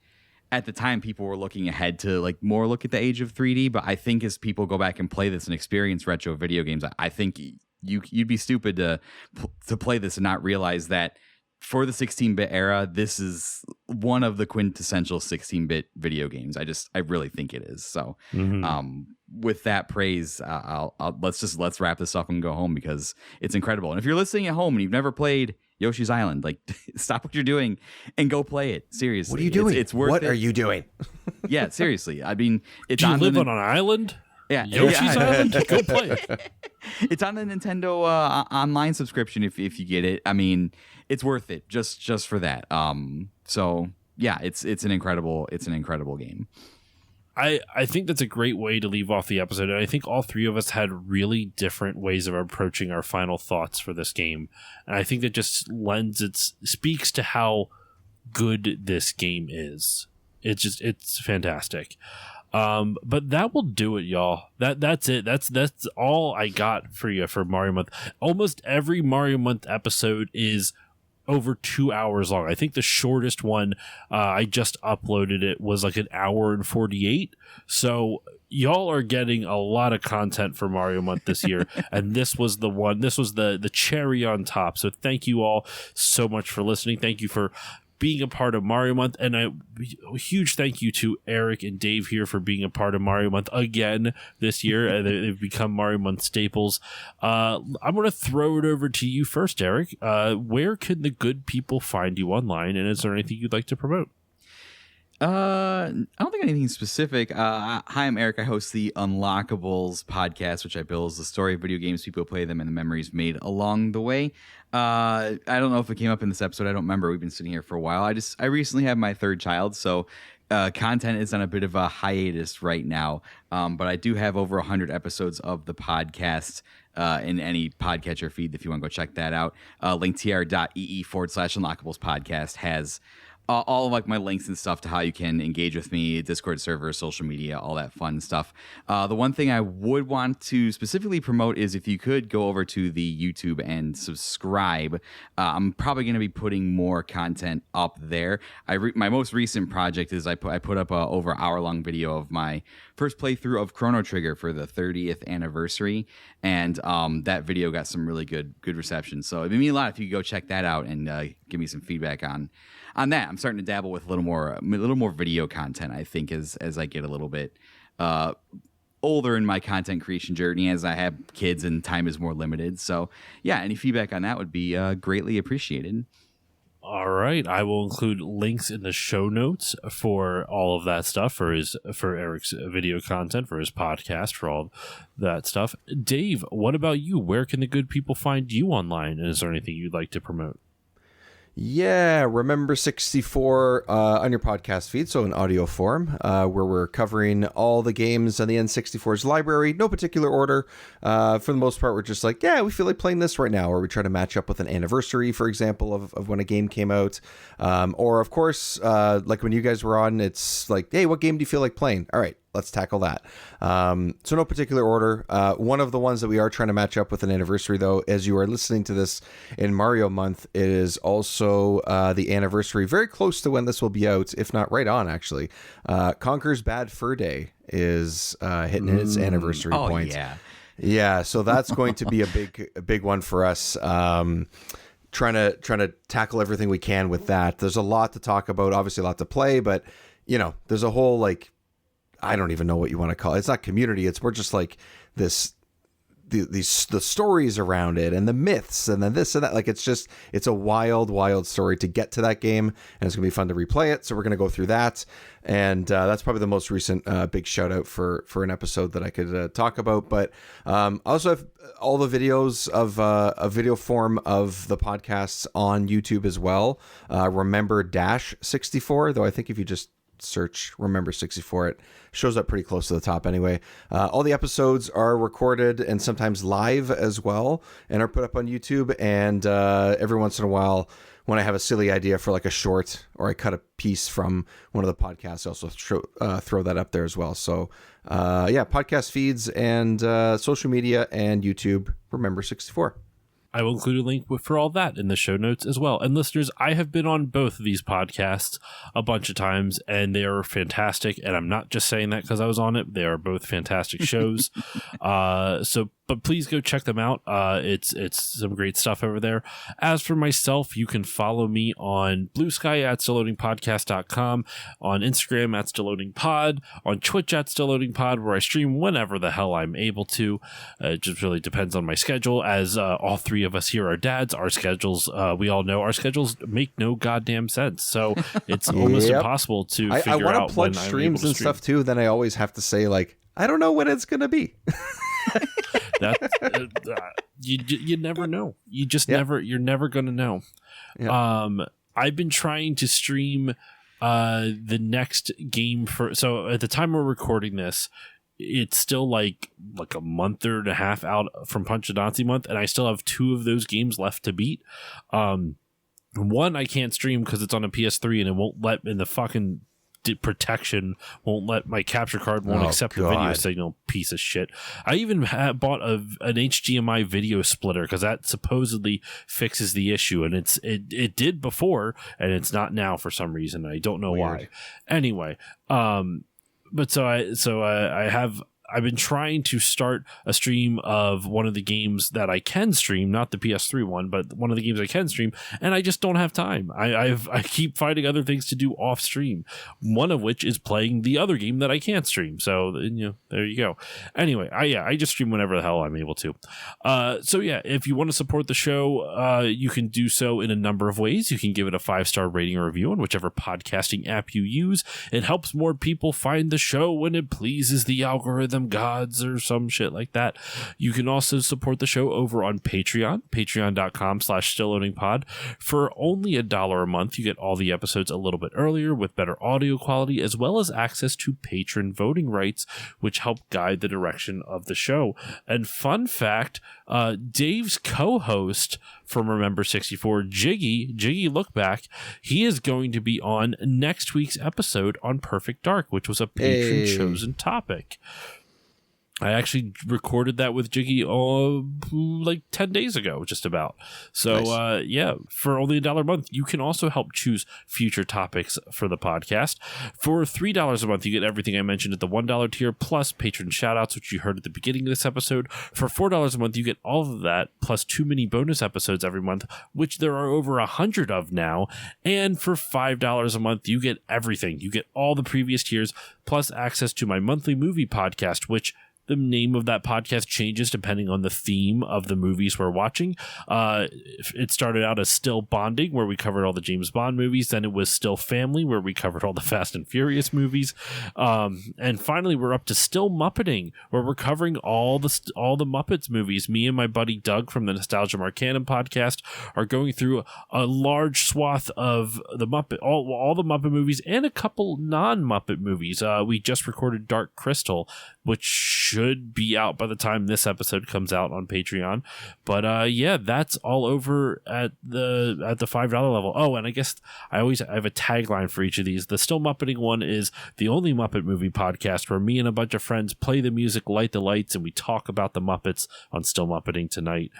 at the time people were looking ahead to like more look at the age of 3D, but I think as people go back and play this and experience retro video games, I think you'd be stupid to play this and not realize that for the 16-bit era, this is one of the quintessential 16-bit video games. I really think it is. So with that praise, let's wrap this up and go home, because it's incredible. And if you're listening at home and you've never played Yoshi's Island, like, stop what you're doing and go play it. Seriously. What are you doing? It's worth it. What are you doing? Yeah, seriously. I mean, it's Do you on live on an island? Yeah, Yoshi's Island? Go play it. It's on the Nintendo online subscription if you get it. I mean, it's worth it just for that. So yeah, it's an incredible game. I think that's a great way to leave off the episode. And I think all three of us had really different ways of approaching our final thoughts for this game. And I think that just speaks to how good this game is. It's fantastic. But that will do it, y'all. That's it. That's all I got for you for Mario Month. Almost every Mario Month episode is over 2 hours long. I think the shortest one I just uploaded it was like an hour and 48. So y'all are getting a lot of content for Mario Month this year, and this was the one. This was the cherry on top. So thank you all so much for listening. Thank you for being a part of Mario Month, and a huge thank you to Eric and Dave here for being a part of Mario Month again this year. They've become Mario Month staples. I'm going to throw it over to you first, Eric. Where can the good people find you online, and is there anything you'd like to promote? I don't think anything specific. Hi, I'm Eric. I host the Unlockables podcast, which I build as the story of video games, people play them, and the memories made along the way. I don't know if it came up in this episode. I don't remember. We've been sitting here for a while. I recently had my third child, so content is on a bit of a hiatus right now. But I do have over 100 episodes of the podcast in any podcatcher feed if you want to go check that out. linktr.ee/Unlockables podcast has all of like my links and stuff to how you can engage with me, Discord server, social media, all that fun stuff. The one thing I would want to specifically promote is if you could go over to the YouTube and subscribe. I'm probably going to be putting more content up there. My most recent project is I put up a over hour-long video of my first playthrough of Chrono Trigger for the 30th anniversary, and that video got some really good reception. So it'd mean a lot if you could go check that out and give me some feedback on that. I'm starting to dabble with a little more video content, I think, as I get a little bit older in my content creation journey, as I have kids and time is more limited. So yeah, any feedback on that would be greatly appreciated. All right, I will include links in the show notes for all of that stuff, for Eric's video content, for his podcast, for all that stuff. Dave, what about you? Where can the good people find you online? And is there anything you'd like to promote? Yeah, Remember 64 on your podcast feed, so in audio form, where we're covering all the games on the N64's library, no particular order. For the most part, we're just like, yeah, we feel like playing this right now, or we try to match up with an anniversary, for example, of when a game came out. Or, of course, like when you guys were on, it's like, hey, what game do you feel like playing? All right, let's tackle that. So no particular order. One of the ones that we are trying to match up with an anniversary, though, as you are listening to this in Mario Month, it is also the anniversary, very close to when this will be out, if not right on, actually. Conker's Bad Fur Day is hitting its anniversary point. Yeah, so that's going to be a big one for us. Trying to tackle everything we can with that. There's a lot to talk about, obviously a lot to play, but there's a whole, like, I don't even know what you want to call it. It's not community. It's more just like this the stories around it and the myths and then this and that. Like it's a wild story to get to that game, and it's gonna be fun to replay it. So we're gonna go through that, and that's probably the most recent big shout out for an episode that I could talk about. But I also have all the videos of a video form of the podcasts on YouTube as well. Remember 64, though I think if you just search Remember 64, it shows up pretty close to the top anyway. All the episodes are recorded and sometimes live as well, and are put up on YouTube. And every once in a while, when I have a silly idea for like a short, or I cut a piece from one of the podcasts, I also throw that up there as well. So podcast feeds and social media and YouTube, Remember 64. I will include a link for all that in the show notes as well. And listeners, I have been on both of these podcasts a bunch of times, and they are fantastic. And I'm not just saying that because I was on it. They are both fantastic shows. But please go check them out. It's some great stuff over there. As for myself, you can follow me on Blue Sky at stillloadingpodcast.com, on Instagram at stillloadingpod, on Twitch at stillloadingpod, where I stream whenever the hell I'm able to. It just really depends on my schedule. As all three of us here are dads, our schedules, we all know our schedules make no goddamn sense. So it's almost impossible to figure out when I'm able to stream. I want to plug streams and stuff too. Then I always have to say, like, I don't know when it's going to be. You never know. You just you're never gonna know. I've been trying to stream the next game so at the time we're recording this, it's still like a month and a half out from Punch the Nazi month, and I still have 2 of those games left to beat. One I can't stream because it's on a PS3 and it won't let in the fucking protection won't let my capture card won't accept the video signal, piece of shit. I even bought an HDMI video splitter because that supposedly fixes the issue, and it did before, and it's not now for some reason. I don't know why. Anyway, but I've been trying to start a stream of one of the games that I can stream, not the PS3 one, but one of the games I can stream, and I just don't have time. I keep finding other things to do off stream, one of which is playing the other game that I can't stream. So, there you go. Anyway, I just stream whenever the hell I'm able to. If you want to support the show, you can do so in a number of ways. You can give it a 5-star rating or review on whichever podcasting app you use. It helps more people find the show when it pleases the algorithm gods or some shit like that. You can also support the show over on Patreon, patreon.com/stillloadingpod. For only $1 a month, you get all the episodes a little bit earlier with better audio quality, as well as access to patron voting rights, which help guide the direction of the show. And fun fact, Dave's co-host from Remember 64, Jiggy Lookback, he is going to be on next week's episode on Perfect Dark, which was a patron chosen topic. I actually recorded that with Jiggy like 10 days ago, just about. So, nice. For only $1 a month, you can also help choose future topics for the podcast. For $3 a month, you get everything I mentioned at the $1 tier, plus patron shoutouts, which you heard at the beginning of this episode. For $4 a month, you get all of that, plus 2 mini bonus episodes every month, which there are over 100 of now. And for $5 a month, you get everything. You get all the previous tiers, plus access to my monthly movie podcast, which the name of that podcast changes depending on the theme of the movies we're watching. It started out as Still Bonding, where we covered all the James Bond movies. Then it was Still Family, where we covered all the Fast and Furious movies. And finally, we're up to Still Muppeting, where we're covering all the Muppets movies. Me and my buddy Doug from the Nostalgia Marcanum podcast are going through a large swath of the Muppet, all the Muppet movies, and a couple non-Muppet movies. We just recorded Dark Crystal, which should be out by the time this episode comes out on Patreon. But that's all over at the $5 level. Oh, and I guess I have a tagline for each of these. The Still Muppeting one is the only Muppet movie podcast where me and a bunch of friends play the music, light the lights, and we talk about the Muppets on Still Muppeting tonight.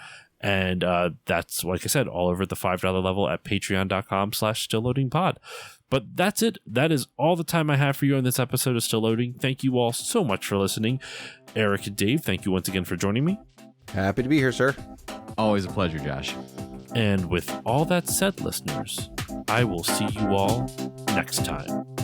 And that's, like I said, all over at the $5 level at patreon.com/stillloadingpod. But that's it. That is all the time I have for you on this episode of Still Loading. Thank you all so much for listening. Eric and Dave, thank you once again for joining me. Happy to be here, sir. Always a pleasure, Josh. And with all that said, listeners, I will see you all next time.